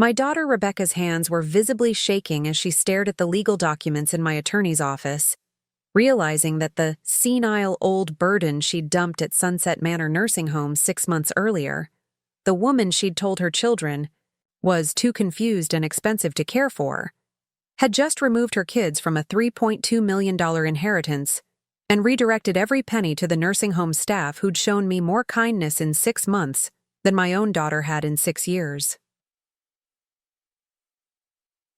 My daughter Rebecca's hands were visibly shaking as she stared at the legal documents in my attorney's office, realizing that the senile old burden she'd dumped at Sunset Manor Nursing Home 6 months earlier, the woman she'd told her children was too confused and expensive to care for, had just removed her kids from a $3.2 million inheritance and redirected every penny to the nursing home staff who'd shown me more kindness in 6 months than my own daughter had in 6 years.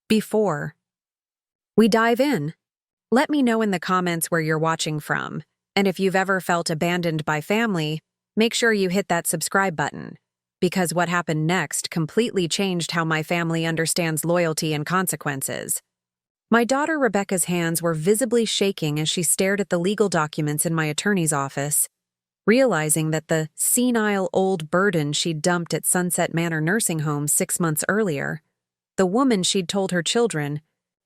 Before we dive in, let me know in the comments where you're watching from, and if you've ever felt abandoned by family, make sure you hit that subscribe button, because what happened next completely changed how my family understands loyalty and consequences. My daughter Rebecca's hands were visibly shaking as she stared at the legal documents in my attorney's office, realizing that the senile old burden she'd dumped at Sunset Manor Nursing Home 6 months earlier, the woman she'd told her children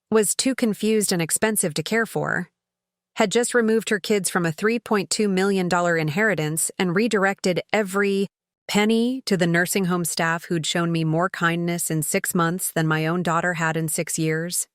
was too confused and expensive to care for, had just removed her kids from a $3.2 million inheritance and redirected every penny to the nursing home staff who'd shown me more kindness in 6 months than my own daughter had in 6 years.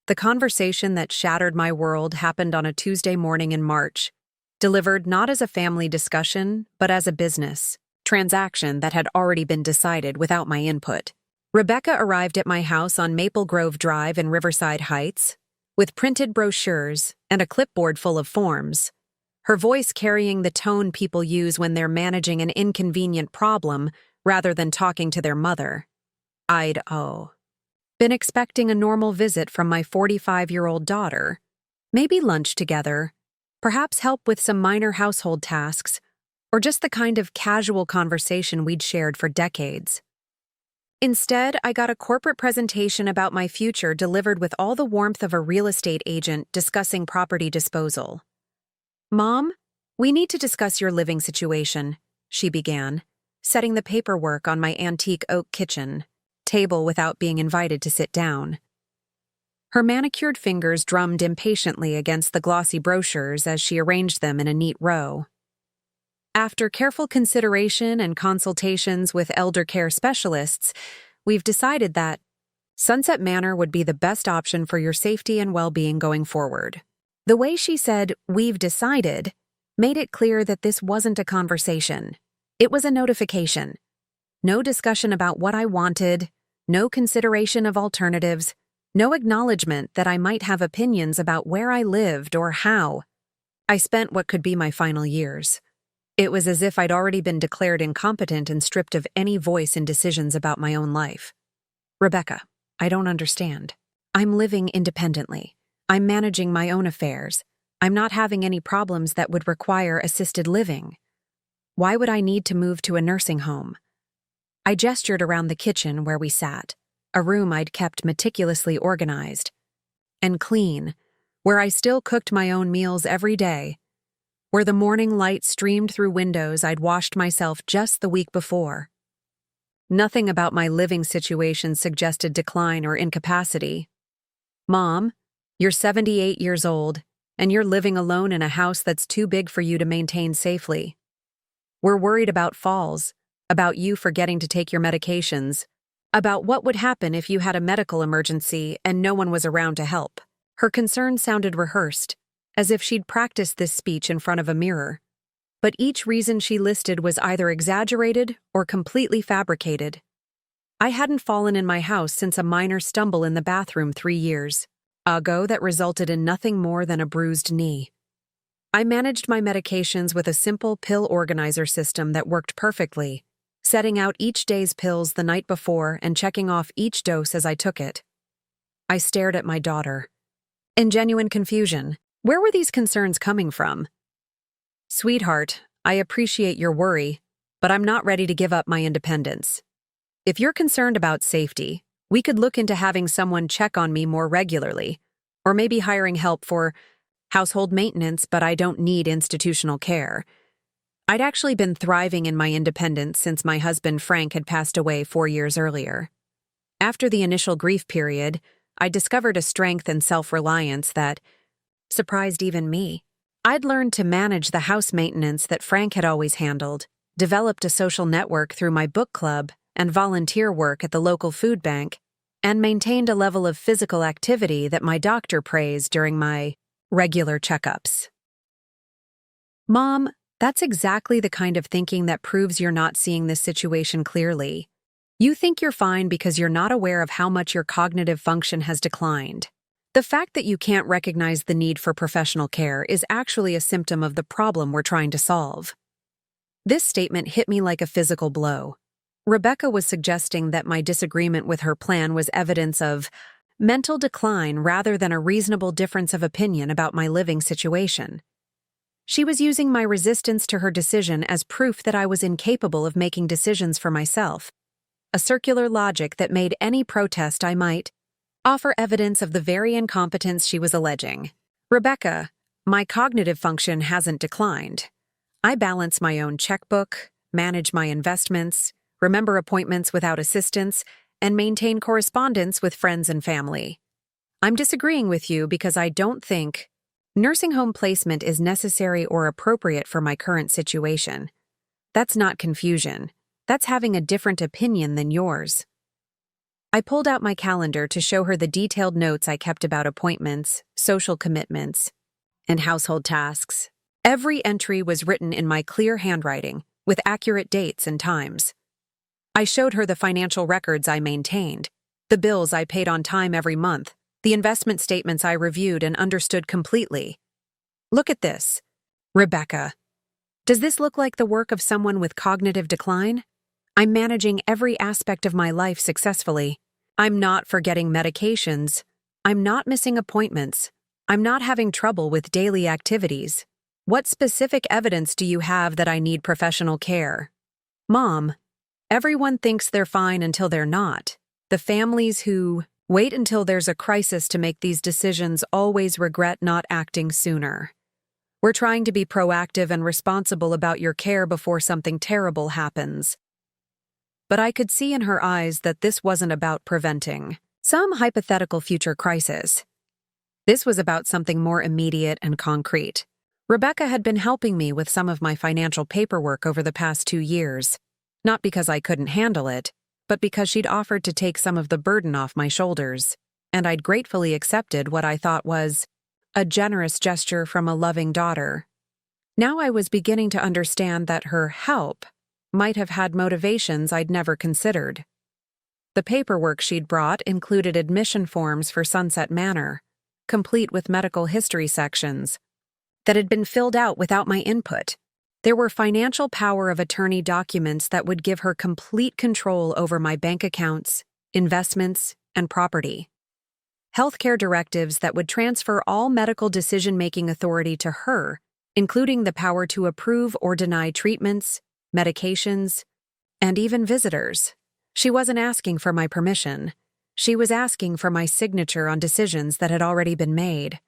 The conversation that shattered my world happened on a Tuesday morning in March, delivered not as a family discussion, but as a business transaction that had already been decided without my input. Rebecca arrived at my house on Maple Grove Drive in Riverside Heights, with printed brochures and a clipboard full of forms, her voice carrying the tone people use when they're managing an inconvenient problem rather than talking to their mother. I'd been expecting a normal visit from my 45-year-old daughter, maybe lunch together, perhaps help with some minor household tasks, or just the kind of casual conversation we'd shared for decades. Instead, I got a corporate presentation about my future delivered with all the warmth of a real estate agent discussing property disposal. "Mom, we need to discuss your living situation," she began, setting the paperwork on my antique oak kitchen table without being invited to sit down. Her manicured fingers drummed impatiently against the glossy brochures as she arranged them in a neat row. "After careful consideration and consultations with elder care specialists, we've decided that Sunset Manor would be the best option for your safety and well-being going forward." The way she said, "we've decided," made it clear that this wasn't a conversation. It was a notification. No discussion about what I wanted, no consideration of alternatives, no acknowledgement that I might have opinions about where I lived or how I spent what could be my final years. It was as if I'd already been declared incompetent and stripped of any voice in decisions about my own life. "Rebecca, I don't understand. I'm living independently. I'm managing my own affairs. I'm not having any problems that would require assisted living. Why would I need to move to a nursing home?" I gestured around the kitchen where we sat, a room I'd kept meticulously organized and clean, where I still cooked my own meals every day, where the morning light streamed through windows I'd washed myself just the week before. Nothing about my living situation suggested decline or incapacity. "Mom, you're 78 years old, and you're living alone in a house that's too big for you to maintain safely. We're worried about falls, about you forgetting to take your medications, about what would happen if you had a medical emergency and no one was around to help." Her concern sounded rehearsed, as if she'd practiced this speech in front of a mirror. But each reason she listed was either exaggerated or completely fabricated. I hadn't fallen in my house since a minor stumble in the bathroom 3 years ago that resulted in nothing more than a bruised knee. I managed my medications with a simple pill organizer system that worked perfectly, setting out each day's pills the night before and checking off each dose as I took it. I stared at my daughter, in genuine confusion. Where were these concerns coming from? "Sweetheart, I appreciate your worry, but I'm not ready to give up my independence. If you're concerned about safety, we could look into having someone check on me more regularly, or maybe hiring help for household maintenance, but I don't need institutional care." I'd actually been thriving in my independence since my husband Frank had passed away 4 years earlier. After the initial grief period, I discovered a strength and self-reliance that surprised even me. I'd learned to manage the house maintenance that Frank had always handled, developed a social network through my book club, and volunteer work at the local food bank, and maintained a level of physical activity that my doctor praised during my regular checkups. Mom, that's exactly the kind of thinking that proves you're not seeing this situation clearly. You think you're fine because you're not aware of how much your cognitive function has declined. The fact that you can't recognize the need for professional care is actually a symptom of the problem we're trying to solve. This statement hit me like a physical blow. Rebecca was suggesting that my disagreement with her plan was evidence of mental decline rather than a reasonable difference of opinion about my living situation. She was using my resistance to her decision as proof that I was incapable of making decisions for myself, a circular logic that made any protest I might offer evidence of the very incompetence she was alleging. Rebecca, my cognitive function hasn't declined. I balance my own checkbook, manage my investments, remember appointments without assistance, and maintain correspondence with friends and family. I'm disagreeing with you because I don't think nursing home placement is necessary or appropriate for my current situation. That's not confusion. That's having a different opinion than yours. I pulled out my calendar to show her the detailed notes I kept about appointments, social commitments, and household tasks. Every entry was written in my clear handwriting, with accurate dates and times. I showed her the financial records I maintained, the bills I paid on time every month, the investment statements I reviewed and understood completely. Look at this. Rebecca, does this look like the work of someone with cognitive decline? I'm managing every aspect of my life successfully. I'm not forgetting medications. I'm not missing appointments. I'm not having trouble with daily activities. What specific evidence do you have that I need professional care? Mom, everyone thinks they're fine until they're not. The families who wait until there's a crisis to make these decisions always regret not acting sooner. We're trying to be proactive and responsible about your care before something terrible happens. But I could see in her eyes that this wasn't about preventing some hypothetical future crisis. This was about something more immediate and concrete. Rebecca had been helping me with some of my financial paperwork over the past 2 years, not because I couldn't handle it, but because she'd offered to take some of the burden off my shoulders, and I'd gratefully accepted what I thought was a generous gesture from a loving daughter. Now I was beginning to understand that her help might have had motivations I'd never considered. The paperwork she'd brought included admission forms for Sunset Manor, complete with medical history sections, that had been filled out without my input. There were financial power of attorney documents that would give her complete control over my bank accounts, investments, and property. Healthcare directives that would transfer all medical decision-making authority to her, including the power to approve or deny treatments, medications, and even visitors. She wasn't asking for my permission. She was asking for my signature on decisions that had already been made.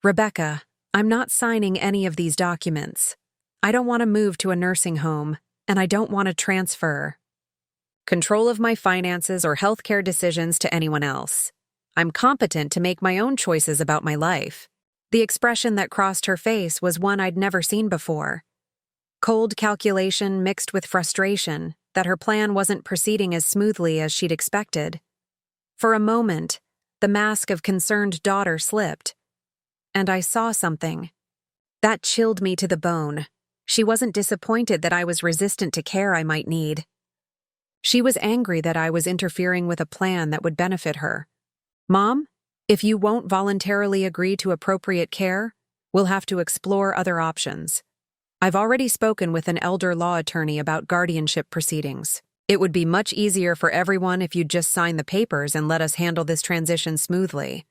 Rebecca, I'm not signing any of these documents. I don't want to move to a nursing home, and I don't want to transfer control of my finances or healthcare decisions to anyone else. I'm competent to make my own choices about my life. The expression that crossed her face was one I'd never seen before. Cold calculation mixed with frustration that her plan wasn't proceeding as smoothly as she'd expected. For a moment, the mask of concerned daughter slipped, and I saw something. That chilled me to the bone. She wasn't disappointed that I was resistant to care I might need. She was angry that I was interfering with a plan that would benefit her. Mom, if you won't voluntarily agree to appropriate care, we'll have to explore other options. I've already spoken with an elder law attorney about guardianship proceedings. It would be much easier for everyone if you'd just sign the papers and let us handle this transition smoothly.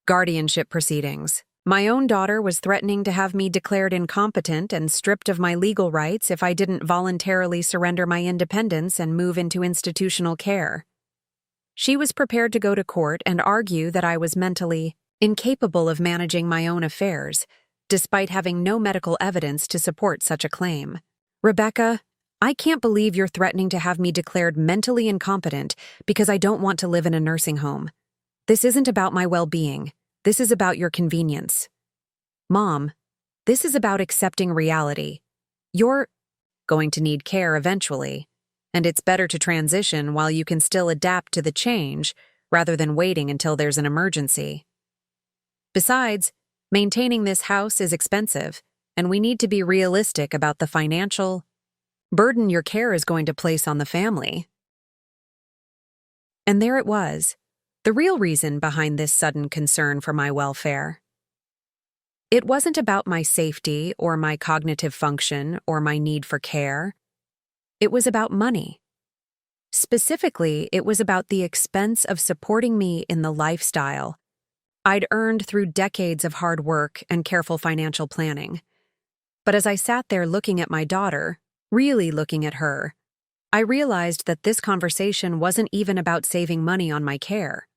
Guardianship proceedings. My own daughter was threatening to have me declared incompetent and stripped of my legal rights if I didn't voluntarily surrender my independence and move into institutional care. She was prepared to go to court and argue that I was mentally incapable of managing my own affairs, despite having no medical evidence to support such a claim. Rebecca, I can't believe you're threatening to have me declared mentally incompetent because I don't want to live in a nursing home. This isn't about my well-being. This is about your convenience. Mom, this is about accepting reality. You're going to need care eventually. and it's better to transition while you can still adapt to the change rather than waiting until there's an emergency. Besides, maintaining this house is expensive, and we need to be realistic about the financial burden your care is going to place on the family. And there it was, the real reason behind this sudden concern for my welfare. It wasn't about my safety or my cognitive function or my need for care. It was about money. Specifically, it was about the expense of supporting me in the lifestyle I'd earned through decades of hard work and careful financial planning. But as I sat there looking at my daughter, really looking at her, I realized that this conversation wasn't even about saving money on my care.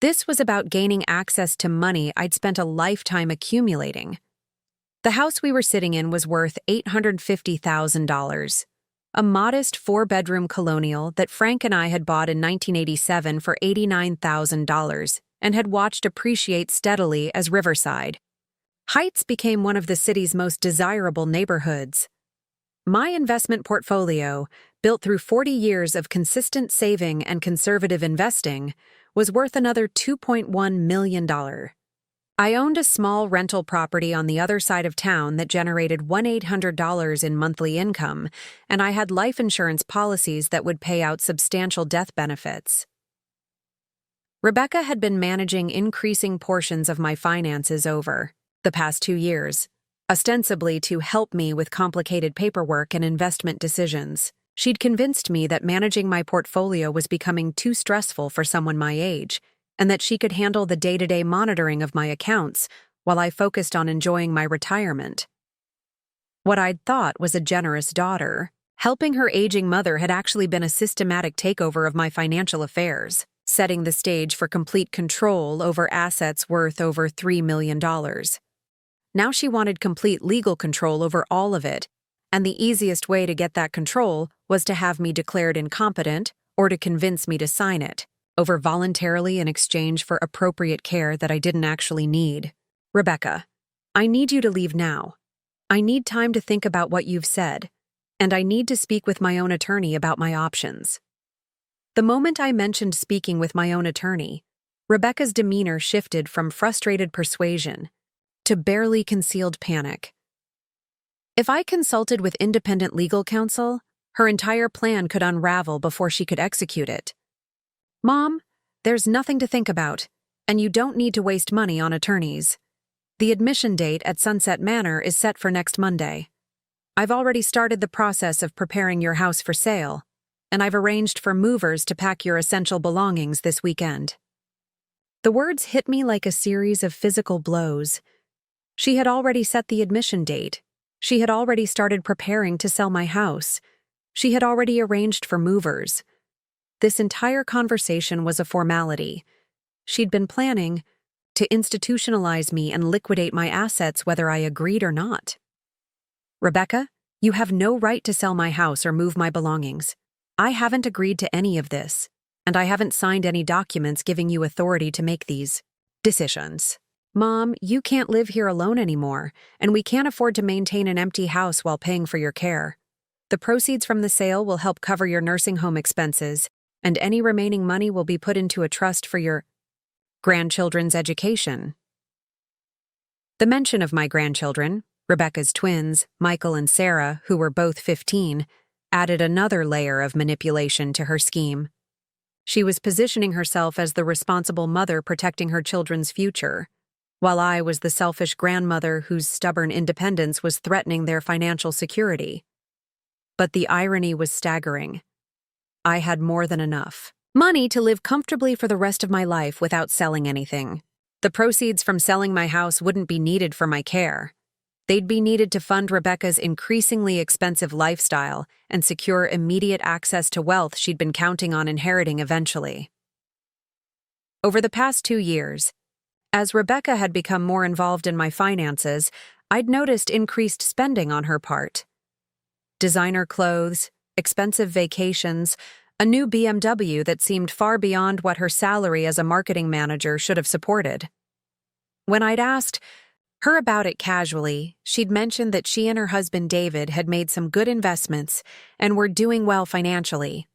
This was about gaining access to money I'd spent a lifetime accumulating. The house we were sitting in was worth $850,000, a modest 4-bedroom colonial that Frank and I had bought in 1987 for $89,000 and had watched appreciate steadily as Riverside Heights became one of the city's most desirable neighborhoods. My investment portfolio, built through 40 years of consistent saving and conservative investing, was worth another $2.1 million. I owned a small rental property on the other side of town that generated $1,800 in monthly income, and I had life insurance policies that would pay out substantial death benefits. Rebecca had been managing increasing portions of my finances over the past 2 years, ostensibly to help me with complicated paperwork and investment decisions. She'd convinced me that managing my portfolio was becoming too stressful for someone my age, and that she could handle the day-to-day monitoring of my accounts while I focused on enjoying my retirement. What I'd thought was a generous daughter, helping her aging mother had actually been a systematic takeover of my financial affairs, setting the stage for complete control over assets worth over $3 million. Now she wanted complete legal control over all of it, and the easiest way to get that control was to have me declared incompetent or to convince me to sign it, over voluntarily in exchange for appropriate care that I didn't actually need. Rebecca, I need you to leave now. I need time to think about what you've said, and I need to speak with my own attorney about my options. The moment I mentioned speaking with my own attorney, Rebecca's demeanor shifted from frustrated persuasion to barely concealed panic. If I consulted with independent legal counsel, her entire plan could unravel before she could execute it. Mom, there's nothing to think about, and you don't need to waste money on attorneys. The admission date at Sunset Manor is set for next Monday. I've already started the process of preparing your house for sale, and I've arranged for movers to pack your essential belongings this weekend. The words hit me like a series of physical blows. She had already set the admission date. She had already started preparing to sell my house. She had already arranged for movers. This entire conversation was a formality. She'd been planning to institutionalize me and liquidate my assets whether I agreed or not. Rebecca, you have no right to sell my house or move my belongings. I haven't agreed to any of this, and I haven't signed any documents giving you authority to make these decisions. Mom, you can't live here alone anymore, and we can't afford to maintain an empty house while paying for your care. The proceeds from the sale will help cover your nursing home expenses, and any remaining money will be put into a trust for your grandchildren's education. The mention of my grandchildren, Rebecca's twins, Michael and Sarah, who were both 15, added another layer of manipulation to her scheme. She was positioning herself as the responsible mother protecting her children's future, while I was the selfish grandmother whose stubborn independence was threatening their financial security. But the irony was staggering. I had more than enough money to live comfortably for the rest of my life without selling anything. The proceeds from selling my house wouldn't be needed for my care. They'd be needed to fund Rebecca's increasingly expensive lifestyle and secure immediate access to wealth she'd been counting on inheriting eventually. Over the past 2 years, as Rebecca had become more involved in my finances, I'd noticed increased spending on her part. Designer clothes, expensive vacations, a new BMW that seemed far beyond what her salary as a marketing manager should have supported. When I'd asked, her about it casually, she'd mentioned that she and her husband David had made some good investments and were doing well financially.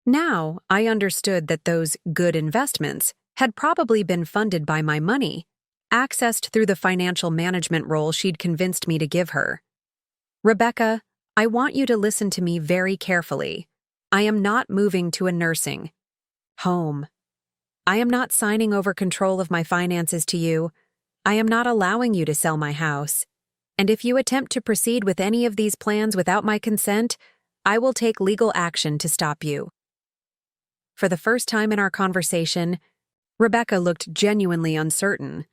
Now, I understood that those good investments had probably been funded by my money, accessed through the financial management role she'd convinced me to give her. Rebecca, I want you to listen to me very carefully. I am not moving to a nursing home. I am not signing over control of my finances to you. I am not allowing you to sell my house. And if you attempt to proceed with any of these plans without my consent, I will take legal action to stop you. For the first time in our conversation, Rebecca looked genuinely uncertain,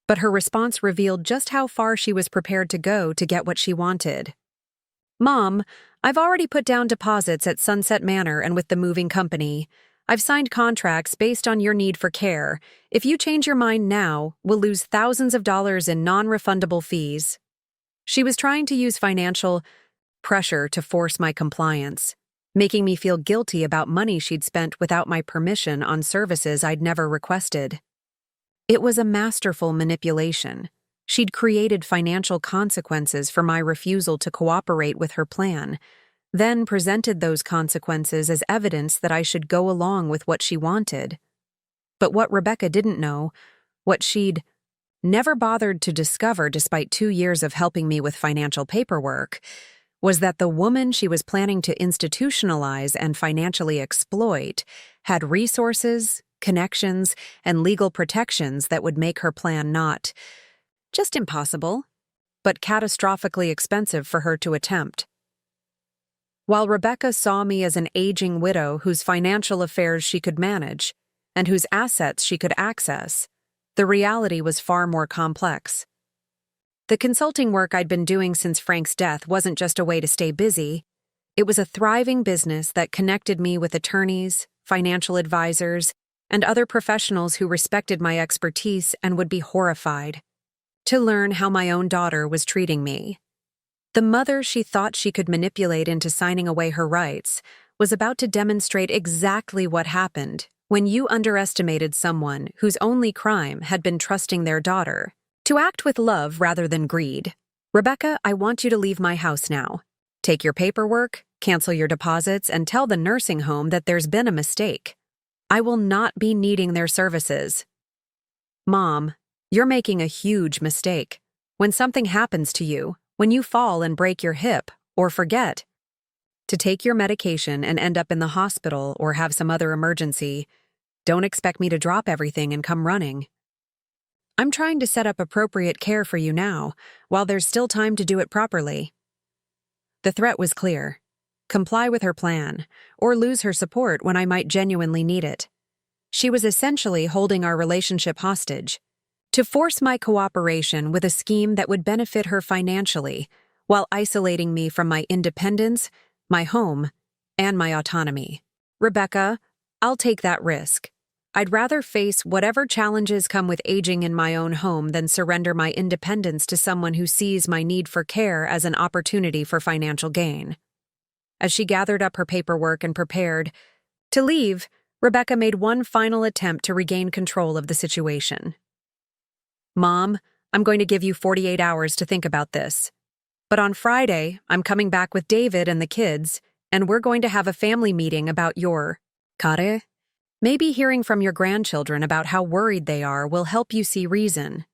but her response revealed just how far she was prepared to go to get what she wanted. Mom, I've already put down deposits at Sunset Manor and with the moving company. I've signed contracts based on your need for care. If you change your mind now, we'll lose thousands of dollars in non-refundable fees. She was trying to use financial pressure to force my compliance, making me feel guilty about money she'd spent without my permission on services I'd never requested. It was a masterful manipulation. She'd created financial consequences for my refusal to cooperate with her plan, then presented those consequences as evidence that I should go along with what she wanted. But what Rebecca didn't know, what she'd never bothered to discover despite 2 years of helping me with financial paperwork, was that the woman she was planning to institutionalize and financially exploit had resources, connections, and legal protections that would make her plan not just impossible, but catastrophically expensive for her to attempt. While Rebecca saw me as an aging widow whose financial affairs she could manage and whose assets she could access, the reality was far more complex. The consulting work I'd been doing since Frank's death wasn't just a way to stay busy. It was a thriving business that connected me with attorneys, financial advisors, and other professionals who respected my expertise and would be horrified to learn how my own daughter was treating me. The mother she thought she could manipulate into signing away her rights was about to demonstrate exactly what happened when you underestimated someone whose only crime had been trusting their daughter to act with love rather than greed. Rebecca, I want you to leave my house now. Take your paperwork, cancel your deposits, and tell the nursing home that there's been a mistake. I will not be needing their services. Mom, you're making a huge mistake. When something happens to you, when you fall and break your hip, or forget to take your medication and end up in the hospital or have some other emergency, don't expect me to drop everything and come running. I'm trying to set up appropriate care for you now, while there's still time to do it properly. The threat was clear. Comply with her plan, or lose her support when I might genuinely need it. She was essentially holding our relationship hostage, to force my cooperation with a scheme that would benefit her financially, while isolating me from my independence, my home, and my autonomy. Rebecca, I'll take that risk. I'd rather face whatever challenges come with aging in my own home than surrender my independence to someone who sees my need for care as an opportunity for financial gain. As she gathered up her paperwork and prepared to leave, Rebecca made one final attempt to regain control of the situation. Mom, I'm going to give you 48 hours to think about this. But on Friday, I'm coming back with David and the kids, and we're going to have a family meeting about your care. Maybe hearing from your grandchildren about how worried they are will help you see reason.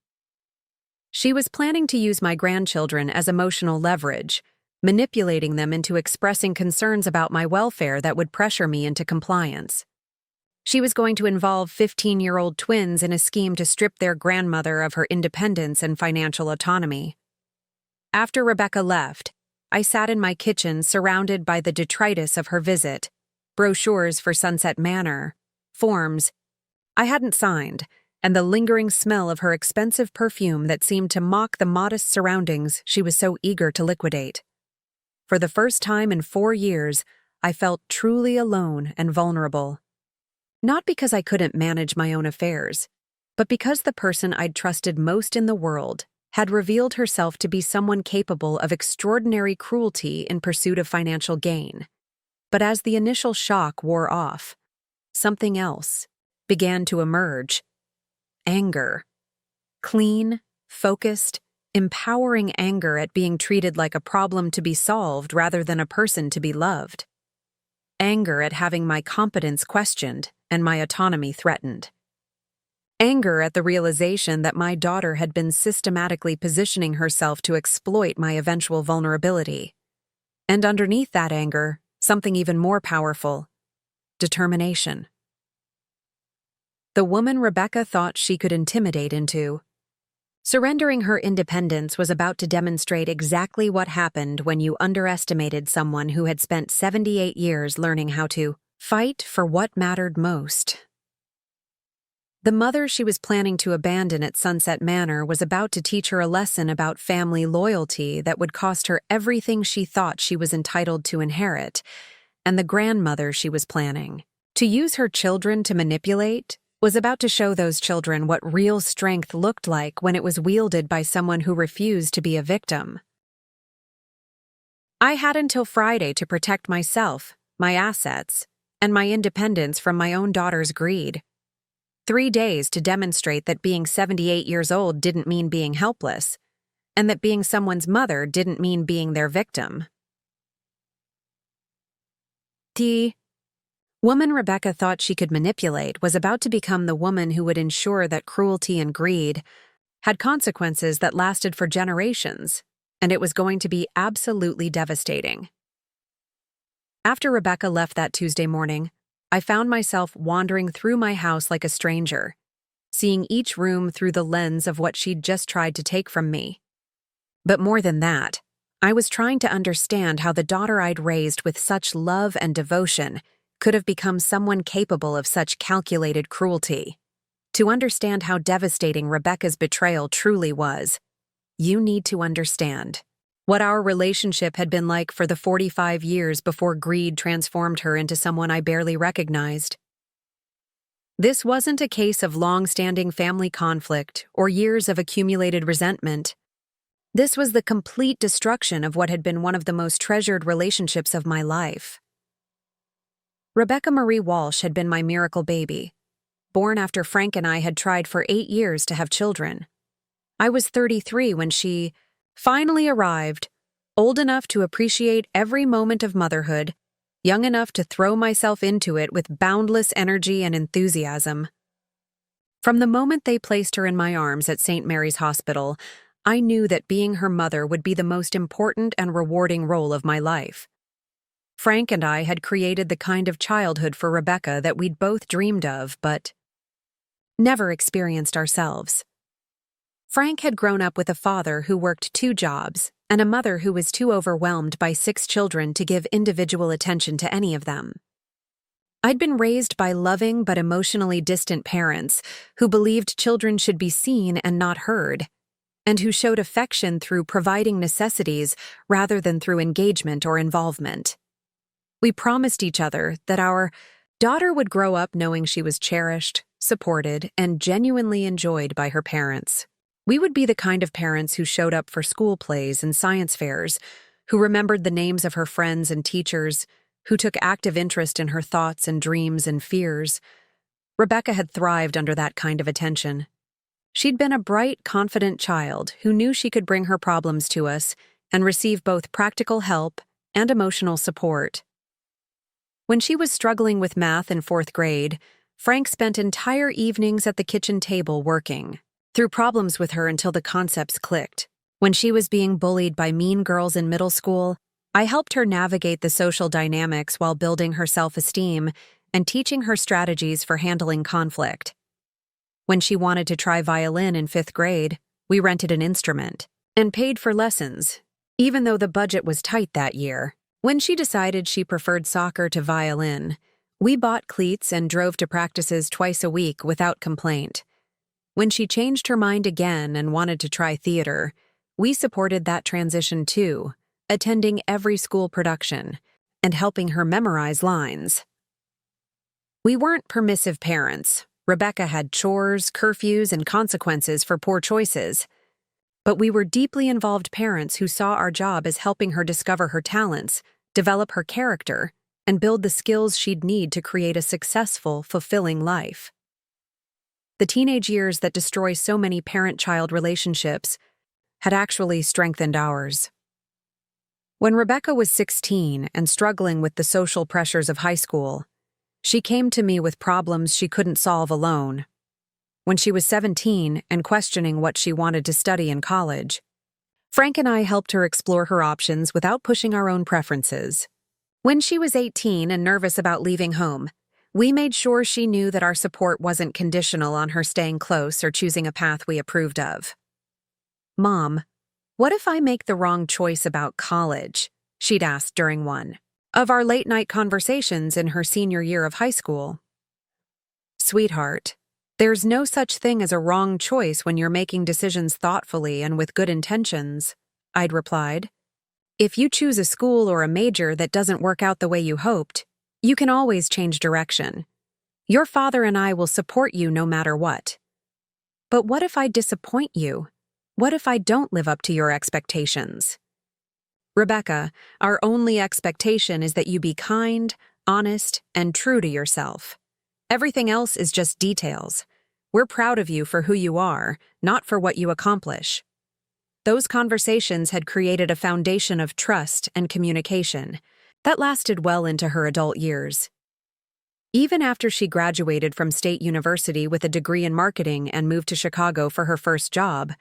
She was planning to use my grandchildren as emotional leverage, manipulating them into expressing concerns about my welfare that would pressure me into compliance. She was going to involve 15-year-old twins in a scheme to strip their grandmother of her independence and financial autonomy. After Rebecca left, I sat in my kitchen surrounded by the detritus of her visit, brochures for Sunset Manor, forms I hadn't signed, and the lingering smell of her expensive perfume that seemed to mock the modest surroundings she was so eager to liquidate. For the first time in 4 years, I felt truly alone and vulnerable. Not because I couldn't manage my own affairs, but because the person I'd trusted most in the world had revealed herself to be someone capable of extraordinary cruelty in pursuit of financial gain. But as the initial shock wore off, something else began to emerge. Anger. Clean, focused, empowering anger at being treated like a problem to be solved rather than a person to be loved. Anger at having my competence questioned and my autonomy threatened. Anger at the realization that my daughter had been systematically positioning herself to exploit my eventual vulnerability. And underneath that anger, something even more powerful: determination. The woman Rebecca thought she could intimidate into. Surrendering her independence was about to demonstrate exactly what happened when you underestimated someone who had spent 78 years learning how to fight for what mattered most. The mother she was planning to abandon at Sunset Manor was about to teach her a lesson about family loyalty that would cost her everything she thought she was entitled to inherit, and the grandmother she was planning to use her children to manipulate was about to show those children what real strength looked like when it was wielded by someone who refused to be a victim. I had until Friday to protect myself, my assets, and my independence from my own daughter's greed. 3 days to demonstrate that being 78 years old didn't mean being helpless, and that being someone's mother didn't mean being their victim. The woman Rebecca thought she could manipulate was about to become the woman who would ensure that cruelty and greed had consequences that lasted for generations, and it was going to be absolutely devastating. After Rebecca left that Tuesday morning, I found myself wandering through my house like a stranger, seeing each room through the lens of what she'd just tried to take from me. But more than that, I was trying to understand how the daughter I'd raised with such love and devotion could have become someone capable of such calculated cruelty. To understand how devastating Rebecca's betrayal truly was, you need to understand what our relationship had been like for the 45 years before greed transformed her into someone I barely recognized. This wasn't a case of long-standing family conflict or years of accumulated resentment. This was the complete destruction of what had been one of the most treasured relationships of my life. Rebecca Marie Walsh had been my miracle baby, born after Frank and I had tried for 8 years to have children. I was 33 when she finally arrived, old enough to appreciate every moment of motherhood, young enough to throw myself into it with boundless energy and enthusiasm. From the moment they placed her in my arms at St. Mary's Hospital, I knew that being her mother would be the most important and rewarding role of my life. Frank and I had created the kind of childhood for Rebecca that we'd both dreamed of, but never experienced ourselves. Frank had grown up with a father who worked 2 jobs and a mother who was too overwhelmed by 6 children to give individual attention to any of them. I'd been raised by loving but emotionally distant parents who believed children should be seen and not heard, and who showed affection through providing necessities rather than through engagement or involvement. We promised each other that our daughter would grow up knowing she was cherished, supported, and genuinely enjoyed by her parents. We would be the kind of parents who showed up for school plays and science fairs, who remembered the names of her friends and teachers, who took active interest in her thoughts and dreams and fears. Rebecca had thrived under that kind of attention. She'd been a bright, confident child who knew she could bring her problems to us and receive both practical help and emotional support. When she was struggling with math in 4th grade, Frank spent entire evenings at the kitchen table working through problems with her until the concepts clicked. When she was being bullied by mean girls in middle school, I helped her navigate the social dynamics while building her self-esteem and teaching her strategies for handling conflict. When she wanted to try violin in 5th grade, we rented an instrument and paid for lessons, even though the budget was tight that year. When she decided she preferred soccer to violin, we bought cleats and drove to practices twice a week without complaint. When she changed her mind again and wanted to try theater, we supported that transition too, attending every school production and helping her memorize lines. We weren't permissive parents. Rebecca had chores, curfews, and consequences for poor choices. But we were deeply involved parents who saw our job as helping her discover her talents, develop her character, and build the skills she'd need to create a successful, fulfilling life. The teenage years that destroy so many parent-child relationships had actually strengthened ours. When Rebecca was 16 and struggling with the social pressures of high school, she came to me with problems she couldn't solve alone. When she was 17 and questioning what she wanted to study in college, Frank and I helped her explore her options without pushing our own preferences. When she was 18 and nervous about leaving home, we made sure she knew that our support wasn't conditional on her staying close or choosing a path we approved of. "Mom, what if I make the wrong choice about college?" she'd asked during one of our late-night conversations in her senior year of high school. "Sweetheart, there's no such thing as a wrong choice when you're making decisions thoughtfully and with good intentions," I'd replied. "If you choose a school or a major that doesn't work out the way you hoped, you can always change direction. Your father and I will support you no matter what." "But what if I disappoint you? What if I don't live up to your expectations?" "Rebecca, our only expectation is that you be kind, honest, and true to yourself. Everything else is just details. We're proud of you for who you are, not for what you accomplish." Those conversations had created a foundation of trust and communication that lasted well into her adult years. Even after she graduated from State University with a degree in marketing and moved to Chicago for her first job,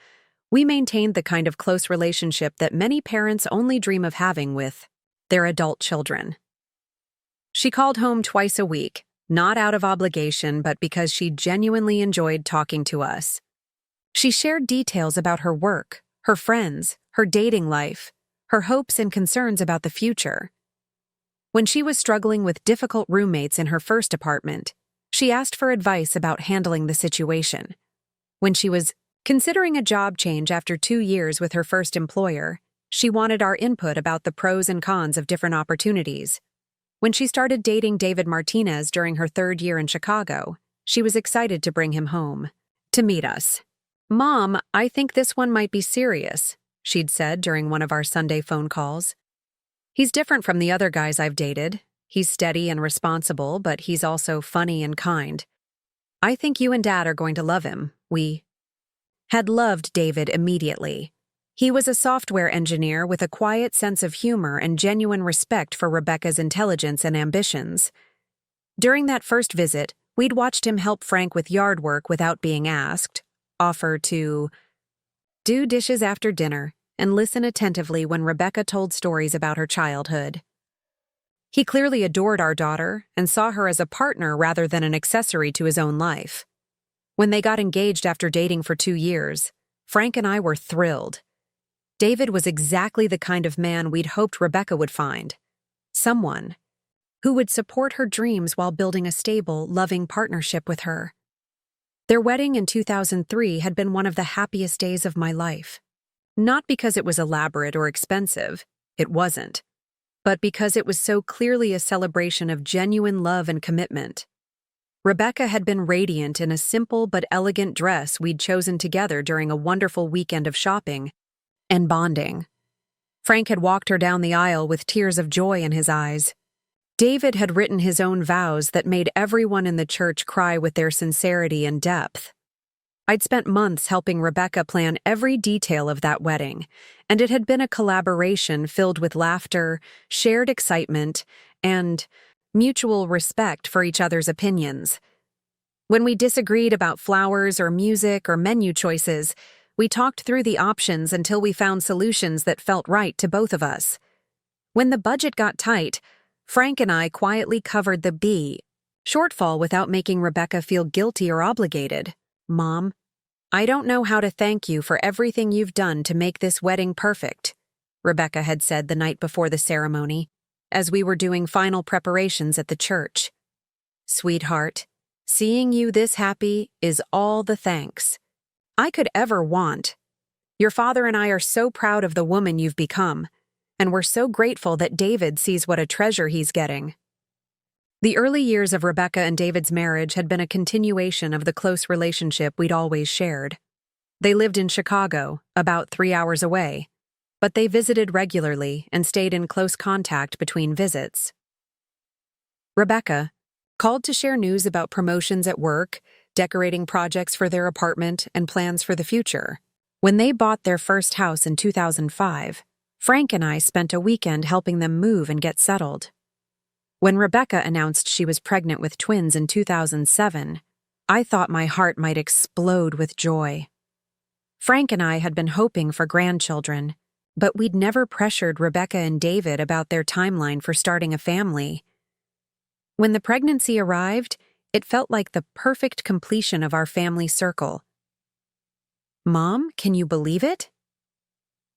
we maintained the kind of close relationship that many parents only dream of having with their adult children. She called home twice a week, not out of obligation, but because she genuinely enjoyed talking to us. She shared details about her work, her friends, her dating life, her hopes and concerns about the future. When she was struggling with difficult roommates in her first apartment, she asked for advice about handling the situation. When she was considering a job change after 2 years with her first employer, she wanted our input about the pros and cons of different opportunities. When she started dating David Martinez during her 3rd year in Chicago, she was excited to bring him home to meet us. "Mom, I think this one might be serious," she'd said during one of our Sunday phone calls. "He's different from the other guys I've dated. He's steady and responsible, but he's also funny and kind. I think you and Dad are going to love him." We had loved David immediately. He was a software engineer with a quiet sense of humor and genuine respect for Rebecca's intelligence and ambitions. During that first visit, we'd watched him help Frank with yard work without being asked, offer to do dishes after dinner, and listen attentively when Rebecca told stories about her childhood. He clearly adored our daughter and saw her as a partner rather than an accessory to his own life. When they got engaged after dating for 2 years, Frank and I were thrilled. David was exactly the kind of man we'd hoped Rebecca would find. Someone who would support her dreams while building a stable, loving partnership with her. Their wedding in 2003 had been one of the happiest days of my life. Not because it was elaborate or expensive, it wasn't, but because it was so clearly a celebration of genuine love and commitment. Rebecca had been radiant in a simple but elegant dress we'd chosen together during a wonderful weekend of shopping and bonding. Frank had walked her down the aisle with tears of joy in his eyes. David had written his own vows that made everyone in the church cry with their sincerity and depth. I'd spent months helping Rebecca plan every detail of that wedding, and it had been a collaboration filled with laughter, shared excitement, and mutual respect for each other's opinions. When we disagreed about flowers or music or menu choices, we talked through the options until we found solutions that felt right to both of us. When the budget got tight, Frank and I quietly covered the shortfall without making Rebecca feel guilty or obligated. "Mom, I don't know how to thank you for everything you've done to make this wedding perfect," Rebecca had said the night before the ceremony, as we were doing final preparations at the church. "Sweetheart, seeing you this happy is all the thanks I could ever want. Your father and I are so proud of the woman you've become, and we're so grateful that David sees what a treasure he's getting." The early years of Rebecca and David's marriage had been a continuation of the close relationship we'd always shared. They lived in Chicago, about 3 hours away, but they visited regularly and stayed in close contact between visits. Rebecca called to share news about promotions at work, decorating projects for their apartment, and plans for the future. When they bought their first house in 2005, Frank and I spent a weekend helping them move and get settled. When Rebecca announced she was pregnant with twins in 2007, I thought my heart might explode with joy. Frank and I had been hoping for grandchildren, but we'd never pressured Rebecca and David about their timeline for starting a family. When the pregnancy arrived, it felt like the perfect completion of our family circle. "Mom, can you believe it?"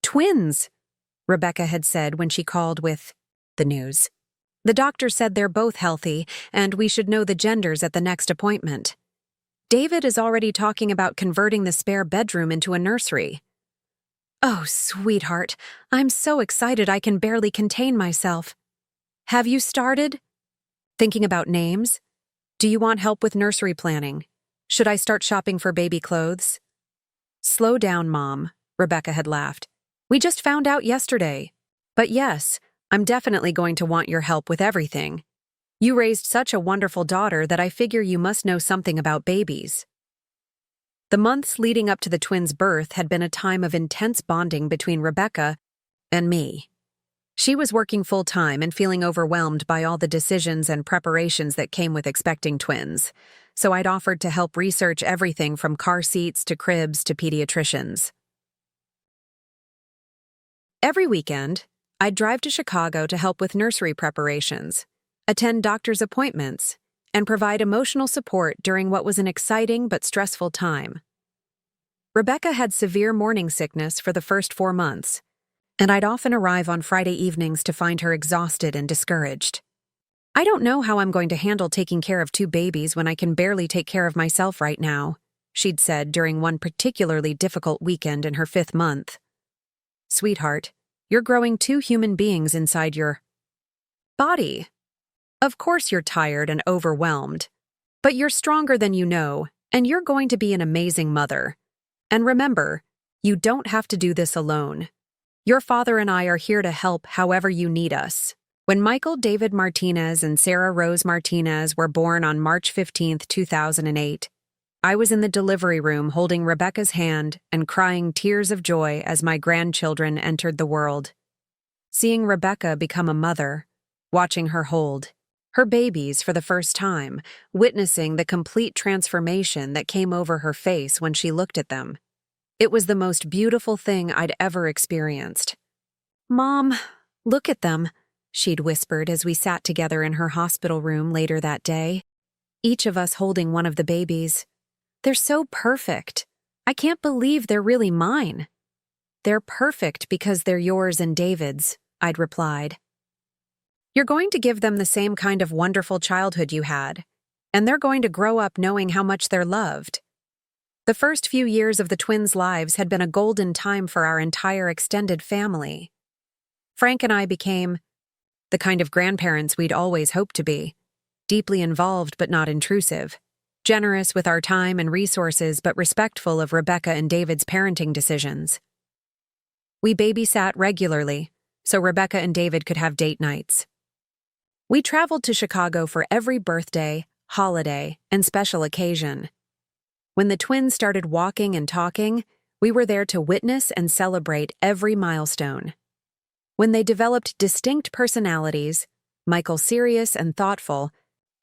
"Twins," Rebecca had said when she called with the news. "The doctor said they're both healthy, and we should know the genders at the next appointment. David is already talking about converting the spare bedroom into a nursery." "Oh, sweetheart, I'm so excited I can barely contain myself." "Have you started thinking about names? Do you want help with nursery planning? Should I start shopping for baby clothes?" "Slow down, Mom," Rebecca had laughed. "We just found out yesterday. But yes, I'm definitely going to want your help with everything. You raised such a wonderful daughter that I figure you must know something about babies." The months leading up to the twins' birth had been a time of intense bonding between Rebecca and me. She was working full-time and feeling overwhelmed by all the decisions and preparations that came with expecting twins, so I'd offered to help research everything from car seats to cribs to pediatricians. Every weekend, I'd drive to Chicago to help with nursery preparations, attend doctor's appointments, and provide emotional support during what was an exciting but stressful time. Rebecca had severe morning sickness for the first 4 months, and I'd often arrive on Friday evenings to find her exhausted and discouraged. "I don't know how I'm going to handle taking care of 2 babies when I can barely take care of myself right now," she'd said during one particularly difficult weekend in her 5th month. "Sweetheart, you're growing 2 human beings inside your body. Of course you're tired and overwhelmed, but you're stronger than you know, and you're going to be an amazing mother. And remember, you don't have to do this alone. Your father and I are here to help however you need us." When Michael David Martinez and Sarah Rose Martinez were born on March 15, 2008, I was in the delivery room holding Rebecca's hand and crying tears of joy as my grandchildren entered the world. Seeing Rebecca become a mother, watching her hold her babies for the first time, witnessing the complete transformation that came over her face when she looked at them. It was the most beautiful thing I'd ever experienced. "Mom, look at them," she'd whispered as we sat together in her hospital room later that day, each of us holding one of the babies. "They're so perfect. I can't believe they're really mine." "They're perfect because they're yours and David's," I'd replied. "You're going to give them the same kind of wonderful childhood you had, and they're going to grow up knowing how much they're loved." The first few years of the twins' lives had been a golden time for our entire extended family. Frank and I became the kind of grandparents we'd always hoped to be, deeply involved but not intrusive, generous with our time and resources but respectful of Rebecca and David's parenting decisions. We babysat regularly, so Rebecca and David could have date nights. We traveled to Chicago for every birthday, holiday, and special occasion. When the twins started walking and talking, we were there to witness and celebrate every milestone. When they developed distinct personalities, Michael serious and thoughtful,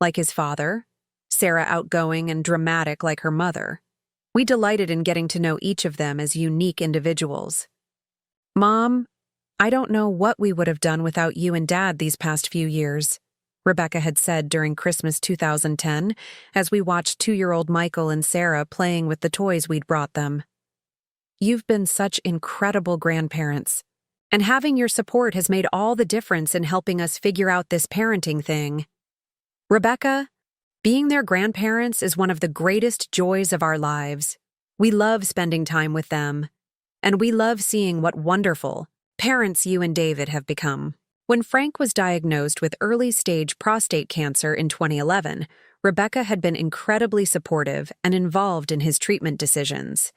like his father, Sarah outgoing and dramatic like her mother, we delighted in getting to know each of them as unique individuals. "Mom, I don't know what we would have done without you and Dad these past few years," Rebecca had said during Christmas 2010 as we watched 2-year-old Michael and Sarah playing with the toys we'd brought them. "You've been such incredible grandparents, and having your support has made all the difference in helping us figure out this parenting thing." Rebecca, being their grandparents is one of the greatest joys of our lives. We love spending time with them, and we love seeing what wonderful parents you and David have become. When Frank was diagnosed with early-stage prostate cancer in 2011, Rebecca had been incredibly supportive and involved in his treatment decisions.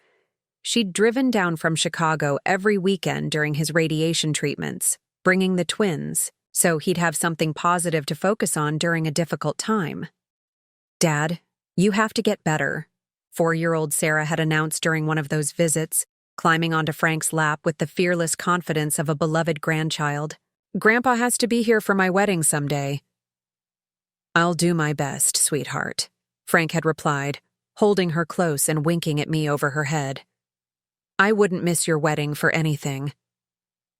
She'd driven down from Chicago every weekend during his radiation treatments, bringing the twins, so he'd have something positive to focus on during a difficult time. "Dad, you have to get better," 4-year-old Sarah had announced during one of those visits, climbing onto Frank's lap with the fearless confidence of a beloved grandchild. "Grandpa has to be here for my wedding someday." "I'll do my best, sweetheart," Frank had replied, holding her close and winking at me over her head. "I wouldn't miss your wedding for anything."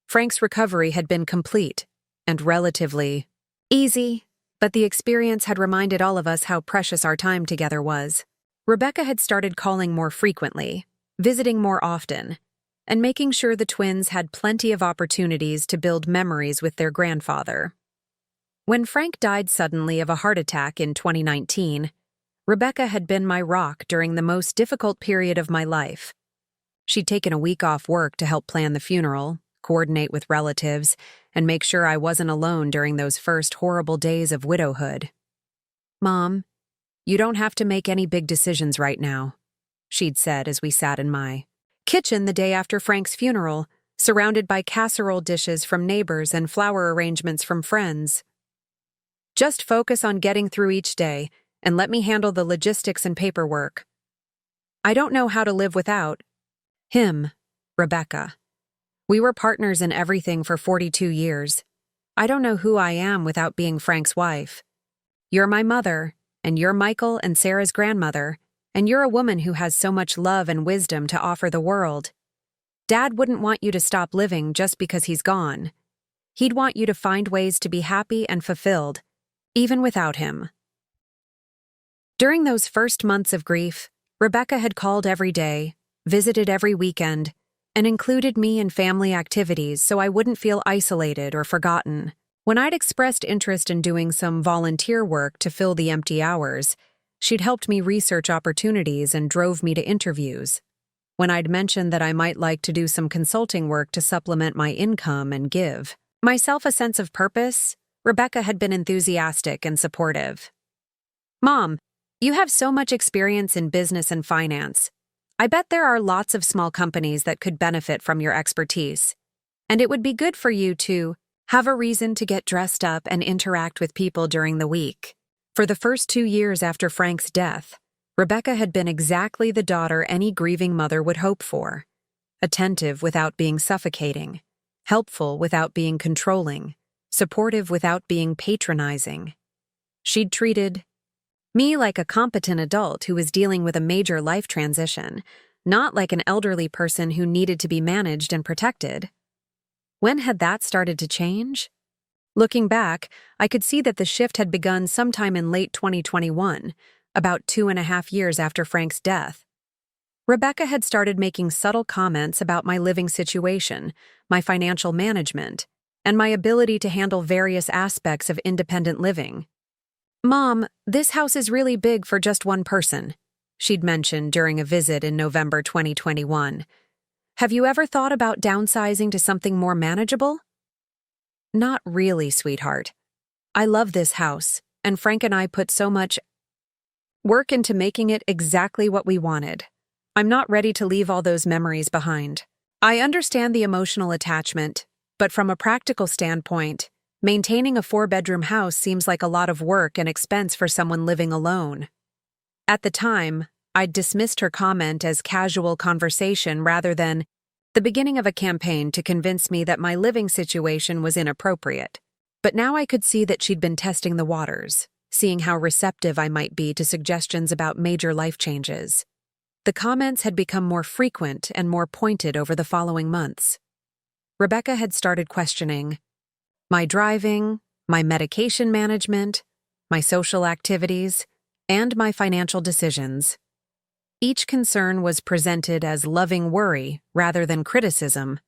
Frank's recovery had been complete and relatively easy, but the experience had reminded all of us how precious our time together was. Rebecca had started calling more frequently, visiting more often, and making sure the twins had plenty of opportunities to build memories with their grandfather. When Frank died suddenly of a heart attack in 2019, Rebecca had been my rock during the most difficult period of my life. She'd taken a week off work to help plan the funeral, coordinate with relatives, and make sure I wasn't alone during those first horrible days of widowhood. "Mom, you don't have to make any big decisions right now," she'd said as we sat in my kitchen the day after Frank's funeral, surrounded by casserole dishes from neighbors and flower arrangements from friends. "Just focus on getting through each day and let me handle the logistics and paperwork. I don't know how to live without him, Rebecca. We were partners in everything for 42 years. I don't know who I am without being Frank's wife. You're my mother, and you're Michael and Sarah's grandmother, and you're a woman who has so much love and wisdom to offer the world. Dad wouldn't want you to stop living just because he's gone. He'd want you to find ways to be happy and fulfilled, even without him." During those first months of grief, Rebecca had called every day, visited every weekend, and included me in family activities so I wouldn't feel isolated or forgotten. When I'd expressed interest in doing some volunteer work to fill the empty hours, she'd helped me research opportunities and drove me to interviews. When I'd mentioned that I might like to do some consulting work to supplement my income and give myself a sense of purpose, Rebecca had been enthusiastic and supportive. "Mom, you have so much experience in business and finance. I bet there are lots of small companies that could benefit from your expertise. And it would be good for you to have a reason to get dressed up and interact with people during the week." For the first 2 years after Frank's death, Rebecca had been exactly the daughter any grieving mother would hope for. Attentive without being suffocating, helpful without being controlling, supportive without being patronizing. She'd treated me like a competent adult who was dealing with a major life transition, not like an elderly person who needed to be managed and protected. When had that started to change? Looking back, I could see that the shift had begun sometime in late 2021, about 2.5 years after Frank's death. Rebecca had started making subtle comments about my living situation, my financial management, and my ability to handle various aspects of independent living. "Mom, this house is really big for just one person," she'd mentioned during a visit in November 2021. "Have you ever thought about downsizing to something more manageable?" "Not really, sweetheart. I love this house, and Frank and I put so much work into making it exactly what we wanted. I'm not ready to leave all those memories behind. I understand the emotional attachment, but from a practical standpoint, maintaining a 4-bedroom house seems like a lot of work and expense for someone living alone." At the time, I'd dismissed her comment as casual conversation rather than the beginning of a campaign to convince me that my living situation was inappropriate. But now I could see that she'd been testing the waters, seeing how receptive I might be to suggestions about major life changes. The comments had become more frequent and more pointed over the following months. Rebecca had started questioning my driving, my medication management, my social activities, and my financial decisions. Each concern was presented as loving worry rather than criticism,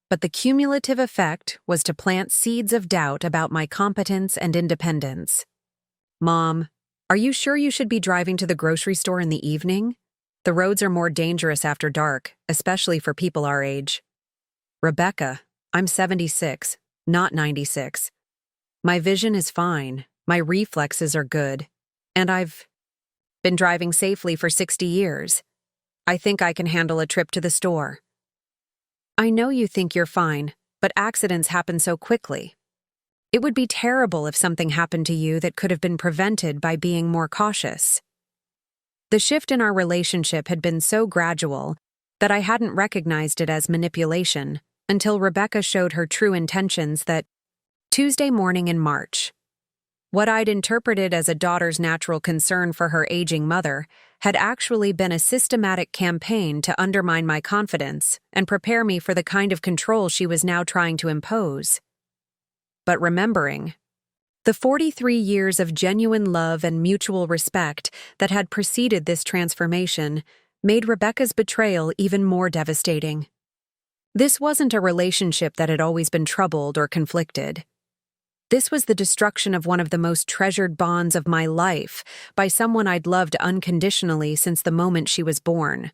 but the cumulative effect was to plant seeds of doubt about my competence and independence. "Mom, are you sure you should be driving to the grocery store in the evening? The roads are more dangerous after dark, especially for people our age." "Rebecca, I'm 76. Not 96. My vision is fine, my reflexes are good, and I've been driving safely for 60 years. I think I can handle a trip to the store." "I know you think you're fine, but accidents happen so quickly. It would be terrible if something happened to you that could have been prevented by being more cautious." The shift in our relationship had been so gradual that I hadn't recognized it as manipulation until Rebecca showed her true intentions that Tuesday morning in March. What I'd interpreted as a daughter's natural concern for her aging mother had actually been a systematic campaign to undermine my confidence and prepare me for the kind of control she was now trying to impose. But remembering the 43 years of genuine love and mutual respect that had preceded this transformation made Rebecca's betrayal even more devastating. This wasn't a relationship that had always been troubled or conflicted. This was the destruction of one of the most treasured bonds of my life by someone I'd loved unconditionally since the moment she was born.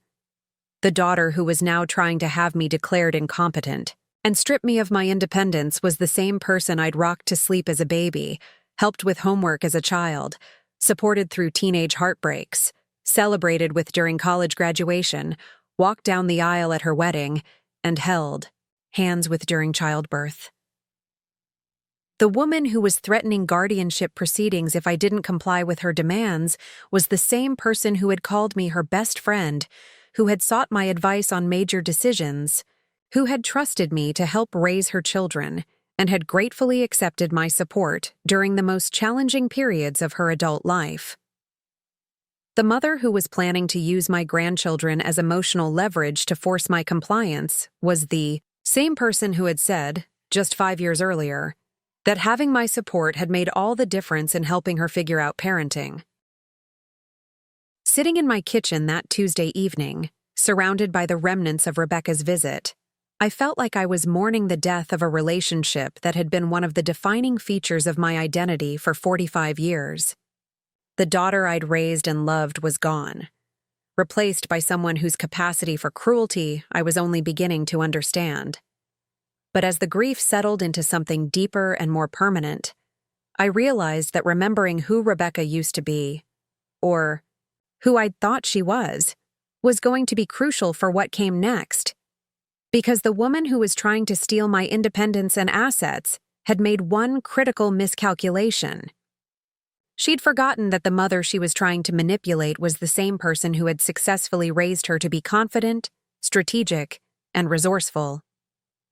The daughter who was now trying to have me declared incompetent and strip me of my independence was the same person I'd rocked to sleep as a baby, helped with homework as a child, supported through teenage heartbreaks, celebrated with during college graduation, walked down the aisle at her wedding, and held hands with during childbirth. The woman who was threatening guardianship proceedings if I didn't comply with her demands was the same person who had called me her best friend, who had sought my advice on major decisions, who had trusted me to help raise her children, and had gratefully accepted my support during the most challenging periods of her adult life. The mother who was planning to use my grandchildren as emotional leverage to force my compliance was the same person who had said, just 5 years earlier, that having my support had made all the difference in helping her figure out parenting. Sitting in my kitchen that Tuesday evening, surrounded by the remnants of Rebecca's visit, I felt like I was mourning the death of a relationship that had been one of the defining features of my identity for 45 years. The daughter I'd raised and loved was gone, replaced by someone whose capacity for cruelty I was only beginning to understand. But as the grief settled into something deeper and more permanent, I realized that remembering who Rebecca used to be, or who I'd thought she was going to be crucial for what came next. Because the woman who was trying to steal my independence and assets had made one critical miscalculation. She'd forgotten that the mother she was trying to manipulate was the same person who had successfully raised her to be confident, strategic, and resourceful.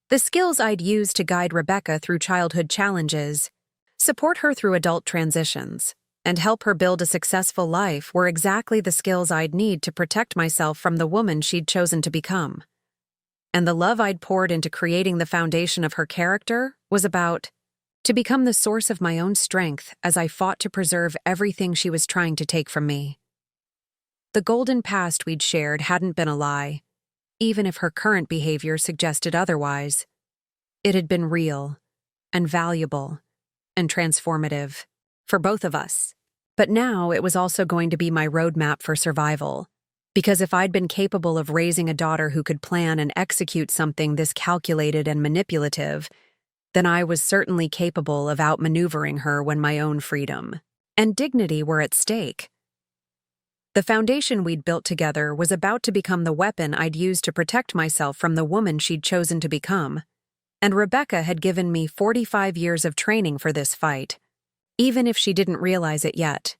The skills I'd used to guide Rebecca through childhood challenges, support her through adult transitions, and help her build a successful life were exactly the skills I'd need to protect myself from the woman she'd chosen to become. And the love I'd poured into creating the foundation of her character was about to become the source of my own strength as I fought to preserve everything she was trying to take from me. The golden past we'd shared hadn't been a lie, even if her current behavior suggested otherwise. It had been real, and valuable, and transformative, for both of us. But now it was also going to be my roadmap for survival, because if I'd been capable of raising a daughter who could plan and execute something this calculated and manipulative, then I was certainly capable of outmaneuvering her when my own freedom and dignity were at stake. The foundation we'd built together was about to become the weapon I'd use to protect myself from the woman she'd chosen to become, and Rebecca had given me 45 years of training for this fight, even if she didn't realize it yet.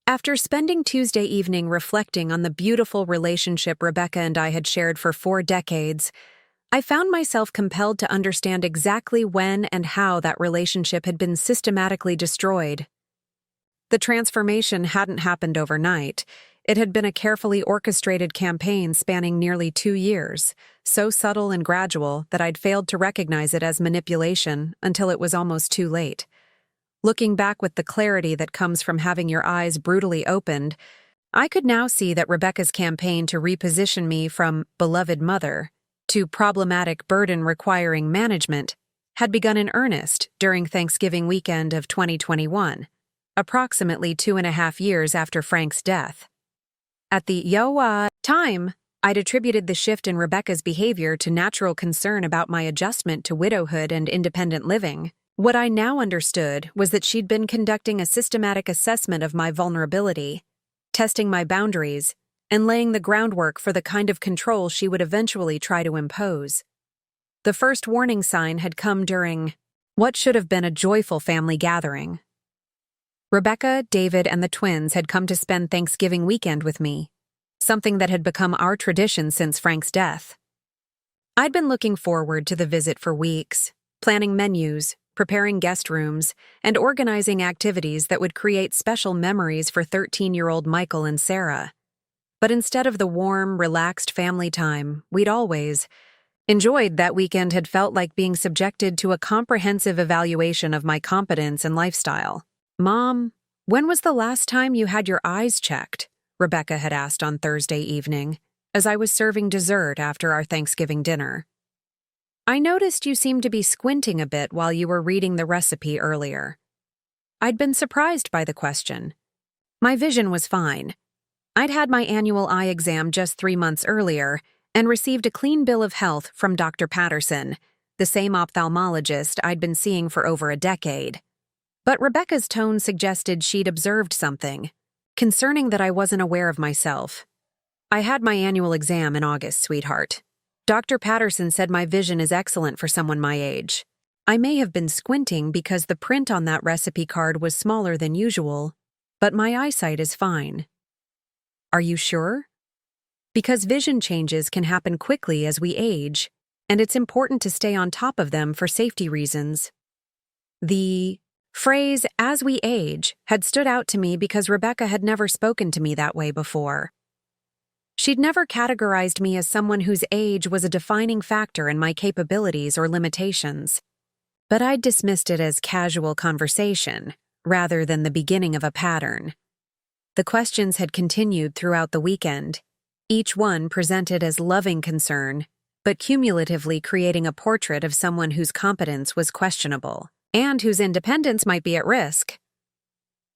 After spending Tuesday evening reflecting on the beautiful relationship Rebecca and I had shared for 4 decades, I found myself compelled to understand exactly when and how that relationship had been systematically destroyed. The transformation hadn't happened overnight. It had been a carefully orchestrated campaign spanning nearly 2 years, so subtle and gradual that I'd failed to recognize it as manipulation until it was almost too late. Looking back with the clarity that comes from having your eyes brutally opened, I could now see that Rebecca's campaign to reposition me from beloved mother to problematic burden requiring management had begun in earnest during Thanksgiving weekend of 2021. Approximately 2.5 years after Frank's death. At the time, I'd attributed the shift in Rebecca's behavior to natural concern about my adjustment to widowhood and independent living. What I now understood was that she'd been conducting a systematic assessment of my vulnerability, testing my boundaries, and laying the groundwork for the kind of control she would eventually try to impose. The first warning sign had come during what should have been a joyful family gathering. Rebecca, David, and the twins had come to spend Thanksgiving weekend with me, something that had become our tradition since Frank's death. I'd been looking forward to the visit for weeks, planning menus, preparing guest rooms, and organizing activities that would create special memories for 13-year-old Michael and Sarah. But instead of the warm, relaxed family time we'd always enjoyed, that weekend had felt like being subjected to a comprehensive evaluation of my competence and lifestyle. "Mom, when was the last time you had your eyes checked?" Rebecca had asked on Thursday evening, as I was serving dessert after our Thanksgiving dinner. "I noticed you seemed to be squinting a bit while you were reading the recipe earlier." I'd been surprised by the question. My vision was fine. I'd had my annual eye exam just 3 months earlier and received a clean bill of health from Dr. Patterson, the same ophthalmologist I'd been seeing for over a decade. But Rebecca's tone suggested she'd observed something concerning that I wasn't aware of myself. "I had my annual exam in August, sweetheart. Dr. Patterson said my vision is excellent for someone my age. I may have been squinting because the print on that recipe card was smaller than usual, but my eyesight is fine." "Are you sure?" "Because vision changes can happen quickly as we age, and it's important to stay on top of them for safety reasons." The phrase, "as we age," had stood out to me because Rebecca had never spoken to me that way before. She'd never categorized me as someone whose age was a defining factor in my capabilities or limitations. But I'd dismissed it as casual conversation, rather than the beginning of a pattern. The questions had continued throughout the weekend, each one presented as loving concern, but cumulatively creating a portrait of someone whose competence was questionable, and whose independence might be at risk.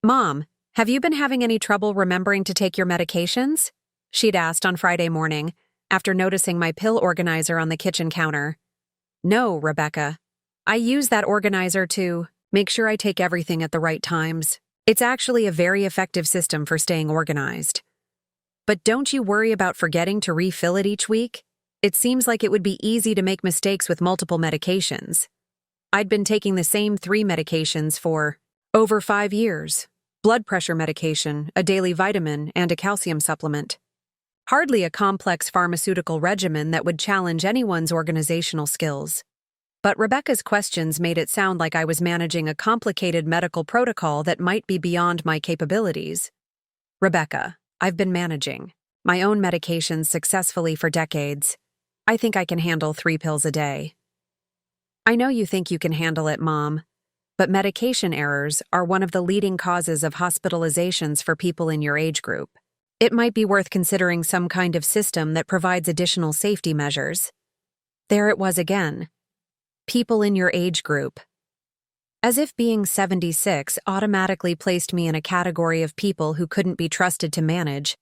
"Mom, have you been having any trouble remembering to take your medications?" she'd asked on Friday morning, after noticing my pill organizer on the kitchen counter. "No, Rebecca. I use that organizer to make sure I take everything at the right times. It's actually a very effective system for staying organized. But don't you worry about forgetting to refill it each week? It seems like it would be easy to make mistakes with multiple medications. I'd been taking the same 3 medications for over 5 years: blood pressure medication, a daily vitamin, and a calcium supplement. Hardly a complex pharmaceutical regimen that would challenge anyone's organizational skills. But Rebecca's questions made it sound like I was managing a complicated medical protocol that might be beyond my capabilities. "Rebecca, I've been managing my own medications successfully for decades. I think I can handle 3 pills a day." "I know you think you can handle it, Mom, but medication errors are one of the leading causes of hospitalizations for people in your age group. It might be worth considering some kind of system that provides additional safety measures." There it was again. People in your age group. As if being 76 automatically placed me in a category of people who couldn't be trusted to manage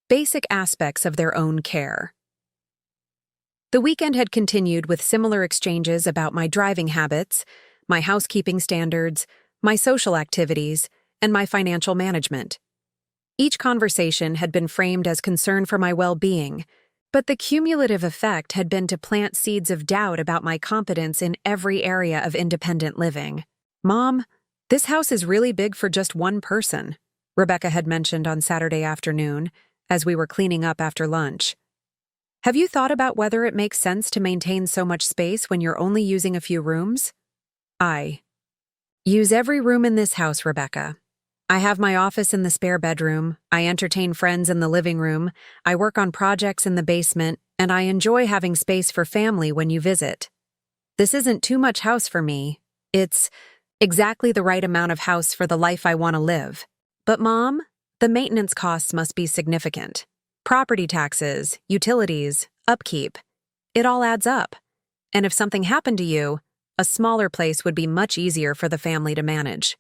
basic aspects of their own care. The weekend had continued with similar exchanges about my driving habits, my housekeeping standards, my social activities, and my financial management. Each conversation had been framed as concern for my well-being, but the cumulative effect had been to plant seeds of doubt about my competence in every area of independent living. "Mom, this house is really big for just one person," Rebecca had mentioned on Saturday afternoon, as we were cleaning up after lunch. "Have you thought about whether it makes sense to maintain so much space when you're only using a few rooms?" "I use every room in this house, Rebecca. I have my office in the spare bedroom, I entertain friends in the living room, I work on projects in the basement, and I enjoy having space for family when you visit. This isn't too much house for me. It's exactly the right amount of house for the life I want to live. But Mom, the maintenance costs must be significant. Property taxes, utilities, upkeep. It all adds up. And if something happened to you, a smaller place would be much easier for the family to manage."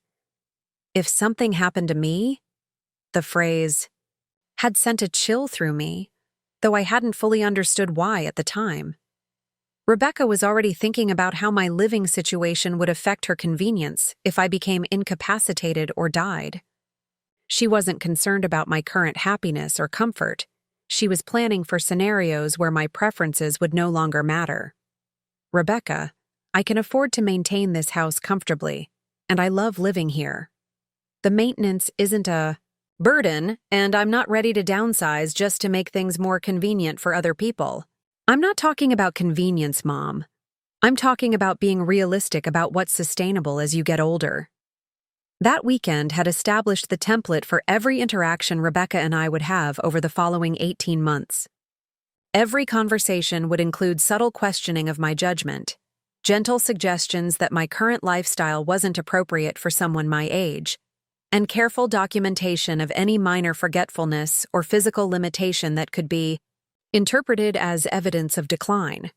If something happened to me, the phrase had sent a chill through me, though I hadn't fully understood why at the time. Rebecca was already thinking about how my living situation would affect her convenience if I became incapacitated or died. She wasn't concerned about my current happiness or comfort. She was planning for scenarios where my preferences would no longer matter. "Rebecca, I can afford to maintain this house comfortably, and I love living here. The maintenance isn't a burden, and I'm not ready to downsize just to make things more convenient for other people. I'm not talking about convenience, Mom. I'm talking about being realistic about what's sustainable as you get older. That weekend had established the template for every interaction Rebecca and I would have over the following 18 months. Every conversation would include subtle questioning of my judgment, gentle suggestions that my current lifestyle wasn't appropriate for someone my age, and careful documentation of any minor forgetfulness or physical limitation that could be interpreted as evidence of decline.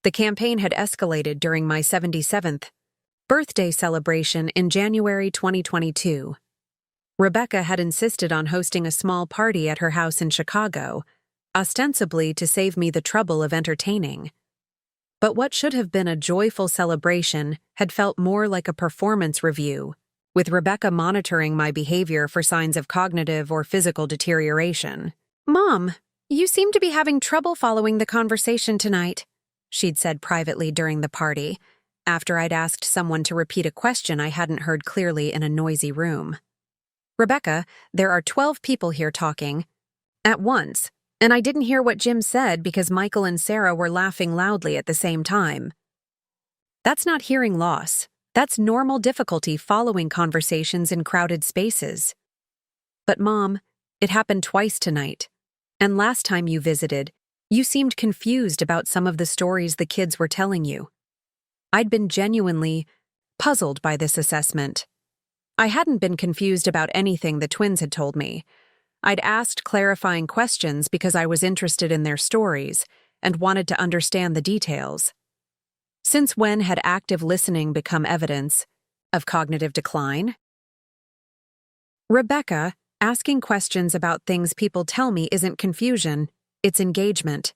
The campaign had escalated during my 77th birthday celebration in January 2022. Rebecca had insisted on hosting a small party at her house in Chicago, ostensibly to save me the trouble of entertaining. But what should have been a joyful celebration had felt more like a performance review, with Rebecca monitoring my behavior for signs of cognitive or physical deterioration. "Mom, you seem to be having trouble following the conversation tonight," she'd said privately during the party, after I'd asked someone to repeat a question I hadn't heard clearly in a noisy room. "Rebecca, there are 12 people here talking at once, and I didn't hear what Jim said because Michael and Sarah were laughing loudly at the same time." That's not hearing loss. That's normal difficulty following conversations in crowded spaces. "But Mom, it happened twice tonight. And last time you visited, you seemed confused about some of the stories the kids were telling you." I'd been genuinely puzzled by this assessment. I hadn't been confused about anything the twins had told me. I'd asked clarifying questions because I was interested in their stories and wanted to understand the details. Since when had active listening become evidence of cognitive decline? "Rebecca, asking questions about things people tell me isn't confusion, it's engagement.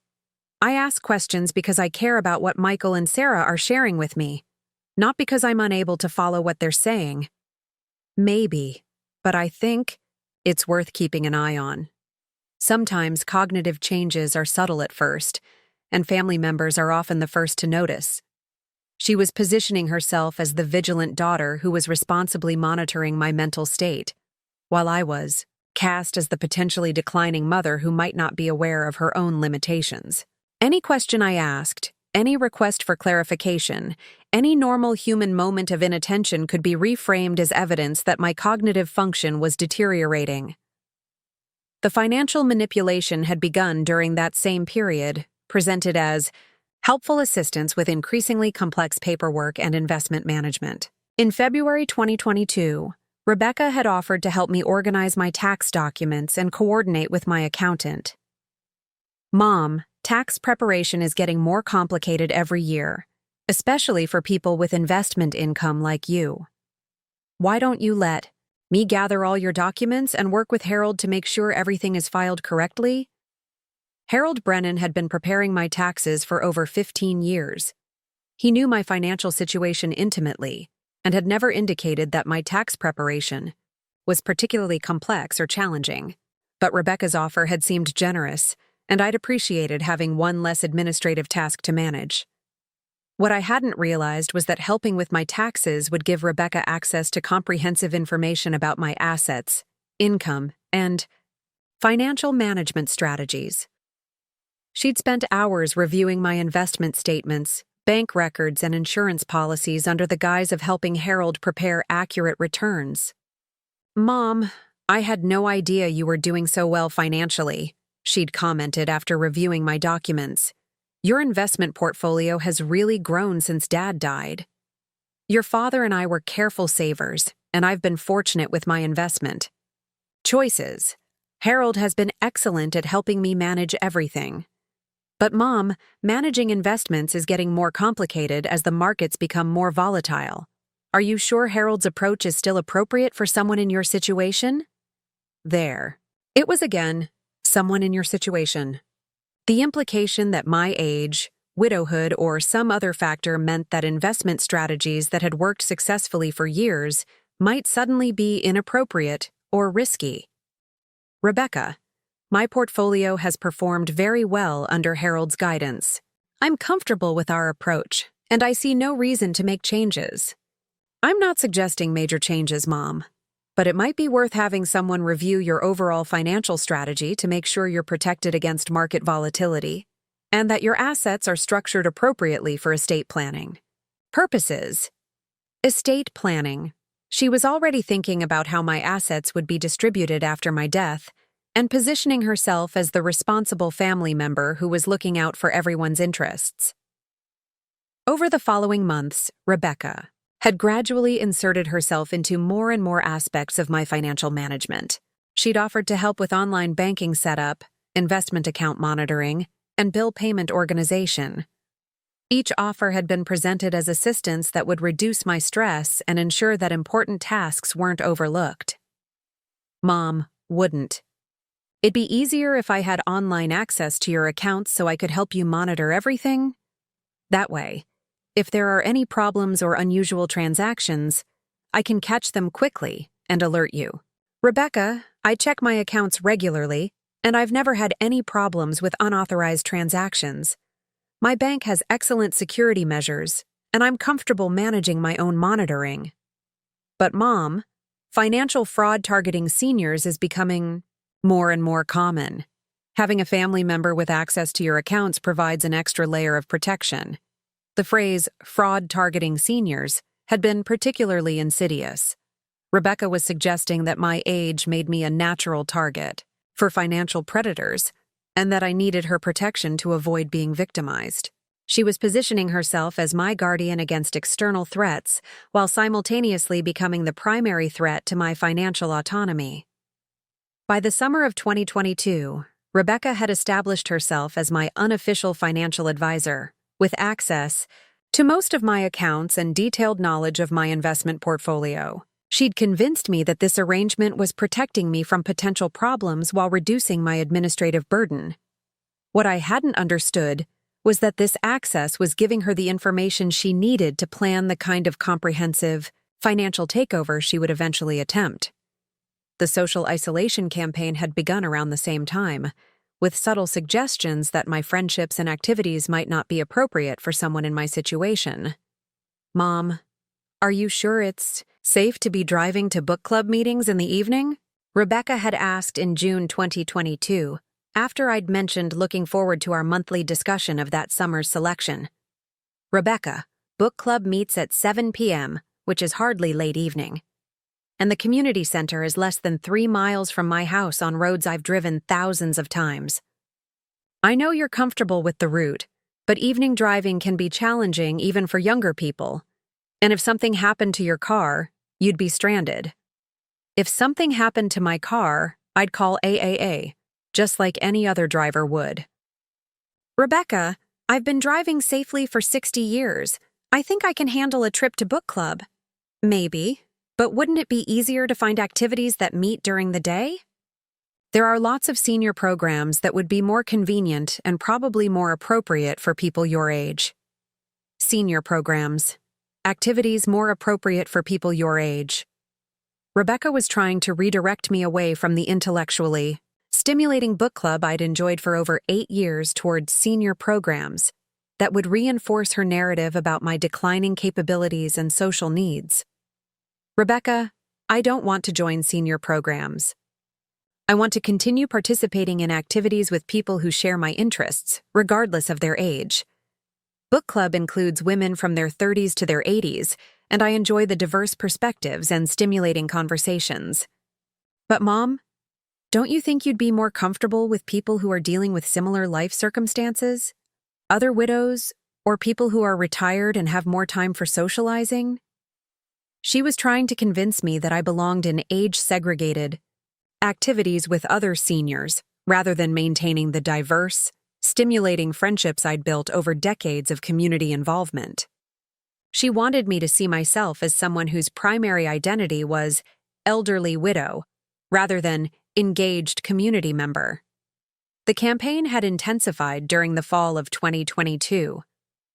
I ask questions because I care about what Michael and Sarah are sharing with me, not because I'm unable to follow what they're saying." Maybe, but I think it's worth keeping an eye on. Sometimes cognitive changes are subtle at first, and family members are often the first to notice. She was positioning herself as the vigilant daughter who was responsibly monitoring my mental state, while I was cast as the potentially declining mother who might not be aware of her own limitations. Any question I asked, any request for clarification, any normal human moment of inattention could be reframed as evidence that my cognitive function was deteriorating. The financial manipulation had begun during that same period, presented as helpful assistance with increasingly complex paperwork and investment management. In February 2022, Rebecca had offered to help me organize my tax documents and coordinate with my accountant. "Mom, tax preparation is getting more complicated every year, especially for people with investment income like you. Why don't you let me gather all your documents and work with Harold to make sure everything is filed correctly?" Harold Brennan had been preparing my taxes for over 15 years. He knew my financial situation intimately and had never indicated that my tax preparation was particularly complex or challenging. But Rebecca's offer had seemed generous, and I'd appreciated having one less administrative task to manage. What I hadn't realized was that helping with my taxes would give Rebecca access to comprehensive information about my assets, income, and financial management strategies. She'd spent hours reviewing my investment statements, bank records, and insurance policies under the guise of helping Harold prepare accurate returns. "Mom, I had no idea you were doing so well financially," she'd commented after reviewing my documents. "Your investment portfolio has really grown since Dad died. Your father and I were careful savers, and I've been fortunate with my investment choices. Harold has been excellent at helping me manage everything. But Mom, managing investments is getting more complicated as the markets become more volatile. Are you sure Harold's approach is still appropriate for someone in your situation?" There. It was again, someone in your situation. The implication that my age, widowhood, or some other factor meant that investment strategies that had worked successfully for years might suddenly be inappropriate or risky. "Rebecca, my portfolio has performed very well under Harold's guidance. I'm comfortable with our approach, and I see no reason to make changes." "I'm not suggesting major changes, Mom. but it might be worth having someone review your overall financial strategy to make sure you're protected against market volatility and that your assets are structured appropriately for estate planning. Purposes: estate planning. She was already thinking about how my assets would be distributed after my death and positioning herself as the responsible family member who was looking out for everyone's interests. Over the following months, Rebecca had gradually inserted herself into more and more aspects of my financial management. She'd offered to help with online banking setup, investment account monitoring, and bill payment organization. Each offer had been presented as assistance that would reduce my stress and ensure that important tasks weren't overlooked. Mom wouldn't. It'd be easier if I had online access to your accounts so I could help you monitor everything. That way, if there are any problems or unusual transactions, I can catch them quickly and alert you. Rebecca, I check my accounts regularly, and I've never had any problems with unauthorized transactions. My bank has excellent security measures, and I'm comfortable managing my own monitoring. But Mom, financial fraud targeting seniors is becoming more and more common. Having a family member with access to your accounts provides an extra layer of protection. The phrase fraud targeting seniors had been particularly insidious. Rebecca was suggesting that my age made me a natural target for financial predators and that I needed her protection to avoid being victimized. She was positioning herself as my guardian against external threats while simultaneously becoming the primary threat to my financial autonomy. By the summer of 2022, Rebecca had established herself as my unofficial financial advisor, with access to most of my accounts and detailed knowledge of my investment portfolio. She'd convinced me that this arrangement was protecting me from potential problems while reducing my administrative burden. What I hadn't understood was that this access was giving her the information she needed to plan the kind of comprehensive financial takeover she would eventually attempt. The social isolation campaign had begun around the same time, with subtle suggestions that my friendships and activities might not be appropriate for someone in my situation. Mom, are you sure it's safe to be driving to book club meetings in the evening? Rebecca had asked in June 2022, after I'd mentioned looking forward to our monthly discussion of that summer's selection. Rebecca, book club meets at 7 p.m., which is hardly late evening. And the community center is less than 3 miles from my house on roads I've driven thousands of times. I know you're comfortable with the route, but evening driving can be challenging even for younger people. And if something happened to your car, you'd be stranded. If something happened to my car, I'd call AAA, just like any other driver would. Rebecca, I've been driving safely for 60 years. I think I can handle a trip to book club. Maybe, but wouldn't it be easier to find activities that meet during the day? There are lots of senior programs that would be more convenient and probably more appropriate for people your age. Senior programs. Activities more appropriate for people your age. Rebecca was trying to redirect me away from the intellectually stimulating book club I'd enjoyed for over 8 years towards senior programs that would reinforce her narrative about my declining capabilities and social needs. Rebecca, I don't want to join senior programs. I want to continue participating in activities with people who share my interests, regardless of their age. Book club includes women from their 30s to their 80s, and I enjoy the diverse perspectives and stimulating conversations. But Mom, don't you think you'd be more comfortable with people who are dealing with similar life circumstances? Other widows, or people who are retired and have more time for socializing? She was trying to convince me that I belonged in age-segregated activities with other seniors, rather than maintaining the diverse, stimulating friendships I'd built over decades of community involvement. She wanted me to see myself as someone whose primary identity was elderly widow, rather than engaged community member. The campaign had intensified during the fall of 2022,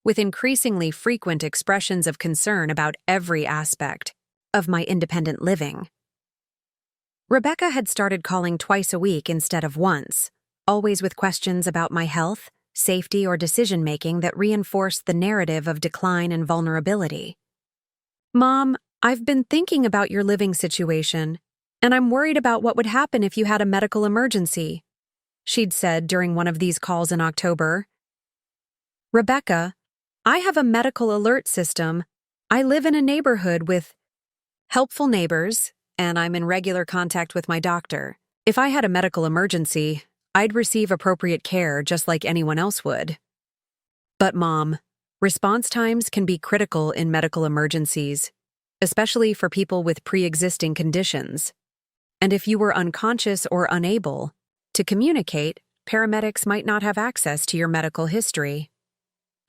with increasingly frequent expressions of concern about every aspect of my independent living. Rebecca had started calling twice a week instead of once, always with questions about my health, safety, or decision-making that reinforced the narrative of decline and vulnerability. Mom, I've been thinking about your living situation, And I'm worried about what would happen if you had a medical emergency, she'd said during one of these calls in October. Rebecca, I have a medical alert system. I live in a neighborhood with helpful neighbors, and I'm in regular contact with my doctor. If I had a medical emergency, I'd receive appropriate care just like anyone else would. But Mom, response times can be critical in medical emergencies, especially for people with pre-existing conditions. And if you were unconscious or unable to communicate, paramedics might not have access to your medical history.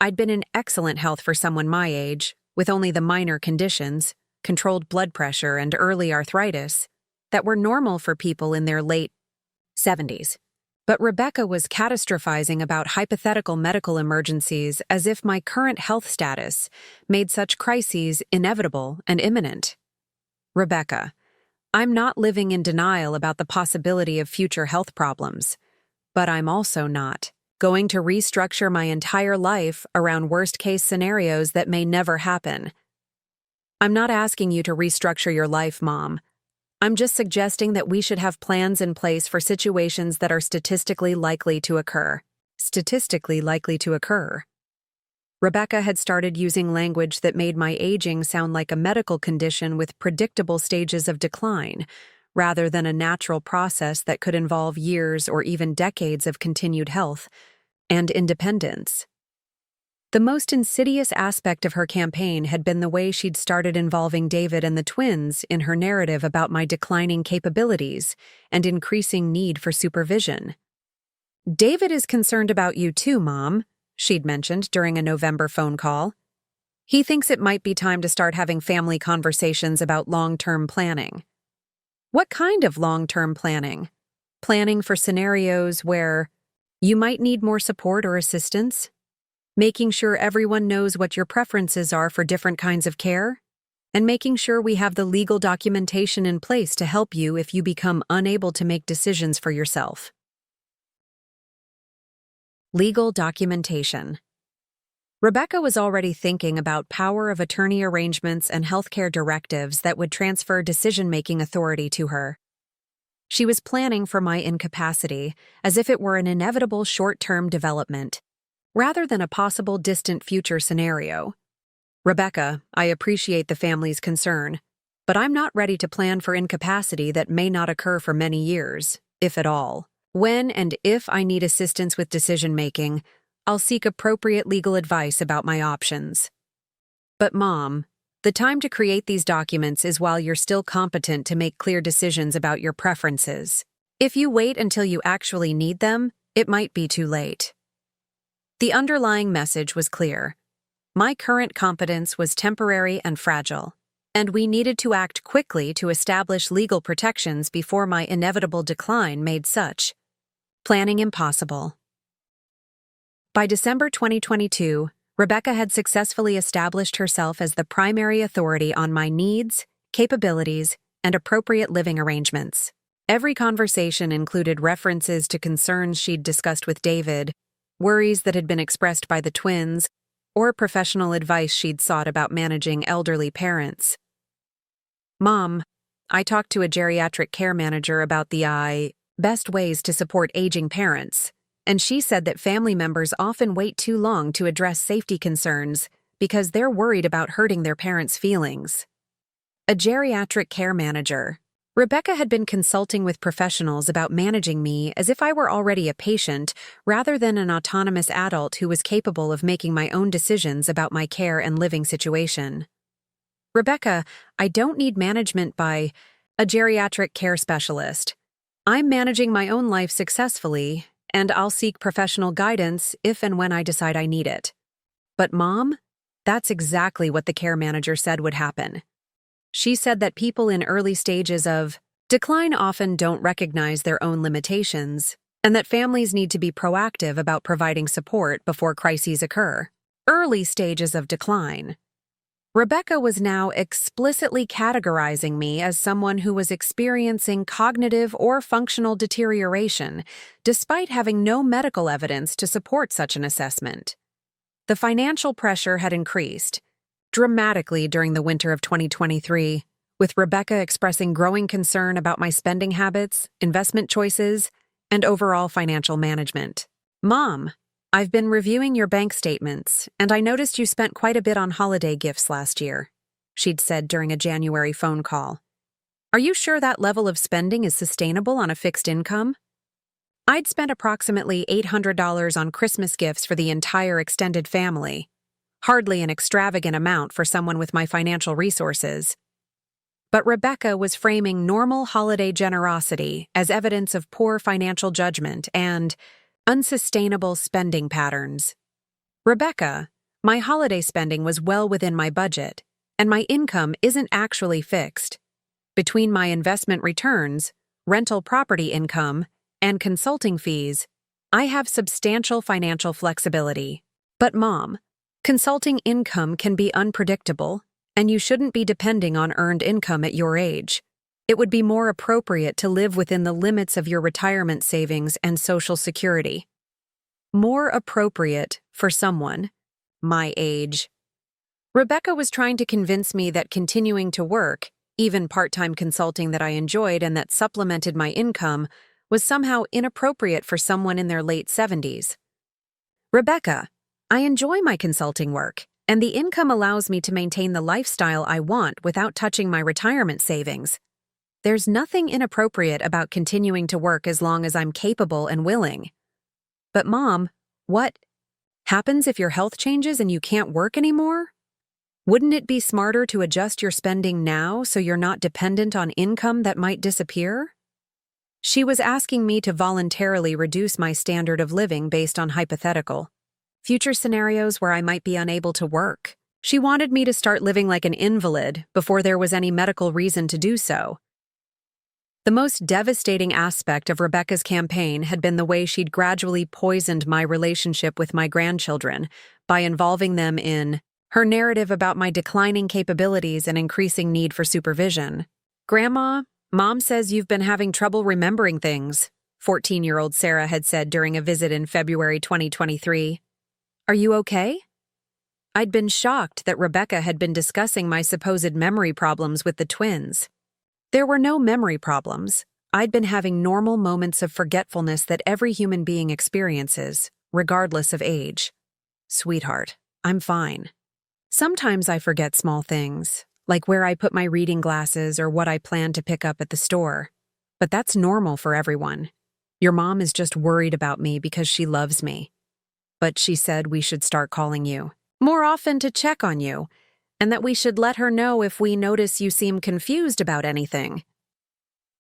I'd been in excellent health for someone my age, with only the minor conditions, controlled blood pressure and early arthritis, that were normal for people in their late 70s. But Rebecca was catastrophizing about hypothetical medical emergencies as if my current health status made such crises inevitable and imminent. Rebecca, I'm not living in denial about the possibility of future health problems, but I'm also not going to restructure my entire life around worst-case scenarios that may never happen. I'm not asking you to restructure your life, Mom. I'm just suggesting that we should have plans in place for situations that are statistically likely to occur. Statistically likely to occur. Rebecca had started using language that made my aging sound like a medical condition with predictable stages of decline, rather than a natural process that could involve years or even decades of continued health and independence. The most insidious aspect of her campaign had been the way she'd started involving David and the twins in her narrative about my declining capabilities and increasing need for supervision. David is concerned about you too, Mom, she'd mentioned during a November phone call. He thinks it might be time to start having family conversations about long-term planning. What kind of long-term planning? Planning for scenarios where you might need more support or assistance? Making sure everyone knows what your preferences are for different kinds of care? And making sure we have the legal documentation in place to help you if you become unable to make decisions for yourself. Legal documentation. Rebecca was already thinking about power of attorney arrangements and healthcare directives that would transfer decision-making authority to her. She was planning for my incapacity as if it were an inevitable short-term development, rather than a possible distant future scenario. Rebecca, I appreciate the family's concern, but I'm not ready to plan for incapacity that may not occur for many years, if at all. When and if I need assistance with decision-making, I'll seek appropriate legal advice about my options. But Mom, the time to create these documents is while you're still competent to make clear decisions about your preferences. If you wait until you actually need them, it might be too late. The underlying message was clear. My current competence was temporary and fragile, and we needed to act quickly to establish legal protections before my inevitable decline made such planning impossible. By December 2022, Rebecca had successfully established herself as the primary authority on my needs, capabilities, and appropriate living arrangements. Every conversation included references to concerns she'd discussed with David, worries that had been expressed by the twins, or professional advice she'd sought about managing elderly parents. Mom, I talked to a geriatric care manager about the best ways to support aging parents, and she said that family members often wait too long to address safety concerns because they're worried about hurting their parents' feelings. A geriatric care manager. Rebecca had been consulting with professionals about managing me as if I were already a patient rather than an autonomous adult who was capable of making my own decisions about my care and living situation. Rebecca, I don't need management by a geriatric care specialist. I'm managing my own life successfully, and I'll seek professional guidance if and when I decide I need it. But Mom, that's exactly what the care manager said would happen. She said that people in early stages of decline often don't recognize their own limitations, and that families need to be proactive about providing support before crises occur. Early stages of decline. Rebecca was now explicitly categorizing me as someone who was experiencing cognitive or functional deterioration, despite having no medical evidence to support such an assessment. The financial pressure had increased dramatically during the winter of 2023, with Rebecca expressing growing concern about my spending habits, investment choices, and overall financial management. Mom, I've been reviewing your bank statements, and I noticed you spent quite a bit on holiday gifts last year, she'd said during a January phone call. Are you sure that level of spending is sustainable on a fixed income? I'd spent approximately $800 on Christmas gifts for the entire extended family. Hardly an extravagant amount for someone with my financial resources. But Rebecca was framing normal holiday generosity as evidence of poor financial judgment and unsustainable spending patterns. Rebecca, my holiday spending was well within my budget, and my income isn't actually fixed. Between my investment returns, rental property income, and consulting fees, I have substantial financial flexibility. But Mom, consulting income can be unpredictable, and you shouldn't be depending on earned income at your age. It would be more appropriate to live within the limits of your retirement savings and Social Security. More appropriate for someone my age. Rebecca was trying to convince me that continuing to work, even part-time consulting that I enjoyed and that supplemented my income, was somehow inappropriate for someone in their late 70s. Rebecca, I enjoy my consulting work, and the income allows me to maintain the lifestyle I want without touching my retirement savings. There's nothing inappropriate about continuing to work as long as I'm capable and willing. But Mom, what happens if your health changes and you can't work anymore? Wouldn't it be smarter to adjust your spending now so you're not dependent on income that might disappear? She was asking me to voluntarily reduce my standard of living based on hypothetical future scenarios where I might be unable to work. She wanted me to start living like an invalid before there was any medical reason to do so. The most devastating aspect of Rebecca's campaign had been the way she'd gradually poisoned my relationship with my grandchildren by involving them in her narrative about my declining capabilities and increasing need for supervision. Grandma, Mom says you've been having trouble remembering things, 14-year-old Sarah had said during a visit in February 2023. Are you okay? I'd been shocked that Rebecca had been discussing my supposed memory problems with the twins. There were no memory problems. I'd been having normal moments of forgetfulness that every human being experiences, regardless of age. Sweetheart, I'm fine. Sometimes I forget small things, like where I put my reading glasses or what I plan to pick up at the store. But that's normal for everyone. Your mom is just worried about me because she loves me. But she said we should start calling you more often to check on you, and that we should let her know if we notice you seem confused about anything.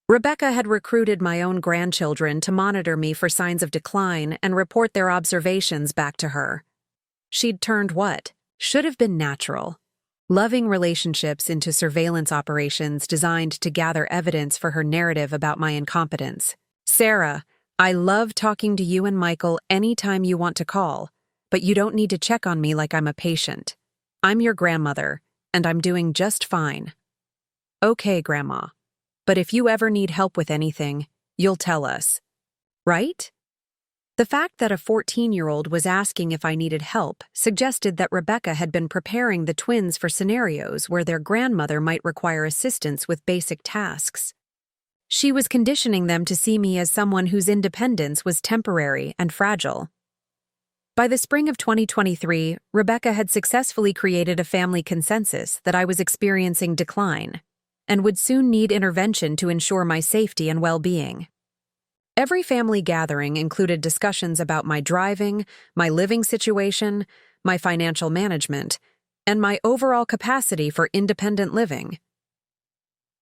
Rebecca had recruited my own grandchildren to monitor me for signs of decline and report their observations back to her. She'd turned what should have been natural, loving relationships into surveillance operations designed to gather evidence for her narrative about my incompetence. Sarah, I love talking to you and Michael anytime you want to call, but you don't need to check on me like I'm a patient. I'm your grandmother, and I'm doing just fine. Okay, Grandma, but if you ever need help with anything, you'll tell us. Right? The fact that a 14-year-old was asking if I needed help suggested that Rebecca had been preparing the twins for scenarios where their grandmother might require assistance with basic tasks. She was conditioning them to see me as someone whose independence was temporary and fragile. By the spring of 2023, Rebecca had successfully created a family consensus that I was experiencing decline and would soon need intervention to ensure my safety and well-being. Every family gathering included discussions about my driving, my living situation, my financial management, and my overall capacity for independent living.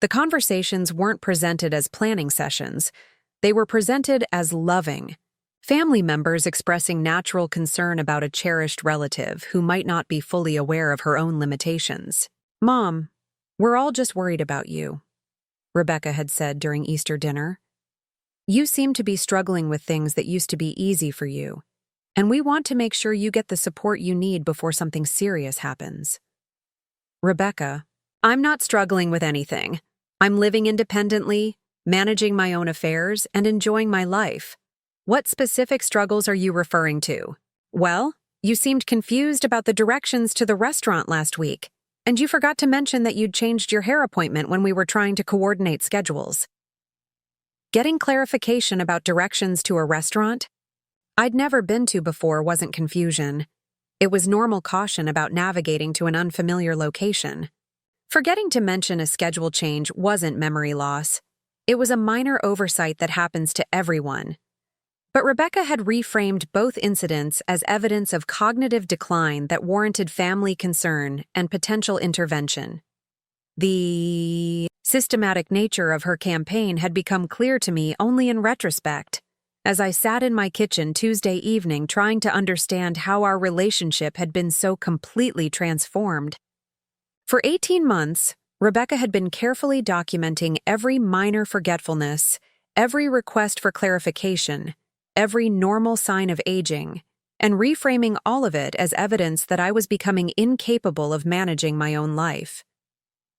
The conversations weren't presented as planning sessions. They were presented as loving, family members expressing natural concern about a cherished relative who might not be fully aware of her own limitations. Mom, we're all just worried about you, Rebecca had said during Easter dinner. You seem to be struggling with things that used to be easy for you, and we want to make sure you get the support you need before something serious happens. Rebecca, I'm not struggling with anything. I'm living independently, managing my own affairs, and enjoying my life. What specific struggles are you referring to? Well, you seemed confused about the directions to the restaurant last week. And you forgot to mention that you'd changed your hair appointment when we were trying to coordinate schedules. Getting clarification about directions to a restaurant I'd never been to before wasn't confusion. It was normal caution about navigating to an unfamiliar location. Forgetting to mention a schedule change wasn't memory loss. It was a minor oversight that happens to everyone. But Rebecca had reframed both incidents as evidence of cognitive decline that warranted family concern and potential intervention. The systematic nature of her campaign had become clear to me only in retrospect, as I sat in my kitchen Tuesday evening trying to understand how our relationship had been so completely transformed. For 18 months, Rebecca had been carefully documenting every minor forgetfulness, every request for clarification, every normal sign of aging, and reframing all of it as evidence that I was becoming incapable of managing my own life.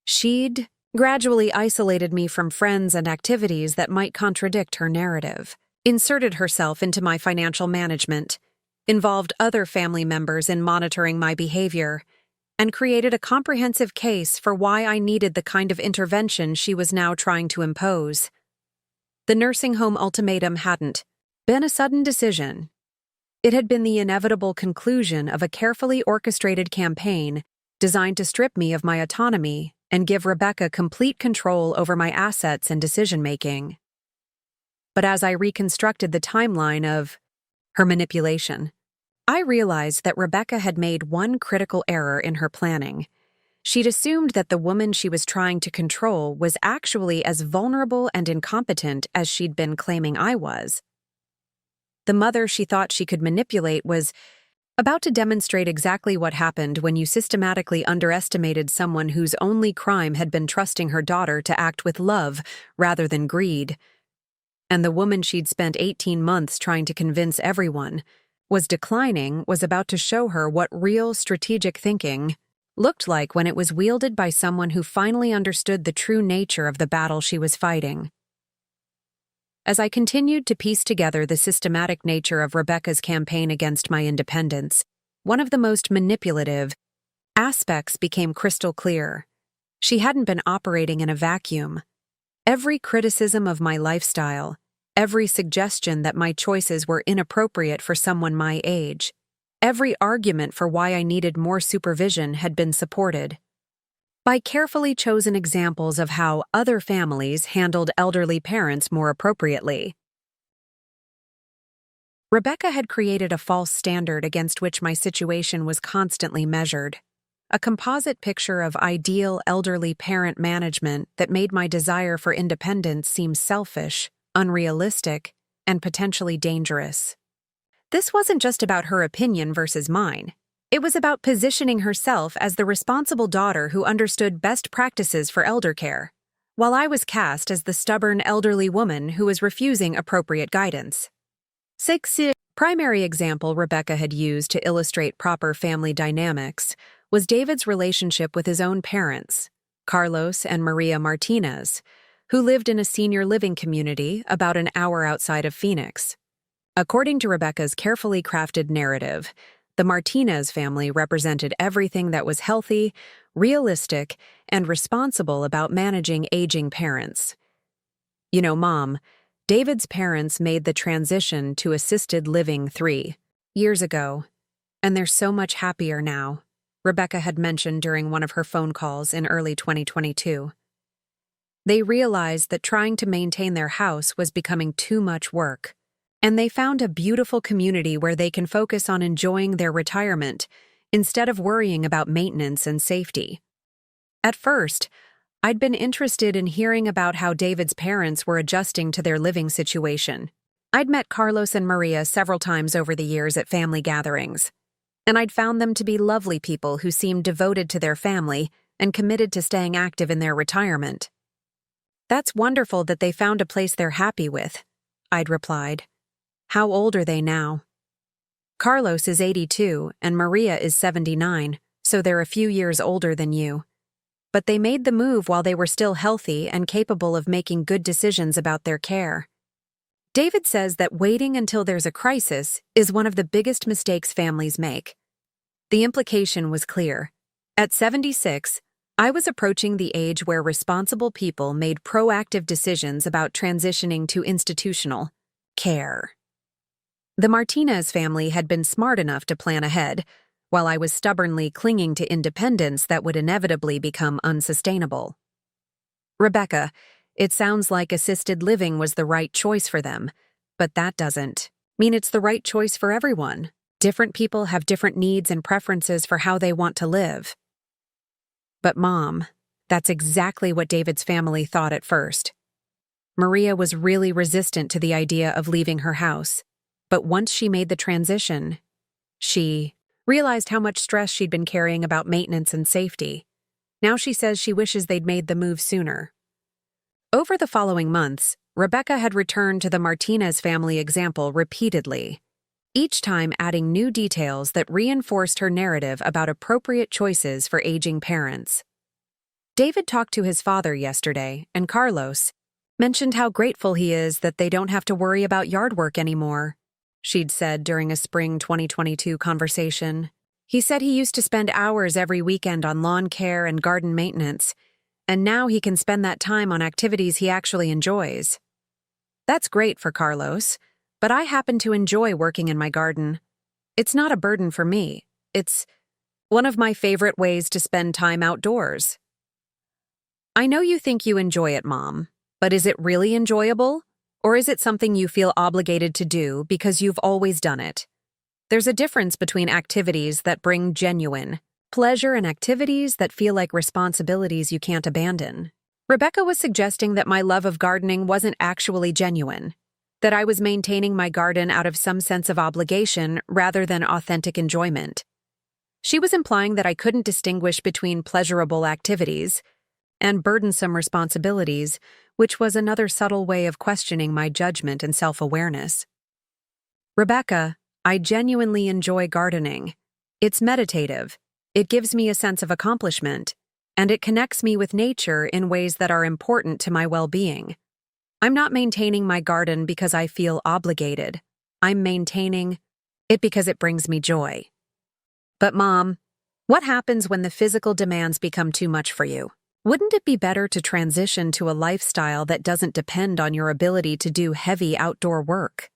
She'd gradually isolated me from friends and activities that might contradict her narrative, inserted herself into my financial management, involved other family members in monitoring my behavior, and created a comprehensive case for why I needed the kind of intervention she was now trying to impose. The nursing home ultimatum hadn't been a sudden decision. It had been the inevitable conclusion of a carefully orchestrated campaign designed to strip me of my autonomy and give Rebecca complete control over my assets and decision-making. But as I reconstructed the timeline of her manipulation, I realized that Rebecca had made one critical error in her planning. She'd assumed that the woman she was trying to control was actually as vulnerable and incompetent as she'd been claiming I was. The mother she thought she could manipulate was about to demonstrate exactly what happened when you systematically underestimated someone whose only crime had been trusting her daughter to act with love rather than greed. And the woman she'd spent 18 months trying to convince everyone was about to show her what real strategic thinking looked like when it was wielded by someone who finally understood the true nature of the battle she was fighting. As I continued to piece together the systematic nature of Rebecca's campaign against my independence, one of the most manipulative aspects became crystal clear. She hadn't been operating in a vacuum. Every criticism of my lifestyle, every suggestion that my choices were inappropriate for someone my age, every argument for why I needed more supervision had been supported by carefully chosen examples of how other families handled elderly parents more appropriately. Rebecca had created a false standard against which my situation was constantly measured, a composite picture of ideal elderly parent management that made my desire for independence seem selfish, unrealistic, and potentially dangerous. This wasn't just about her opinion versus mine. It was about positioning herself as the responsible daughter who understood best practices for elder care, while I was cast as the stubborn elderly woman who was refusing appropriate guidance. Primary example Rebecca had used to illustrate proper family dynamics was David's relationship with his own parents, Carlos and Maria Martinez, who lived in a senior living community about an hour outside of Phoenix. According to Rebecca's carefully crafted narrative, the Martinez family represented everything that was healthy, realistic, and responsible about managing aging parents. You know, Mom, David's parents made the transition to assisted living 3 years ago, and they're so much happier now, Rebecca had mentioned during one of her phone calls in early 2022. They realized that trying to maintain their house was becoming too much work, and they found a beautiful community where they can focus on enjoying their retirement instead of worrying about maintenance and safety. At first, I'd been interested in hearing about how David's parents were adjusting to their living situation. I'd met Carlos and Maria several times over the years at family gatherings, and I'd found them to be lovely people who seemed devoted to their family and committed to staying active in their retirement. That's wonderful that they found a place they're happy with, I'd replied. How old are they now? Carlos is 82 and Maria is 79, so they're a few years older than you. But they made the move while they were still healthy and capable of making good decisions about their care. David says that waiting until there's a crisis is one of the biggest mistakes families make. The implication was clear. At 76, I was approaching the age where responsible people made proactive decisions about transitioning to institutional care. The Martinez family had been smart enough to plan ahead, while I was stubbornly clinging to independence that would inevitably become unsustainable. Rebecca, it sounds like assisted living was the right choice for them, but that doesn't mean it's the right choice for everyone. Different people have different needs and preferences for how they want to live. But Mom, that's exactly what David's family thought at first. Maria was really resistant to the idea of leaving her house, but once she made the transition, she realized how much stress she'd been carrying about maintenance and safety. Now she says she wishes they'd made the move sooner. Over the following months, Rebecca had returned to the Martinez family example repeatedly, each time adding new details that reinforced her narrative about appropriate choices for aging parents. David talked to his father yesterday, and Carlos mentioned how grateful he is that they don't have to worry about yard work anymore, she'd said during a spring 2022 conversation. He said he used to spend hours every weekend on lawn care and garden maintenance, and now he can spend that time on activities he actually enjoys. That's great for Carlos, but I happen to enjoy working in my garden. It's not a burden for me. It's one of my favorite ways to spend time outdoors. I know you think you enjoy it, Mom, but is it really enjoyable? Or is it something you feel obligated to do because you've always done it? There's a difference between activities that bring genuine pleasure and activities that feel like responsibilities you can't abandon. Rebecca was suggesting that my love of gardening wasn't actually genuine, that I was maintaining my garden out of some sense of obligation rather than authentic enjoyment. She was implying that I couldn't distinguish between pleasurable activities and burdensome responsibilities, which was another subtle way of questioning my judgment and self-awareness. Rebecca, I genuinely enjoy gardening. It's meditative. It gives me a sense of accomplishment, and it connects me with nature in ways that are important to my well-being. I'm not maintaining my garden because I feel obligated. I'm maintaining it because it brings me joy. But Mom, what happens when the physical demands become too much for you? Wouldn't it be better to transition to a lifestyle that doesn't depend on your ability to do heavy outdoor work?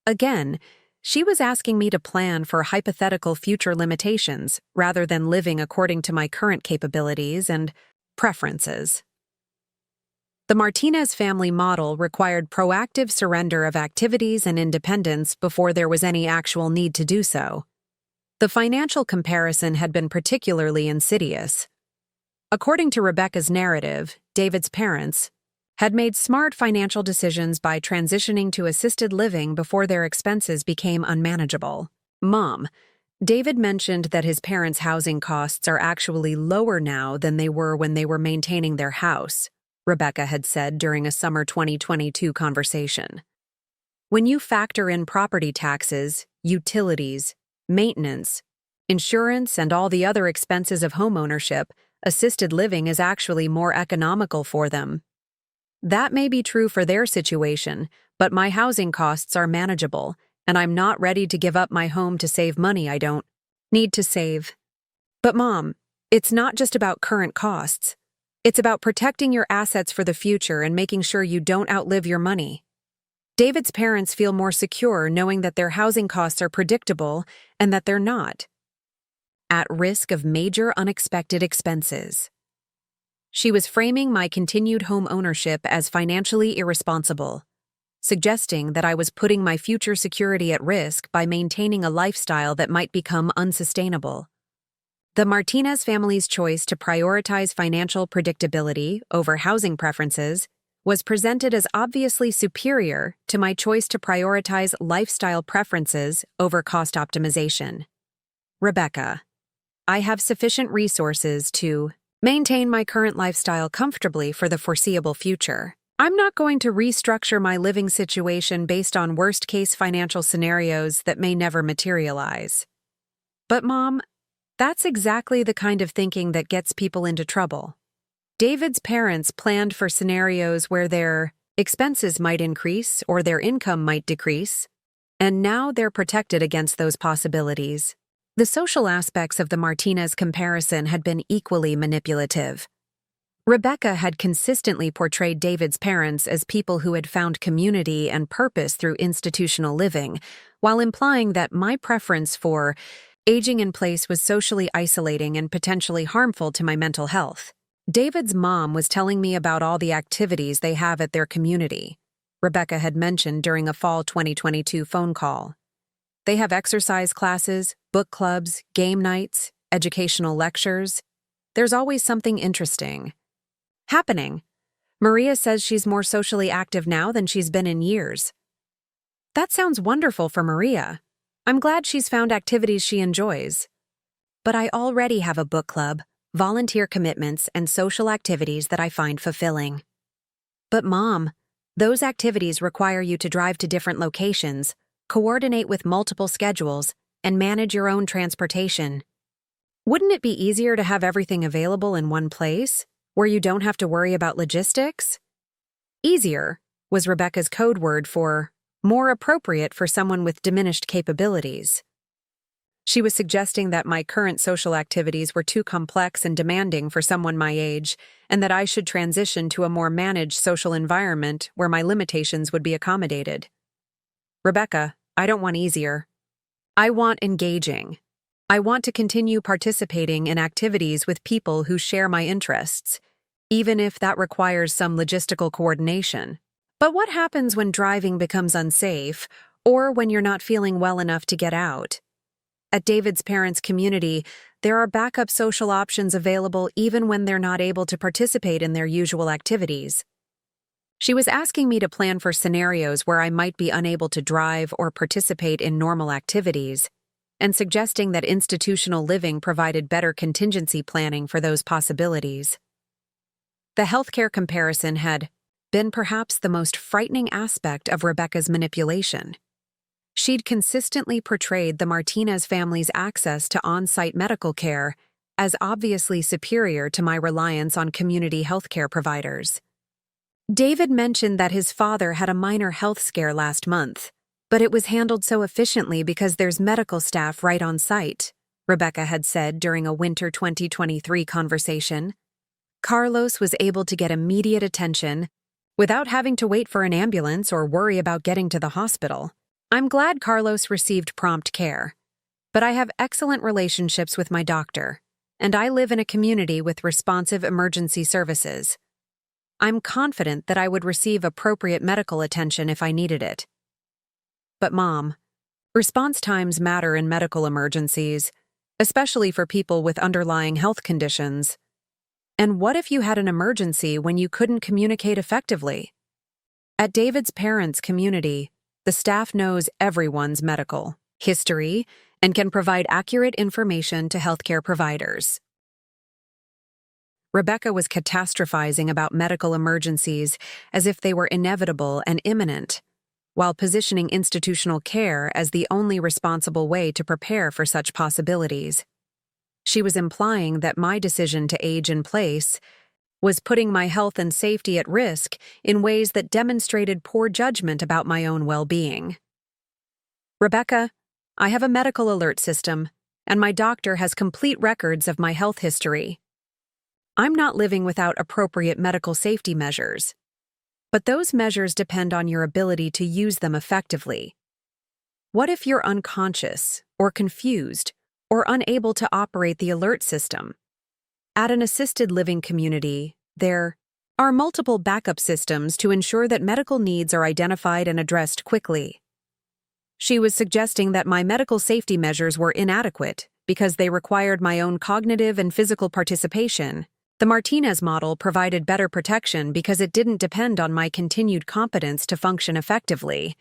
Again, she was asking me to plan for hypothetical future limitations rather than living according to my current capabilities and preferences. The Martinez family model required proactive surrender of activities and independence before there was any actual need to do so. The financial comparison had been particularly insidious. According to Rebecca's narrative, David's parents had made smart financial decisions by transitioning to assisted living before their expenses became unmanageable. Mom, David mentioned that his parents' housing costs are actually lower now than they were when they were maintaining their house, Rebecca had said during a summer 2022 conversation. When you factor in property taxes, utilities, maintenance, insurance, and all the other expenses of homeownership, assisted living is actually more economical for them. That may be true for their situation, but my housing costs are manageable, and I'm not ready to give up my home to save money I don't need to save. But Mom, it's not just about current costs. It's about protecting your assets for the future and making sure you don't outlive your money. David's parents feel more secure knowing that their housing costs are predictable and that they're not at risk of major unexpected expenses. She was framing my continued home ownership as financially irresponsible, suggesting that I was putting my future security at risk by maintaining a lifestyle that might become unsustainable. The Martinez family's choice to prioritize financial predictability over housing preferences was presented as obviously superior to my choice to prioritize lifestyle preferences over cost optimization. Rebecca, I have sufficient resources to maintain my current lifestyle comfortably for the foreseeable future. I'm not going to restructure my living situation based on worst-case financial scenarios that may never materialize. But Mom, that's exactly the kind of thinking that gets people into trouble. David's parents planned for scenarios where their expenses might increase or their income might decrease, and now they're protected against those possibilities. The social aspects of the Martinez comparison had been equally manipulative. Rebecca had consistently portrayed David's parents as people who had found community and purpose through institutional living, while implying that my preference for aging in place was socially isolating and potentially harmful to my mental health. David's mom was telling me about all the activities they have at their community, Rebecca had mentioned during a fall 2022 phone call. They have exercise classes, book clubs, game nights, educational lectures. There's always something interesting happening. Maria says she's more socially active now than she's been in years. That sounds wonderful for Maria. I'm glad she's found activities she enjoys. But I already have a book club, volunteer commitments, and social activities that I find fulfilling. But Mom, those activities require you to drive to different locations, coordinate with multiple schedules, and manage your own transportation. Wouldn't it be easier to have everything available in one place, where you don't have to worry about logistics? Easier was Rebecca's code word for more appropriate for someone with diminished capabilities. She was suggesting that my current social activities were too complex and demanding for someone my age, and that I should transition to a more managed social environment where my limitations would be accommodated. Rebecca, I don't want easier. I want engaging. I want to continue participating in activities with people who share my interests, even if that requires some logistical coordination. But what happens when driving becomes unsafe, or when you're not feeling well enough to get out? At David's parents' community, there are backup social options available even when they're not able to participate in their usual activities. She was asking me to plan for scenarios where I might be unable to drive or participate in normal activities, and suggesting that institutional living provided better contingency planning for those possibilities. The healthcare comparison had been perhaps the most frightening aspect of Rebecca's manipulation. She'd consistently portrayed the Martinez family's access to on-site medical care as obviously superior to my reliance on community healthcare providers. David mentioned that his father had a minor health scare last month, but it was handled so efficiently because there's medical staff right on site, Rebecca had said during a winter 2023 conversation. Carlos was able to get immediate attention without having to wait for an ambulance or worry about getting to the hospital. I'm glad Carlos received prompt care, but I have excellent relationships with my doctor, and I live in a community with responsive emergency services. I'm confident that I would receive appropriate medical attention if I needed it. But Mom, response times matter in medical emergencies, especially for people with underlying health conditions. And what if you had an emergency when you couldn't communicate effectively? At David's parents' community, the staff knows everyone's medical history and can provide accurate information to healthcare providers. Rebecca was catastrophizing about medical emergencies as if they were inevitable and imminent, while positioning institutional care as the only responsible way to prepare for such possibilities. She was implying that my decision to age in place was putting my health and safety at risk in ways that demonstrated poor judgment about my own well-being. Rebecca, I have a medical alert system, and my doctor has complete records of my health history. I'm not living without appropriate medical safety measures, but those measures depend on your ability to use them effectively. What if you're unconscious or confused or unable to operate the alert system? At an assisted living community, there are multiple backup systems to ensure that medical needs are identified and addressed quickly. She was suggesting that my medical safety measures were inadequate because they required my own cognitive and physical participation. The Martinez model provided better protection because it didn't depend on my continued competence to function effectively.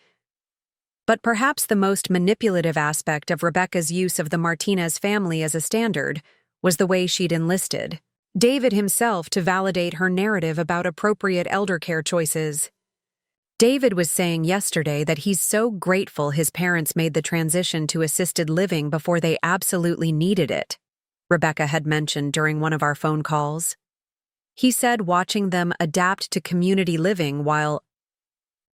But perhaps the most manipulative aspect of Rebecca's use of the Martinez family as a standard was the way she'd enlisted David himself to validate her narrative about appropriate elder care choices. David was saying yesterday that he's so grateful his parents made the transition to assisted living before they absolutely needed it, Rebecca had mentioned during one of our phone calls. He said watching them adapt to community living while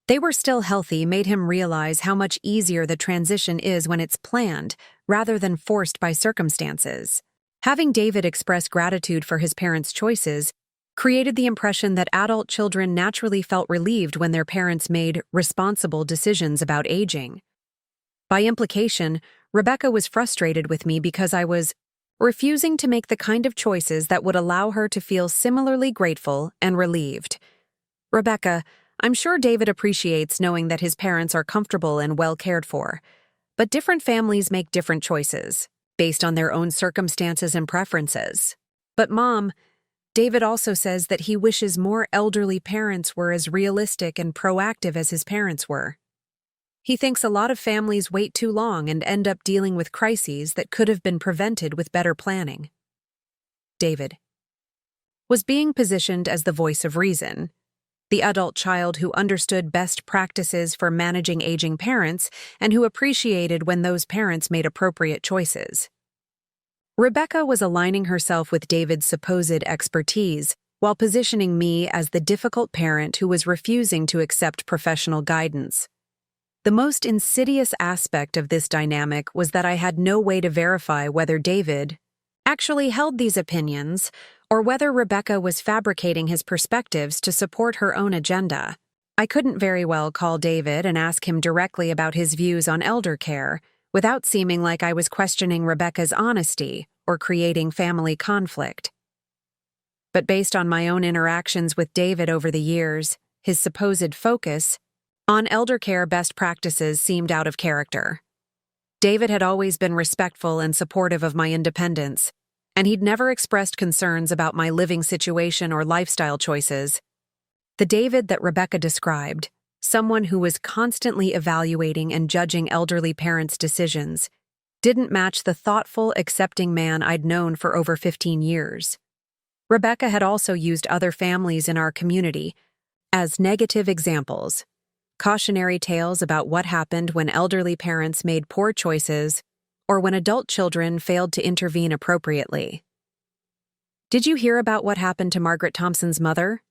They were still healthy made him realize how much easier the transition is when it's planned, rather than forced by circumstances. Having David express gratitude for his parents' choices created the impression that adult children naturally felt relieved when their parents made responsible decisions about aging. By implication, Rebecca was frustrated with me because I was refusing to make the kind of choices that would allow her to feel similarly grateful and relieved. Rebecca, I'm sure David appreciates knowing that his parents are comfortable and well cared for, but different families make different choices, based on their own circumstances and preferences. But Mom, David also says that he wishes more elderly parents were as realistic and proactive as his parents were. He thinks a lot of families wait too long and end up dealing with crises that could have been prevented with better planning. David was being positioned as the voice of reason, the adult child who understood best practices for managing aging parents and who appreciated when those parents made appropriate choices. Rebecca was aligning herself with David's supposed expertise while positioning me as the difficult parent who was refusing to accept professional guidance. The most insidious aspect of this dynamic was that I had no way to verify whether David actually held these opinions or whether Rebecca was fabricating his perspectives to support her own agenda. I couldn't very well call David and ask him directly about his views on elder care without seeming like I was questioning Rebecca's honesty or creating family conflict. But based on my own interactions with David over the years, his supposed focus on elder care best practices seemed out of character. David had always been respectful and supportive of my independence, and he'd never expressed concerns about my living situation or lifestyle choices. The David that Rebecca described, someone who was constantly evaluating and judging elderly parents' decisions, didn't match the thoughtful, accepting man I'd known for over 15 years. Rebecca had also used other families in our community as negative examples, cautionary tales about what happened when elderly parents made poor choices or when adult children failed to intervene appropriately. Did you hear about what happened to Margaret Thompson's mother?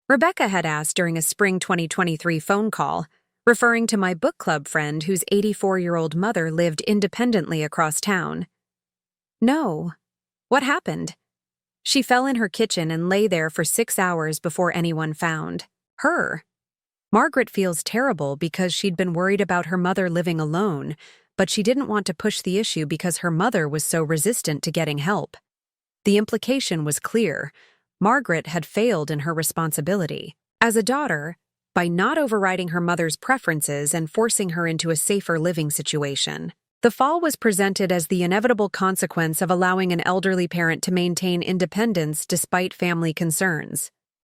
Rebecca had asked during a spring 2023 phone call, referring to my book club friend whose 84-year-old mother lived independently across town. No. What happened? She fell in her kitchen and lay there for 6 hours before anyone found her. Margaret feels terrible because she'd been worried about her mother living alone, but she didn't want to push the issue because her mother was so resistant to getting help. The implication was clear. Margaret had failed in her responsibility as a daughter by not overriding her mother's preferences and forcing her into a safer living situation. The fall was presented as the inevitable consequence of allowing an elderly parent to maintain independence despite family concerns.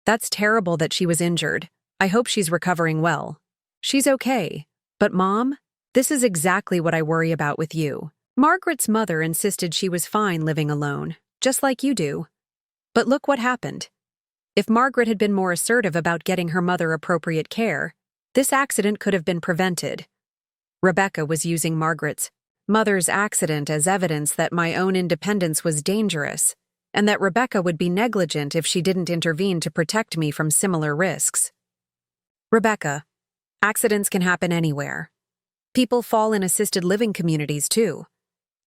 That's terrible that she was injured. I hope she's recovering well. She's okay. But Mom, this is exactly what I worry about with you. Margaret's mother insisted she was fine living alone, just like you do. But look what happened. If Margaret had been more assertive about getting her mother appropriate care, this accident could have been prevented. Rebecca was using Margaret's mother's accident as evidence that my own independence was dangerous, and that Rebecca would be negligent if she didn't intervene to protect me from similar risks. Rebecca, accidents can happen anywhere. People fall in assisted living communities too.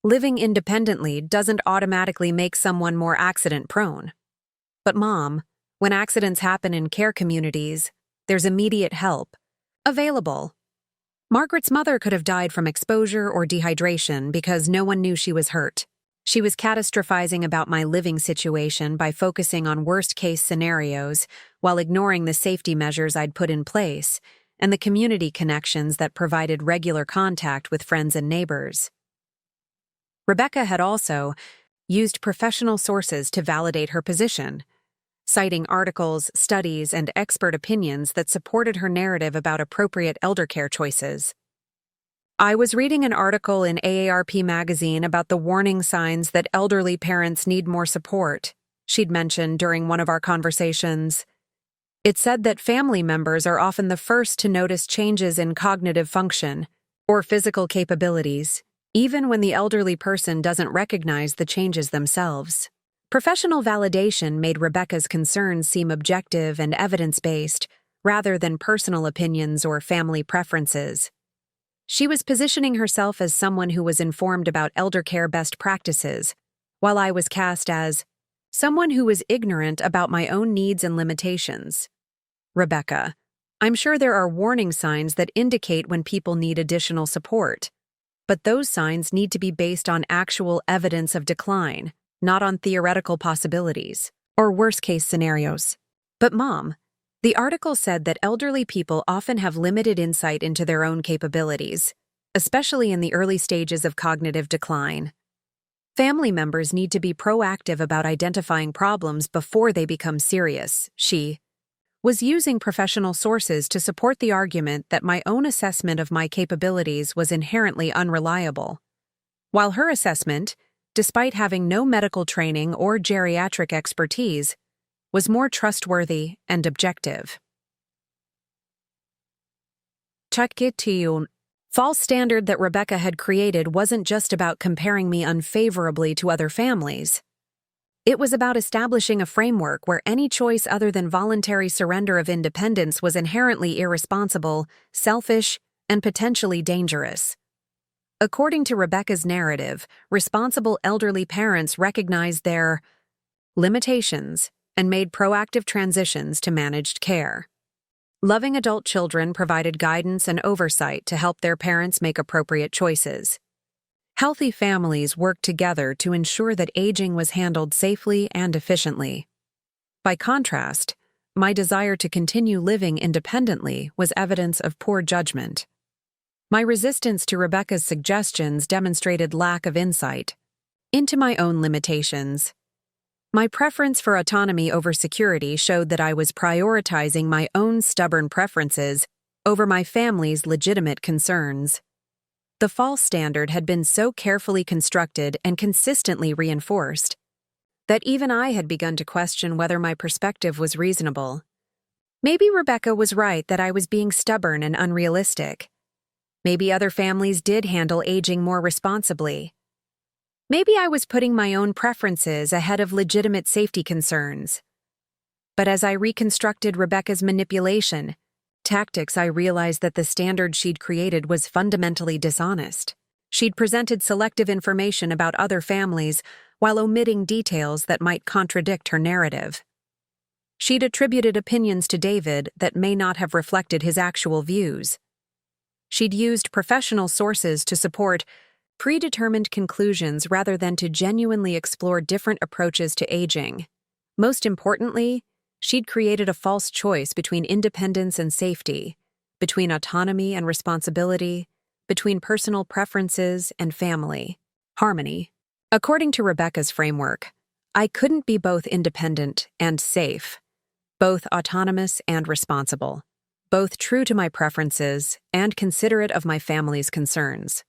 Living independently doesn't automatically make someone more accident-prone. But Mom, when accidents happen in care communities, there's immediate help available. Margaret's mother could have died from exposure or dehydration because no one knew she was hurt. She was catastrophizing about my living situation by focusing on worst-case scenarios while ignoring the safety measures I'd put in place and the community connections that provided regular contact with friends and neighbors. Rebecca had also used professional sources to validate her position, citing articles, studies, and expert opinions that supported her narrative about appropriate elder care choices. I was reading an article in AARP magazine about the warning signs that elderly parents need more support, she'd mentioned during one of our conversations. It said that family members are often the first to notice changes in cognitive function or physical capabilities, even when the elderly person doesn't recognize the changes themselves. Professional validation made Rebecca's concerns seem objective and evidence-based, rather than personal opinions or family preferences. She was positioning herself as someone who was informed about elder care best practices, while I was cast as someone who was ignorant about my own needs and limitations. Rebecca, I'm sure there are warning signs that indicate when people need additional support, but those signs need to be based on actual evidence of decline, not on theoretical possibilities or worst-case scenarios. But Mom, the article said that elderly people often have limited insight into their own capabilities, especially in the early stages of cognitive decline. Family members need to be proactive about identifying problems before they become serious. She was using professional sources to support the argument that my own assessment of my capabilities was inherently unreliable, while her assessment, despite having no medical training or geriatric expertise, was more trustworthy and objective. False standard that Rebecca had created wasn't just about comparing me unfavorably to other families. It was about establishing a framework where any choice other than voluntary surrender of independence was inherently irresponsible, selfish, and potentially dangerous. According to Rebecca's narrative, responsible elderly parents recognized their limitations and made proactive transitions to managed care. Loving adult children provided guidance and oversight to help their parents make appropriate choices. Healthy families worked together to ensure that aging was handled safely and efficiently. By contrast, my desire to continue living independently was evidence of poor judgment. My resistance to Rebecca's suggestions demonstrated lack of insight into my own limitations. My preference for autonomy over security showed that I was prioritizing my own stubborn preferences over my family's legitimate concerns. The false standard had been so carefully constructed and consistently reinforced that even I had begun to question whether my perspective was reasonable. Maybe Rebecca was right that I was being stubborn and unrealistic. Maybe other families did handle aging more responsibly. Maybe I was putting my own preferences ahead of legitimate safety concerns. But as I reconstructed Rebecca's manipulation tactics, I realized that the standard she'd created was fundamentally dishonest. She'd presented selective information about other families while omitting details that might contradict her narrative. She'd attributed opinions to David that may not have reflected his actual views. She'd used professional sources to support predetermined conclusions rather than to genuinely explore different approaches to aging. Most importantly, she'd created a false choice between independence and safety, between autonomy and responsibility, between personal preferences and family harmony. According to Rebecca's framework, I couldn't be both independent and safe, both autonomous and responsible, both true to my preferences and considerate of my family's concerns.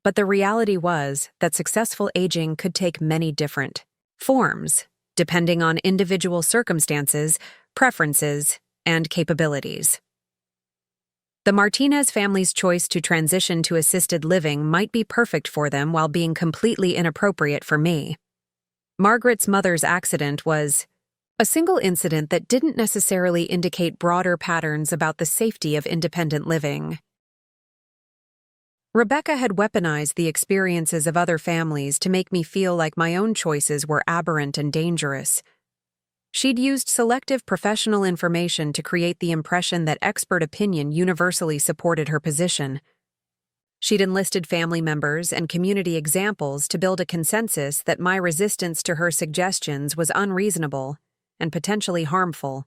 But the reality was that successful aging could take many different forms, depending on individual circumstances, preferences, and capabilities. The Martinez family's choice to transition to assisted living might be perfect for them while being completely inappropriate for me. Margaret's mother's accident was a single incident that didn't necessarily indicate broader patterns about the safety of independent living. Rebecca had weaponized the experiences of other families to make me feel like my own choices were aberrant and dangerous. She'd used selective professional information to create the impression that expert opinion universally supported her position. She'd enlisted family members and community examples to build a consensus that my resistance to her suggestions was unreasonable and potentially harmful.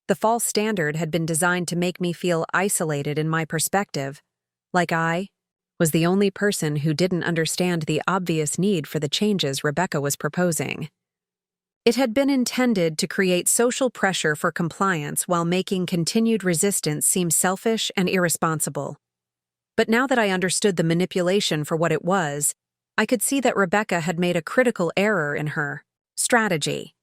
The false standard had been designed to make me feel isolated in my perspective, like I was the only person who didn't understand the obvious need for the changes Rebecca was proposing. It had been intended to create social pressure for compliance while making continued resistance seem selfish and irresponsible. But now that I understood the manipulation for what it was, I could see that Rebecca had made a critical error in her strategy.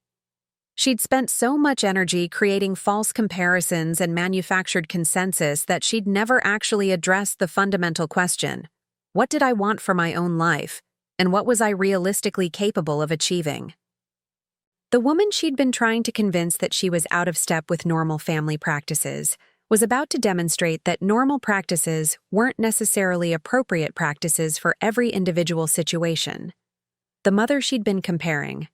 She'd spent so much energy creating false comparisons and manufactured consensus that she'd never actually addressed the fundamental question: what did I want for my own life, and what was I realistically capable of achieving? The woman she'd been trying to convince that she was out of step with normal family practices was about to demonstrate that normal practices weren't necessarily appropriate practices for every individual situation. The mother she'd been comparing,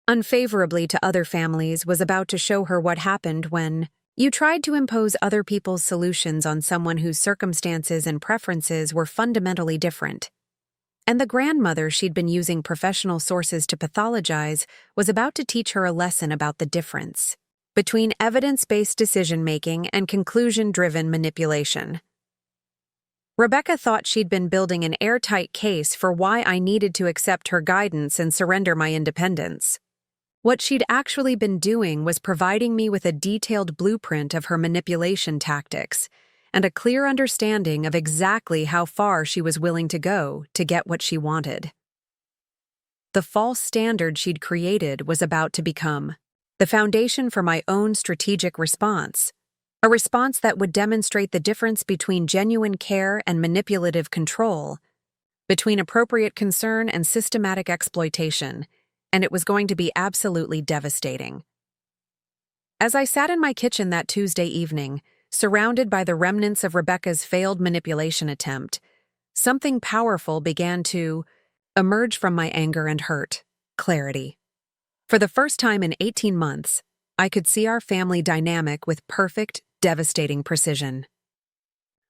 unfavorably to other families, was about to show her what happened when you tried to impose other people's solutions on someone whose circumstances and preferences were fundamentally different. And the grandmother she'd been using professional sources to pathologize was about to teach her a lesson about the difference between evidence-based decision-making and conclusion-driven manipulation. Rebecca thought she'd been building an airtight case for why I needed to accept her guidance and surrender my independence. What she'd actually been doing was providing me with a detailed blueprint of her manipulation tactics and a clear understanding of exactly how far she was willing to go to get what she wanted. The false standard she'd created was about to become the foundation for my own strategic response, a response that would demonstrate the difference between genuine care and manipulative control, between appropriate concern and systematic exploitation, and it was going to be absolutely devastating. As I sat in my kitchen that Tuesday evening, surrounded by the remnants of Rebecca's failed manipulation attempt, something powerful began to emerge from my anger and hurt: clarity. For the first time in 18 months, I could see our family dynamic with perfect, devastating precision.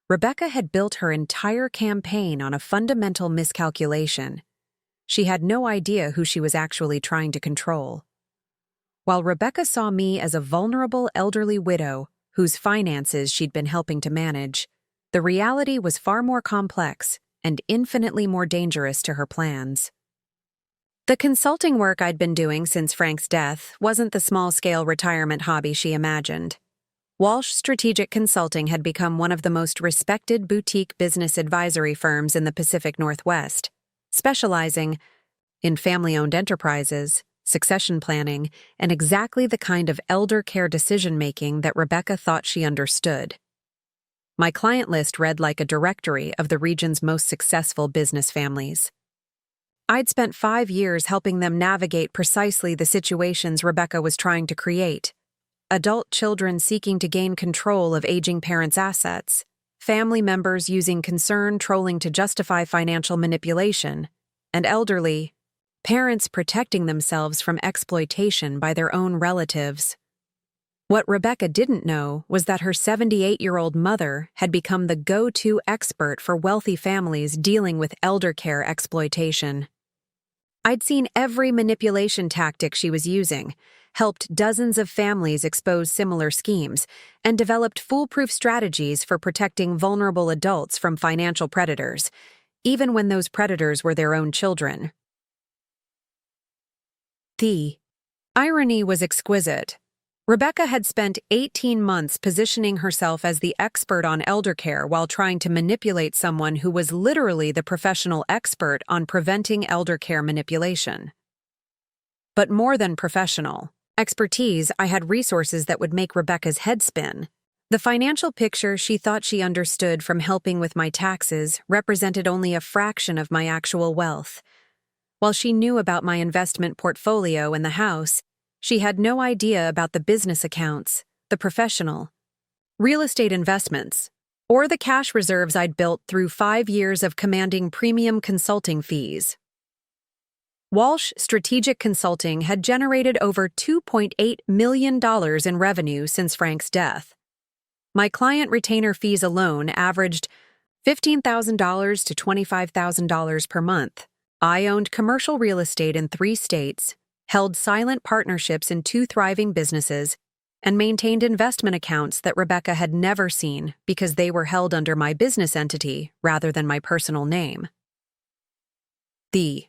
Rebecca had built her entire campaign on a fundamental miscalculation. She had no idea who she was actually trying to control. While Rebecca saw me as a vulnerable elderly widow whose finances she'd been helping to manage, the reality was far more complex and infinitely more dangerous to her plans. The consulting work I'd been doing since Frank's death wasn't the small-scale retirement hobby she imagined. Walsh Strategic Consulting had become one of the most respected boutique business advisory firms in the Pacific Northwest, specializing in family-owned enterprises, succession planning, and exactly the kind of elder care decision-making that Rebecca thought she understood. My client list read like a directory of the region's most successful business families. I'd spent 5 years helping them navigate precisely the situations Rebecca was trying to create: adult children seeking to gain control of aging parents' assets, family members using concern trolling to justify financial manipulation, and elderly parents protecting themselves from exploitation by their own relatives. What Rebecca didn't know was that her 78-year-old mother had become the go-to expert for wealthy families dealing with elder care exploitation. I'd seen every manipulation tactic she was using, helped dozens of families expose similar schemes, and developed foolproof strategies for protecting vulnerable adults from financial predators, even when those predators were their own children. The irony was exquisite. Rebecca had spent 18 months positioning herself as the expert on elder care while trying to manipulate someone who was literally the professional expert on preventing elder care manipulation. But more than professional expertise, I had resources that would make Rebecca's head spin. The financial picture she thought she understood from helping with my taxes represented only a fraction of my actual wealth. While she knew about my investment portfolio and the house, she had no idea about the business accounts, the professional, real estate investments, or the cash reserves I'd built through 5 years of commanding premium consulting fees. Walsh Strategic Consulting had generated over $2.8 million in revenue since Frank's death. My client retainer fees alone averaged $15,000 to $25,000 per month. I owned commercial real estate in 3 states, held silent partnerships in 2 thriving businesses, and maintained investment accounts that Rebecca had never seen because they were held under my business entity rather than my personal name. The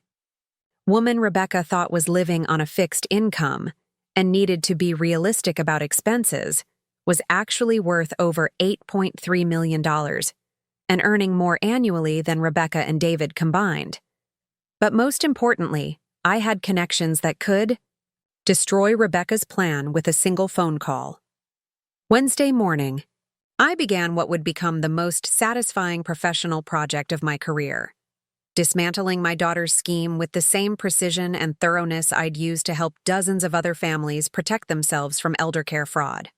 woman Rebecca thought was living on a fixed income and needed to be realistic about expenses was actually worth over $8.3 million and earning more annually than Rebecca and David combined. But most importantly, I had connections that could destroy Rebecca's plan with a single phone call. Wednesday morning, I began what would become the most satisfying professional project of my career. dismantling my daughter's scheme with the same precision and thoroughness I'd used to help dozens of other families protect themselves from eldercare fraud.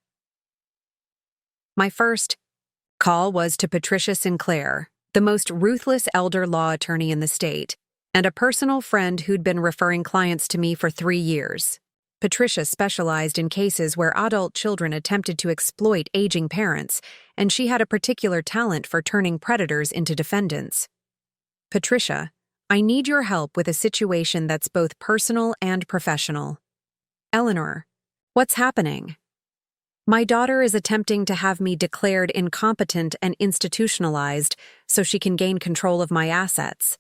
My first call was to Patricia Sinclair, the most ruthless elder law attorney in the state, and a personal friend who'd been referring clients to me for 3 years. Patricia specialized in cases where adult children attempted to exploit aging parents, and she had a particular talent for turning predators into defendants. Patricia, I need your help with a situation that's both personal and professional. Eleanor, what's happening? My daughter is attempting to have me declared incompetent and institutionalized so she can gain control of my assets.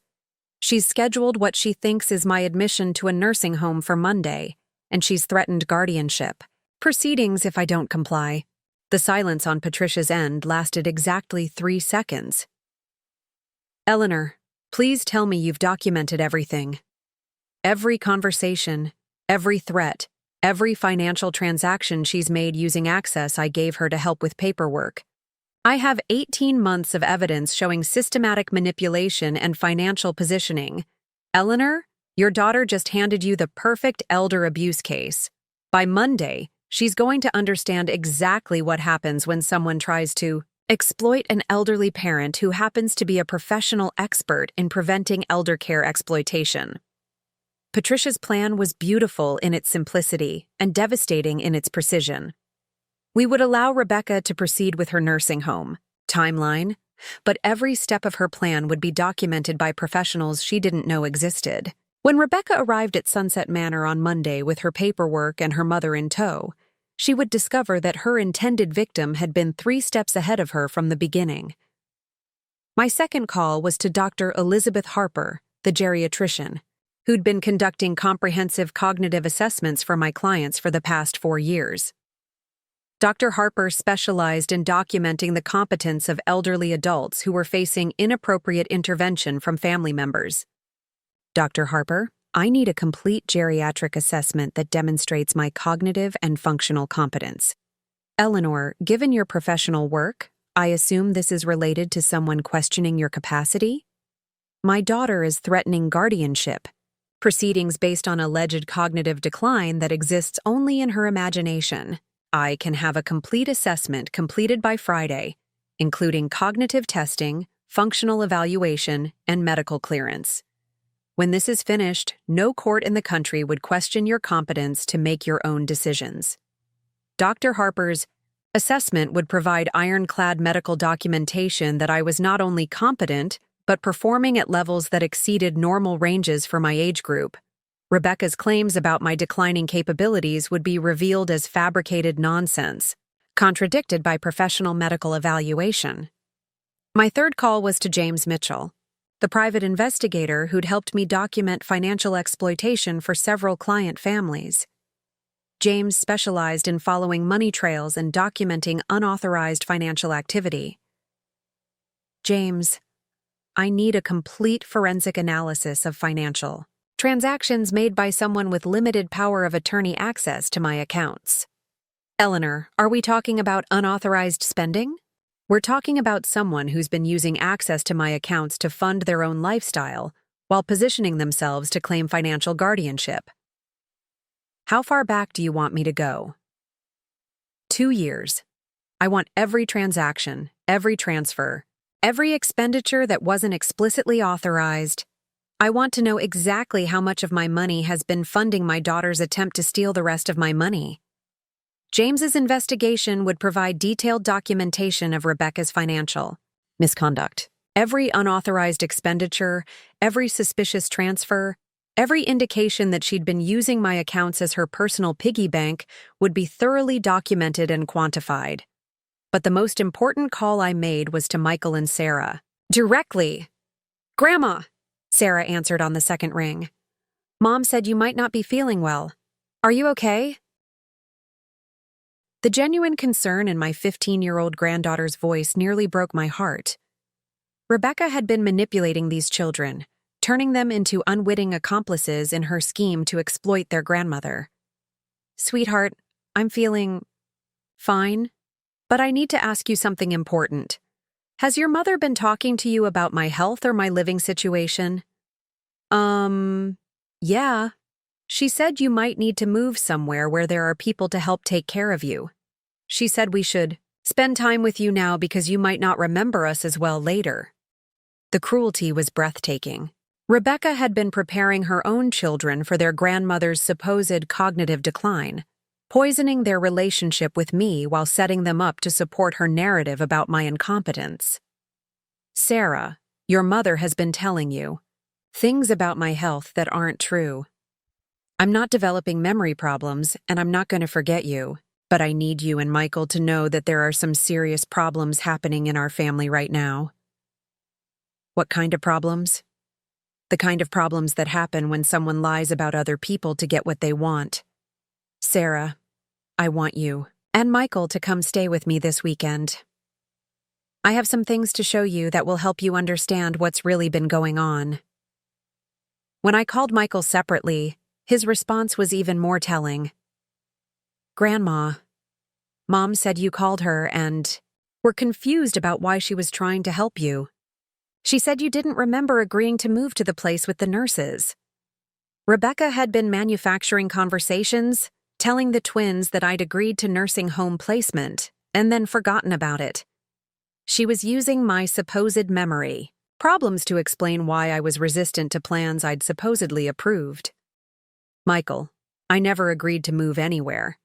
She's scheduled what she thinks is my admission to a nursing home for Monday, and she's threatened guardianship. Proceedings if I don't comply. The silence on Patricia's end lasted exactly 3 seconds. Eleanor, please tell me you've documented everything. Every conversation, every threat, every financial transaction she's made using access I gave her to help with paperwork. I have 18 months of evidence showing systematic manipulation and financial positioning. Eleanor, your daughter just handed you the perfect elder abuse case. By Monday, she's going to understand exactly what happens when someone tries to exploit an elderly parent who happens to be a professional expert in preventing elder care exploitation. Patricia's plan was beautiful in its simplicity and devastating in its precision. We would allow Rebecca to proceed with her nursing home timeline, but every step of her plan would be documented by professionals she didn't know existed. When Rebecca arrived at Sunset Manor on Monday with her paperwork and her mother in tow, she would discover that her intended victim had been 3 steps ahead of her from the beginning. My second call was to Dr. Elizabeth Harper, the geriatrician, who'd been conducting comprehensive cognitive assessments for my clients for the past 4 years. Dr. Harper specialized in documenting the competence of elderly adults who were facing inappropriate intervention from family members. Dr. Harper, I need a complete geriatric assessment that demonstrates my cognitive and functional competence. Eleanor, given your professional work, I assume this is related to someone questioning your capacity? My daughter is threatening guardianship, proceedings based on alleged cognitive decline that exists only in her imagination. I can have a complete assessment completed by Friday, including cognitive testing, functional evaluation, and medical clearance. When this is finished, no court in the country would question your competence to make your own decisions. Dr. Harper's assessment would provide ironclad medical documentation that I was not only competent, but performing at levels that exceeded normal ranges for my age group. Rebecca's claims about my declining capabilities would be revealed as fabricated nonsense, contradicted by professional medical evaluation. My third call was to James Mitchell, the private investigator who'd helped me document financial exploitation for several client families. James specialized in following money trails and documenting unauthorized financial activity. James, I need a complete forensic analysis of financial transactions made by someone with limited power of attorney access to my accounts. Eleanor, are we talking about unauthorized spending? We're talking about someone who's been using access to my accounts to fund their own lifestyle while positioning themselves to claim financial guardianship. How far back do you want me to go? 2 years. I want every transaction, every transfer, every expenditure that wasn't explicitly authorized. I want to know exactly how much of my money has been funding my daughter's attempt to steal the rest of my money. James's investigation would provide detailed documentation of Rebecca's financial misconduct. Every unauthorized expenditure, every suspicious transfer, every indication that she'd been using my accounts as her personal piggy bank would be thoroughly documented and quantified. But the most important call I made was to Michael and Sarah. Directly. Grandma, Sarah answered on the second ring. Mom said you might not be feeling well. Are you okay? The genuine concern in my 15-year-old granddaughter's voice nearly broke my heart. Rebecca had been manipulating these children, turning them into unwitting accomplices in her scheme to exploit their grandmother. Sweetheart, I'm feeling fine, but I need to ask you something important. Has your mother been talking to you about my health or my living situation? Yeah. She said you might need to move somewhere where there are people to help take care of you. She said we should spend time with you now because you might not remember us as well later. The cruelty was breathtaking. Rebecca had been preparing her own children for their grandmother's supposed cognitive decline, poisoning their relationship with me while setting them up to support her narrative about my incompetence. Sarah, your mother has been telling you things about my health that aren't true. I'm not developing memory problems, and I'm not going to forget you, but I need you and Michael to know that there are some serious problems happening in our family right now. What kind of problems? The kind of problems that happen when someone lies about other people to get what they want. Sarah, I want you and Michael to come stay with me this weekend. I have some things to show you that will help you understand what's really been going on. When I called Michael separately, his response was even more telling. Grandma, Mom said you called her and were confused about why she was trying to help you. She said you didn't remember agreeing to move to the place with the nurses. Rebecca had been manufacturing conversations, telling the twins that I'd agreed to nursing home placement, and then forgotten about it. She was using my supposed memory problems to explain why I was resistant to plans I'd supposedly approved. Michael, I never agreed to move anywhere,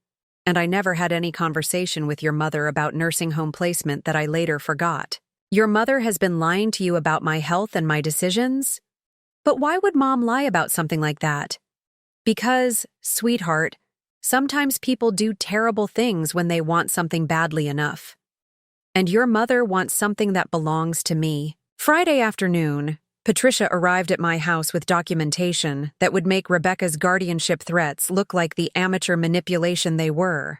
and I never had any conversation with your mother about nursing home placement that I later forgot. Your mother has been lying to you about my health and my decisions? But why would Mom lie about something like that? Because, sweetheart, sometimes people do terrible things when they want something badly enough. And your mother wants something that belongs to me. Friday afternoon, Patricia arrived at my house with documentation that would make Rebecca's guardianship threats look like the amateur manipulation they were.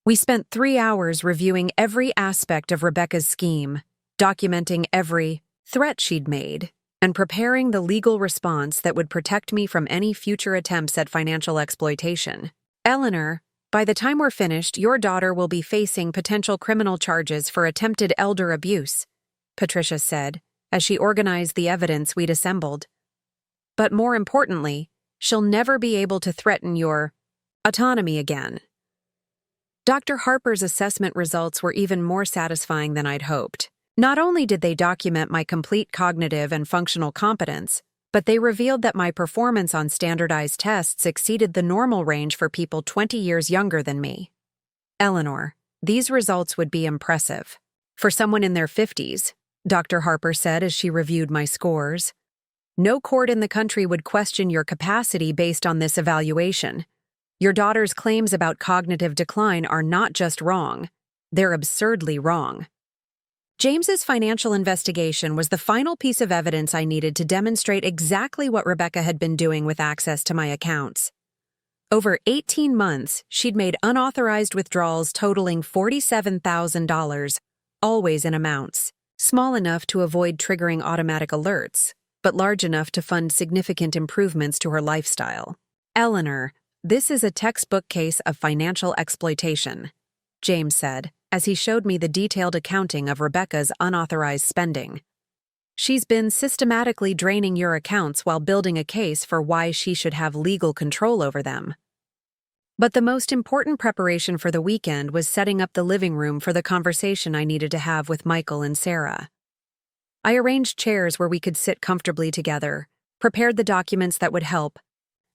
We spent 3 hours reviewing every aspect of Rebecca's scheme, documenting every threat she'd made, and preparing the legal response that would protect me from any future attempts at financial exploitation. Eleanor, by the time we're finished, your daughter will be facing potential criminal charges for attempted elder abuse, Patricia said, as she organized the evidence we'd assembled. But more importantly, she'll never be able to threaten your autonomy again. Dr. Harper's assessment results were even more satisfying than I'd hoped. Not only did they document my complete cognitive and functional competence, but they revealed that my performance on standardized tests exceeded the normal range for people 20 years younger than me. Eleanor, these results would be impressive. For someone in their 50s, Dr. Harper said as she reviewed my scores. No court in the country would question your capacity based on this evaluation. Your daughter's claims about cognitive decline are not just wrong, they're absurdly wrong. James's financial investigation was the final piece of evidence I needed to demonstrate exactly what Rebecca had been doing with access to my accounts. Over 18 months, she'd made unauthorized withdrawals totaling $47,000, always in amounts small enough to avoid triggering automatic alerts, but large enough to fund significant improvements to her lifestyle. Eleanor, this is a textbook case of financial exploitation, James said, as he showed me the detailed accounting of Rebecca's unauthorized spending. She's been systematically draining your accounts while building a case for why she should have legal control over them. But the most important preparation for the weekend was setting up the living room for the conversation I needed to have with Michael and Sarah. I arranged chairs where we could sit comfortably together, prepared the documents that would help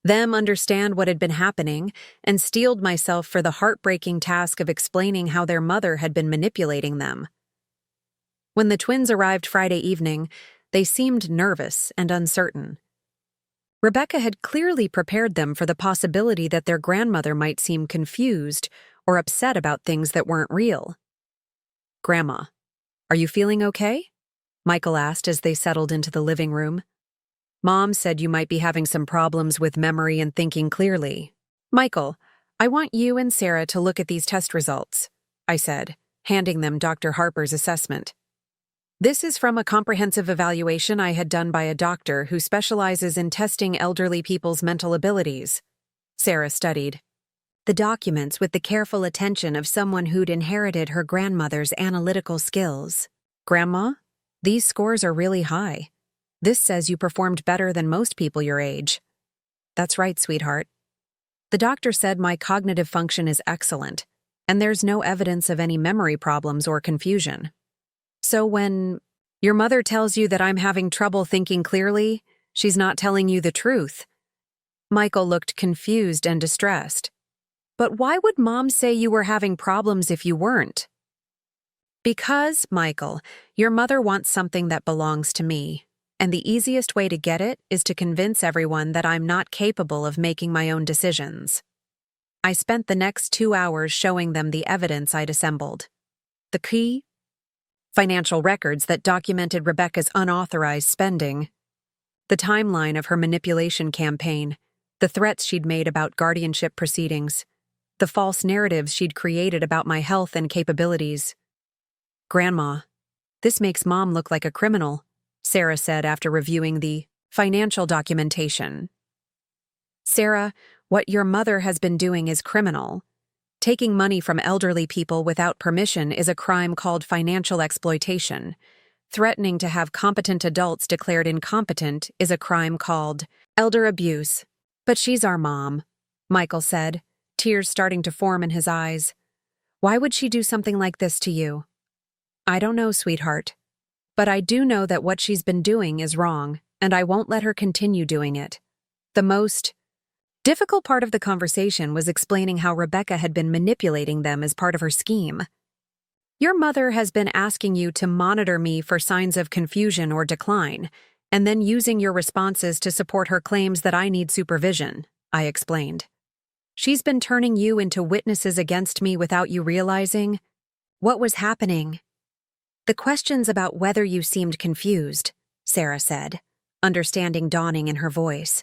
them understand what had been happening, and steeled myself for the heartbreaking task of explaining how their mother had been manipulating them. When the twins arrived Friday evening, they seemed nervous and uncertain. Rebecca had clearly prepared them for the possibility that their grandmother might seem confused or upset about things that weren't real. Grandma, are you feeling okay? Michael asked as they settled into the living room. Mom said you might be having some problems with memory and thinking clearly. Michael, I want you and Sarah to look at these test results, I said, handing them Dr. Harper's assessment. This is from a comprehensive evaluation I had done by a doctor who specializes in testing elderly people's mental abilities. Sarah studied the documents with the careful attention of someone who'd inherited her grandmother's analytical skills. Grandma, These scores are really high. This says you performed better than most people your age. That's right, sweetheart. The doctor said my cognitive function is excellent, and there's no evidence of any memory problems or confusion. So when your mother tells you that I'm having trouble thinking clearly, she's not telling you the truth. Michael looked confused and distressed. But why would Mom say you were having problems if you weren't? Because, Michael, your mother wants something that belongs to me, and the easiest way to get it is to convince everyone that I'm not capable of making my own decisions. I spent the next 2 hours showing them the evidence I'd assembled. The key? Financial records that documented Rebecca's unauthorized spending, the timeline of her manipulation campaign, the threats she'd made about guardianship proceedings, the false narratives she'd created about my health and capabilities. Grandma, this makes Mom look like a criminal, Sarah said after reviewing the financial documentation. Sarah, what your mother has been doing is criminal. Taking money from elderly people without permission is a crime called financial exploitation. Threatening to have competent adults declared incompetent is a crime called elder abuse. But she's our mom, Michael said, tears starting to form in his eyes. Why would she do something like this to you? I don't know, sweetheart. But I do know that what she's been doing is wrong, and I won't let her continue doing it. The most difficult part of the conversation was explaining how Rebecca had been manipulating them as part of her scheme. Your mother has been asking you to monitor me for signs of confusion or decline, and then using your responses to support her claims that I need supervision, I explained. She's been turning you into witnesses against me without you realizing what was happening. The questions about whether you seemed confused, Sarah said, understanding dawning in her voice.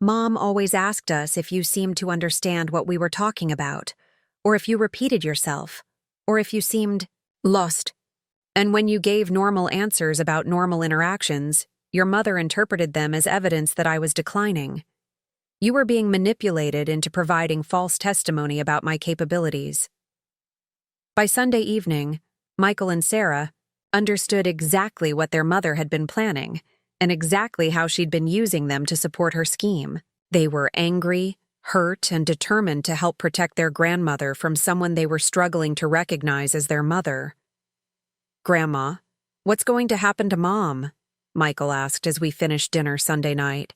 Mom always asked us if you seemed to understand what we were talking about, or if you repeated yourself, or if you seemed lost. And when you gave normal answers about normal interactions, your mother interpreted them as evidence that I was declining. You were being manipulated into providing false testimony about my capabilities. By Sunday evening, Michael and Sarah understood exactly what their mother had been planning and exactly how she'd been using them to support her scheme. They were angry, hurt, and determined to help protect their grandmother from someone they were struggling to recognize as their mother. Grandma, what's going to happen to Mom? Michael asked as we finished dinner Sunday night.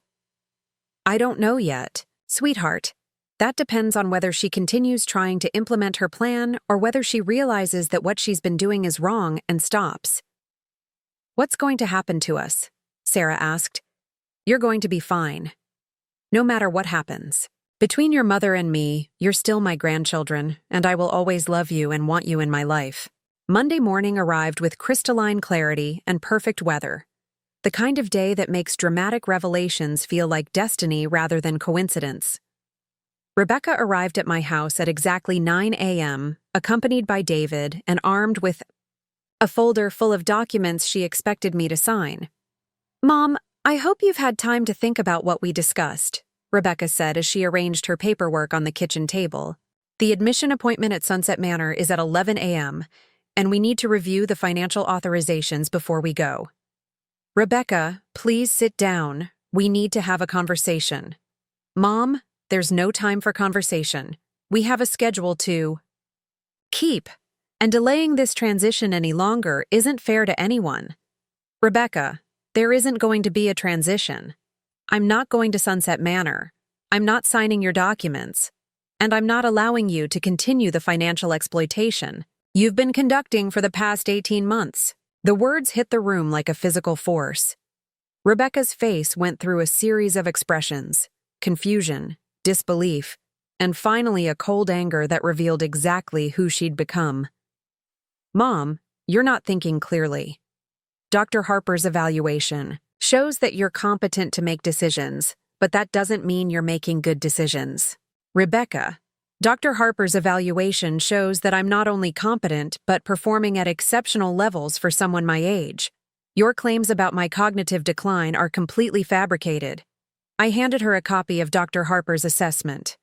I don't know yet, sweetheart. That depends on whether she continues trying to implement her plan or whether she realizes that what she's been doing is wrong and stops. What's going to happen to us? Sarah asked. You're going to be fine. No matter what happens. Between your mother and me, you're still my grandchildren, and I will always love you and want you in my life. Monday morning arrived with crystalline clarity and perfect weather. The kind of day that makes dramatic revelations feel like destiny rather than coincidence. Rebecca arrived at my house at exactly 9 a.m., accompanied by David and armed with a folder full of documents she expected me to sign. Mom, I hope you've had time to think about what we discussed, Rebecca said as she arranged her paperwork on the kitchen table. The admission appointment at Sunset Manor is at 11 a.m., and we need to review the financial authorizations before we go. Rebecca, please sit down. We need to have a conversation. Mom, there's no time for conversation. We have a schedule to keep, and delaying this transition any longer isn't fair to anyone. Rebecca, there isn't going to be a transition. I'm not going to Sunset Manor. I'm not signing your documents. And I'm not allowing you to continue the financial exploitation you've been conducting for the past 18 months. The words hit the room like a physical force. Rebecca's face went through a series of expressions: confusion, disbelief, and finally a cold anger that revealed exactly who she'd become. Mom, you're not thinking clearly. Dr. Harper's evaluation shows that you're competent to make decisions, but that doesn't mean you're making good decisions. Rebecca, Dr. Harper's evaluation shows that I'm not only competent, but performing at exceptional levels for someone my age. Your claims about my cognitive decline are completely fabricated. I handed her a copy of Dr. Harper's assessment.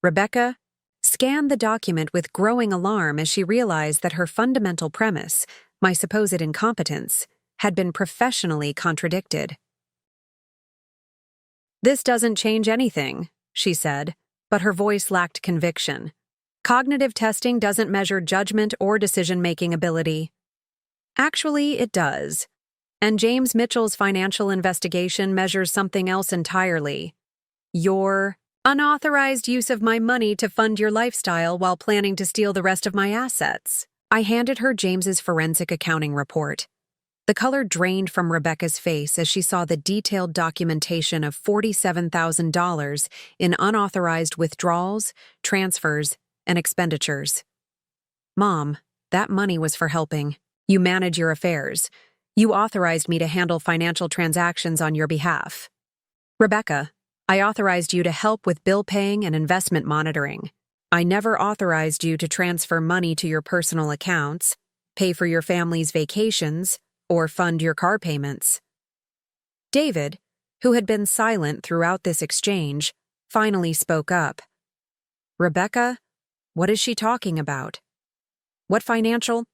Rebecca scanned the document with growing alarm as she realized that her fundamental premise, my supposed incompetence, had been professionally contradicted. "This doesn't change anything," she said, but her voice lacked conviction. "Cognitive testing doesn't measure judgment or decision-making ability." "Actually, it does. And James Mitchell's financial investigation measures something else entirely. Your unauthorized use of my money to fund your lifestyle while planning to steal the rest of my assets." I handed her James's forensic accounting report. The color drained from Rebecca's face as she saw the detailed documentation of $47,000 in unauthorized withdrawals, transfers, and expenditures. "Mom, that money was for helping you manage your affairs. You authorized me to handle financial transactions on your behalf." "Rebecca, I authorized you to help with bill paying and investment monitoring. I never authorized you to transfer money to your personal accounts, pay for your family's vacations, or fund your car payments." David, who had been silent throughout this exchange, finally spoke up. "Rebecca, what is she talking about? What financial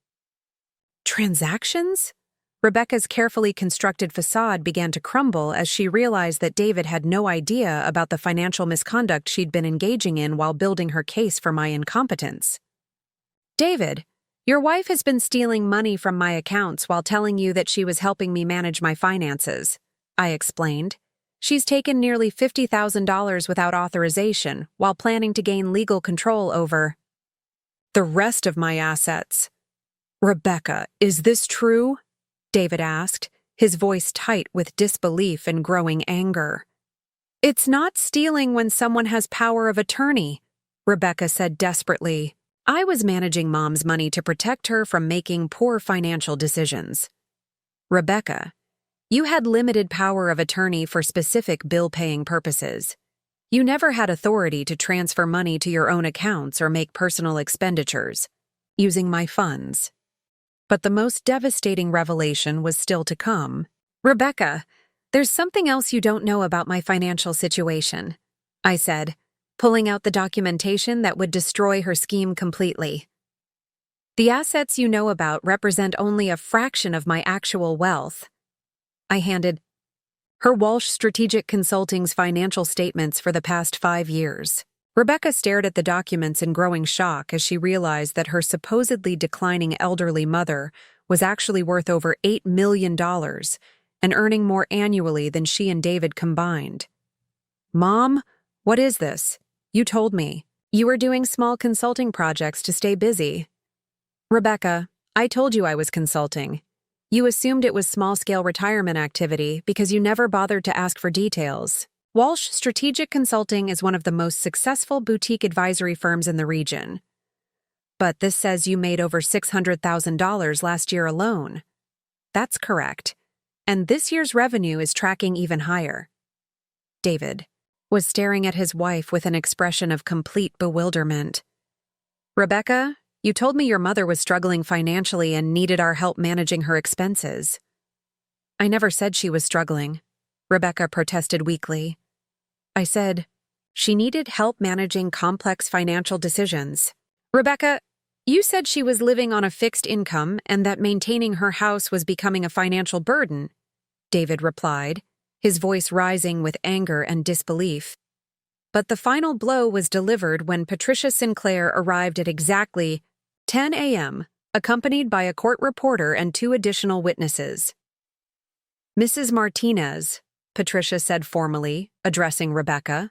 transactions?" Rebecca's carefully constructed facade began to crumble as she realized that David had no idea about the financial misconduct she'd been engaging in while building her case for my incompetence. "David, your wife has been stealing money from my accounts while telling you that she was helping me manage my finances," I explained. "She's taken nearly $50,000 without authorization while planning to gain legal control over the rest of my assets." "Rebecca, is this true?" David asked, his voice tight with disbelief and growing anger. "It's not stealing when someone has power of attorney," Rebecca said desperately. "I was managing Mom's money to protect her from making poor financial decisions." "Rebecca, you had limited power of attorney for specific bill-paying purposes. You never had authority to transfer money to your own accounts or make personal expenditures using my funds." But the most devastating revelation was still to come. "Rebecca, there's something else you don't know about my financial situation," I said, pulling out the documentation that would destroy her scheme completely. "The assets you know about represent only a fraction of my actual wealth." I handed her Walsh Strategic Consulting's financial statements for the past 5 years. Rebecca stared at the documents in growing shock as she realized that her supposedly declining elderly mother was actually worth over $8 million and earning more annually than she and David combined. "Mom, what is this? You told me you were doing small consulting projects to stay busy." "Rebecca, I told you I was consulting. You assumed it was small-scale retirement activity because you never bothered to ask for details. Walsh Strategic Consulting is one of the most successful boutique advisory firms in the region. But this says you made over $600,000 last year alone." "That's correct. And this year's revenue is tracking even higher." David was staring at his wife with an expression of complete bewilderment. "Rebecca, you told me your mother was struggling financially and needed our help managing her expenses." "I never said she was struggling," Rebecca protested weakly. "I said she needed help managing complex financial decisions." "Rebecca, you said she was living on a fixed income and that maintaining her house was becoming a financial burden," David replied, his voice rising with anger and disbelief. But the final blow was delivered when Patricia Sinclair arrived at exactly 10 a.m., accompanied by a court reporter and 2 additional witnesses. "Mrs. Martinez," Patricia said formally, addressing Rebecca,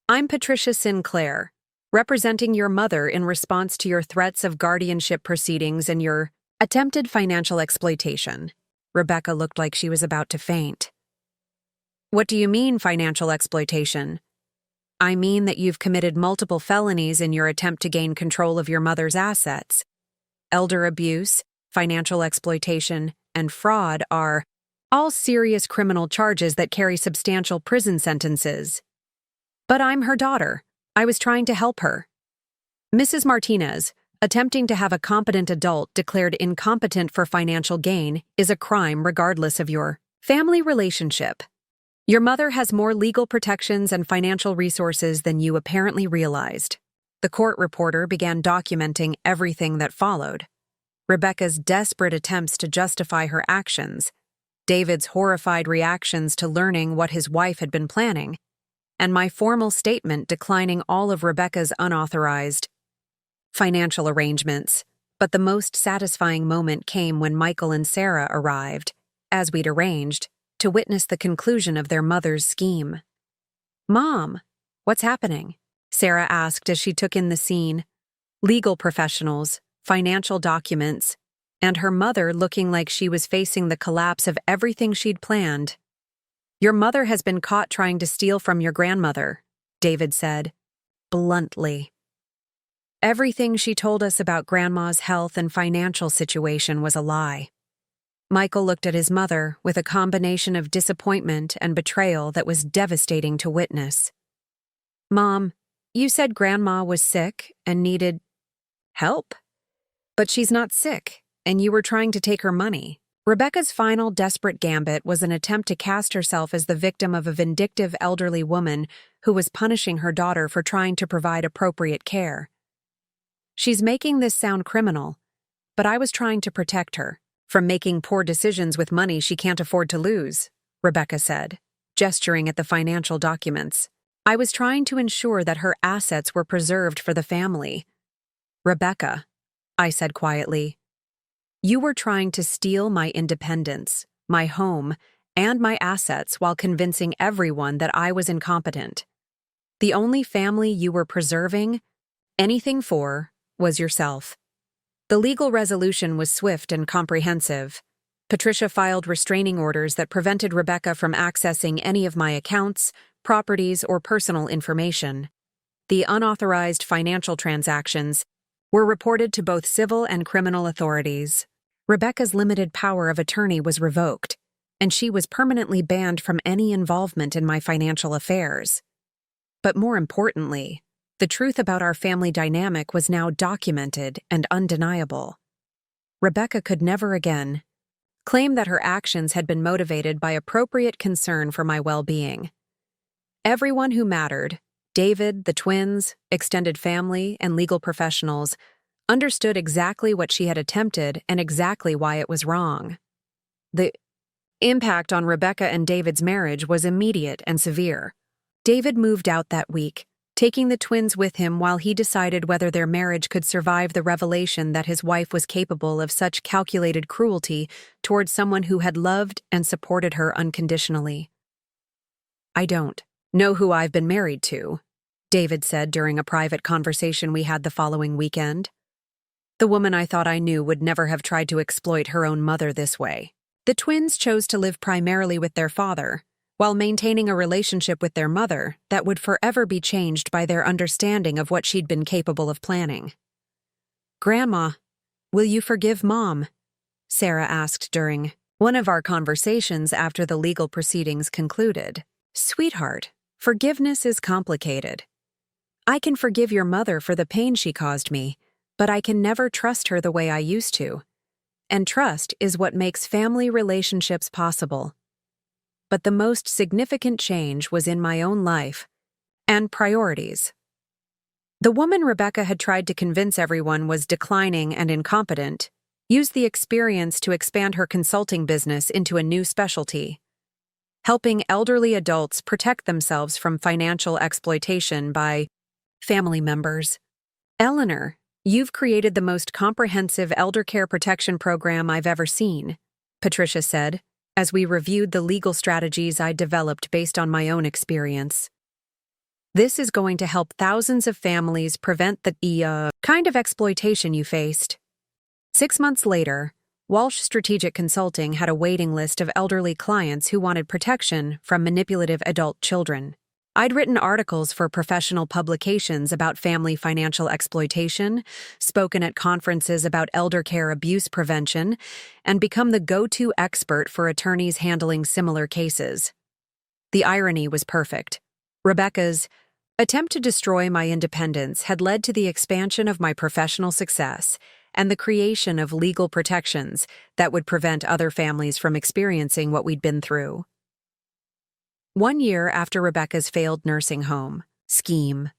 "I'm Patricia Sinclair, representing your mother in response to your threats of guardianship proceedings and your attempted financial exploitation." Rebecca looked like she was about to faint. "What do you mean, financial exploitation?" "I mean that you've committed multiple felonies in your attempt to gain control of your mother's assets. Elder abuse, financial exploitation, and fraud are all serious criminal charges that carry substantial prison sentences." "But I'm her daughter. I was trying to help her." "Mrs. Martinez, attempting to have a competent adult declared incompetent for financial gain is a crime regardless of your family relationship. Your mother has more legal protections and financial resources than you apparently realized." The court reporter began documenting everything that followed. Rebecca's desperate attempts to justify her actions, David's horrified reactions to learning what his wife had been planning, and my formal statement declining all of Rebecca's unauthorized financial arrangements. But the most satisfying moment came when Michael and Sarah arrived, as we'd arranged, to witness the conclusion of their mother's scheme. "Mom, what's happening?" Sarah asked as she took in the scene. Legal professionals, financial documents, and her mother looking like she was facing the collapse of everything she'd planned. "Your mother has been caught trying to steal from your grandmother," David said, bluntly. Everything she told us about Grandma's health and financial situation was a lie. Michael looked at his mother with a combination of disappointment and betrayal that was devastating to witness. "Mom, you said Grandma was sick and needed help? But she's not sick, and you were trying to take her money." Rebecca's final desperate gambit was an attempt to cast herself as the victim of a vindictive elderly woman who was punishing her daughter for trying to provide appropriate care. "She's making this sound criminal, but I was trying to protect her from making poor decisions with money she can't afford to lose," Rebecca said, gesturing at the financial documents. "I was trying to ensure that her assets were preserved for the family." "Rebecca," I said quietly, "you were trying to steal my independence, my home, and my assets while convincing everyone that I was incompetent. The only family you were preserving anything for was yourself." The legal resolution was swift and comprehensive. Patricia filed restraining orders that prevented Rebecca from accessing any of my accounts, properties, or personal information. The unauthorized financial transactions were reported to both civil and criminal authorities. Rebecca's limited power of attorney was revoked, and she was permanently banned from any involvement in my financial affairs. But more importantly, the truth about our family dynamic was now documented and undeniable. Rebecca could never again claim that her actions had been motivated by appropriate concern for my well-being. Everyone who mattered, David, the twins, extended family, and legal professionals, understood exactly what she had attempted and exactly why it was wrong. The impact on Rebecca and David's marriage was immediate and severe. David moved out that week, taking the twins with him while he decided whether their marriage could survive the revelation that his wife was capable of such calculated cruelty towards someone who had loved and supported her unconditionally. "I don't know who I've been married to," David said during a private conversation we had the following weekend. "The woman I thought I knew would never have tried to exploit her own mother this way." The twins chose to live primarily with their father, while maintaining a relationship with their mother that would forever be changed by their understanding of what she'd been capable of planning. "Grandma, will you forgive Mom?" Sarah asked during one of our conversations after the legal proceedings concluded. "Sweetheart, forgiveness is complicated. I can forgive your mother for the pain she caused me, but I can never trust her the way I used to. And trust is what makes family relationships possible. But the most significant change was in my own life and priorities." The woman Rebecca had tried to convince everyone was declining and incompetent used the experience to expand her consulting business into a new specialty, helping elderly adults protect themselves from financial exploitation by family members. "Eleanor, you've created the most comprehensive elder care protection program I've ever seen," Patricia said, as we reviewed the legal strategies I developed based on my own experience. "This is going to help thousands of families prevent the kind of exploitation you faced." 6 months later, Walsh Strategic Consulting had a waiting list of elderly clients who wanted protection from manipulative adult children. I'd written articles for professional publications about family financial exploitation, spoken at conferences about elder care abuse prevention, and become the go-to expert for attorneys handling similar cases. The irony was perfect. Rebecca's attempt to destroy my independence had led to the expansion of my professional success and the creation of legal protections that would prevent other families from experiencing what we'd been through. 1 year after Rebecca's failed nursing home scheme,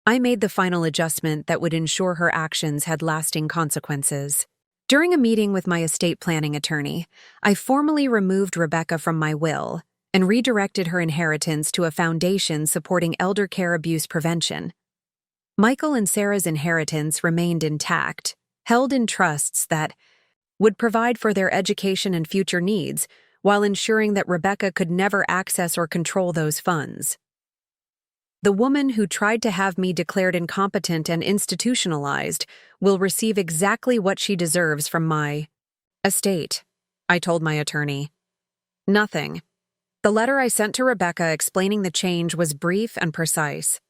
I made the final adjustment that would ensure her actions had lasting consequences. During a meeting with my estate planning attorney, I formally removed Rebecca from my will and redirected her inheritance to a foundation supporting elder care abuse prevention. Michael and Sarah's inheritance remained intact, held in trusts that would provide for their education and future needs, while ensuring that Rebecca could never access or control those funds. The woman who tried to have me declared incompetent and institutionalized will receive exactly what she deserves from my estate, I told my attorney. Nothing. The letter I sent to Rebecca explaining the change was brief and precise.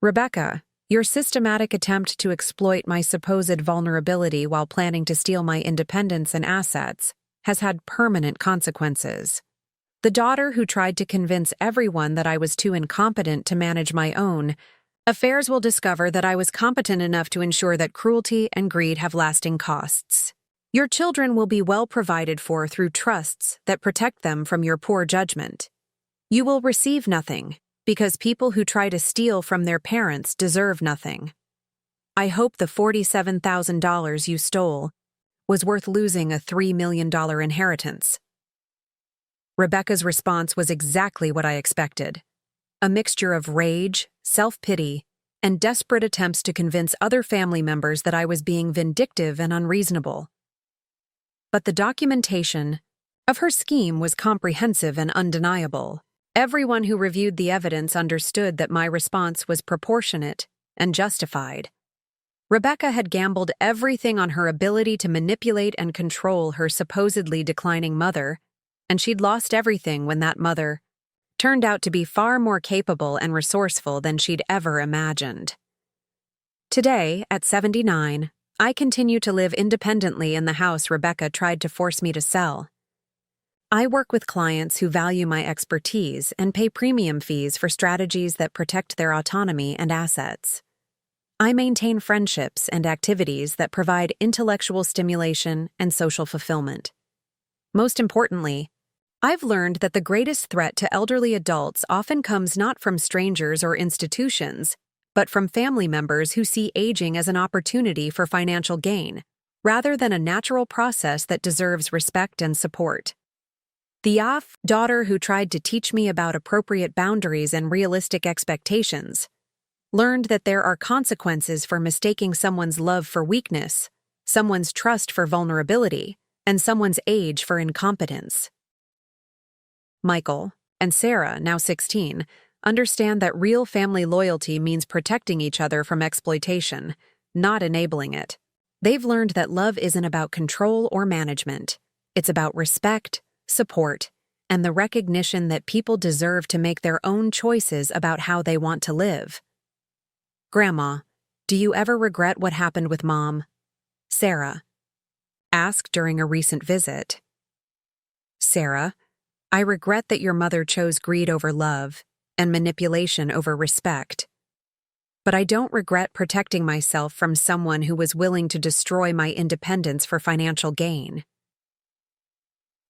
Rebecca, your systematic attempt to exploit my supposed vulnerability while planning to steal my independence and assets has had permanent consequences. The daughter who tried to convince everyone that I was too incompetent to manage my own affairs will discover that I was competent enough to ensure that cruelty and greed have lasting costs. Your children will be well provided for through trusts that protect them from your poor judgment. You will receive nothing, because people who try to steal from their parents deserve nothing. I hope the $47,000 you stole was worth losing a $3 million inheritance. Rebecca's response was exactly what I expected. A mixture of rage, self-pity, and desperate attempts to convince other family members that I was being vindictive and unreasonable. But the documentation of her scheme was comprehensive and undeniable. Everyone who reviewed the evidence understood that my response was proportionate and justified. Rebecca had gambled everything on her ability to manipulate and control her supposedly declining mother, and she'd lost everything when that mother turned out to be far more capable and resourceful than she'd ever imagined. Today, at 79, I continue to live independently in the house Rebecca tried to force me to sell. I work with clients who value my expertise and pay premium fees for strategies that protect their autonomy and assets. I maintain friendships and activities that provide intellectual stimulation and social fulfillment. Most importantly, I've learned that the greatest threat to elderly adults often comes not from strangers or institutions, but from family members who see aging as an opportunity for financial gain, rather than a natural process that deserves respect and support. The daughter who tried to teach me about appropriate boundaries and realistic expectations learned that there are consequences for mistaking someone's love for weakness, someone's trust for vulnerability, and someone's age for incompetence. Michael and Sarah, now 16, understand that real family loyalty means protecting each other from exploitation, not enabling it. They've learned that love isn't about control or management. It's about respect, support, and the recognition that people deserve to make their own choices about how they want to live. Grandma, do you ever regret what happened with Mom? Sarah asked during a recent visit. Sarah, I regret that your mother chose greed over love and manipulation over respect. But I don't regret protecting myself from someone who was willing to destroy my independence for financial gain.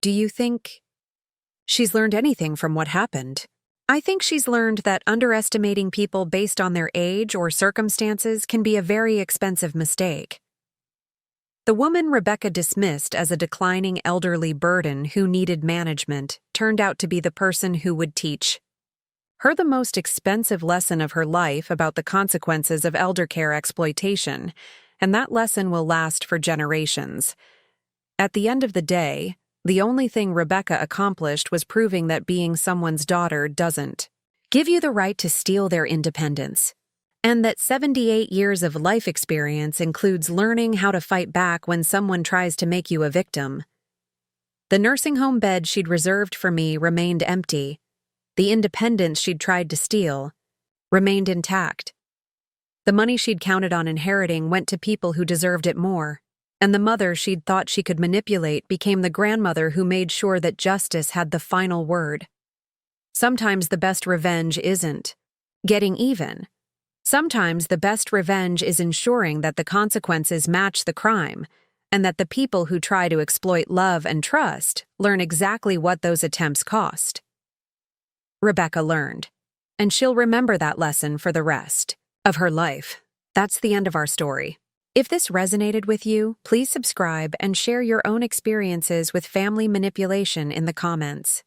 Do you think she's learned anything from what happened? I think she's learned that underestimating people based on their age or circumstances can be a very expensive mistake. The woman Rebecca dismissed as a declining elderly burden who needed management turned out to be the person who would teach her the most expensive lesson of her life about the consequences of eldercare exploitation, and that lesson will last for generations. At the end of the day, the only thing Rebecca accomplished was proving that being someone's daughter doesn't give you the right to steal their independence, and that 78 years of life experience includes learning how to fight back when someone tries to make you a victim. The nursing home bed she'd reserved for me remained empty. The independence she'd tried to steal remained intact. The money she'd counted on inheriting went to people who deserved it more, and the mother she'd thought she could manipulate became the grandmother who made sure that justice had the final word. Sometimes the best revenge isn't getting even. Sometimes the best revenge is ensuring that the consequences match the crime, and that the people who try to exploit love and trust learn exactly what those attempts cost. Rebecca learned, and she'll remember that lesson for the rest of her life. That's the end of our story. If this resonated with you, please subscribe and share your own experiences with family manipulation in the comments.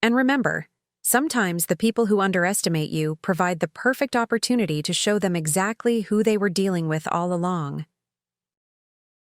And remember, sometimes the people who underestimate you provide the perfect opportunity to show them exactly who they were dealing with all along.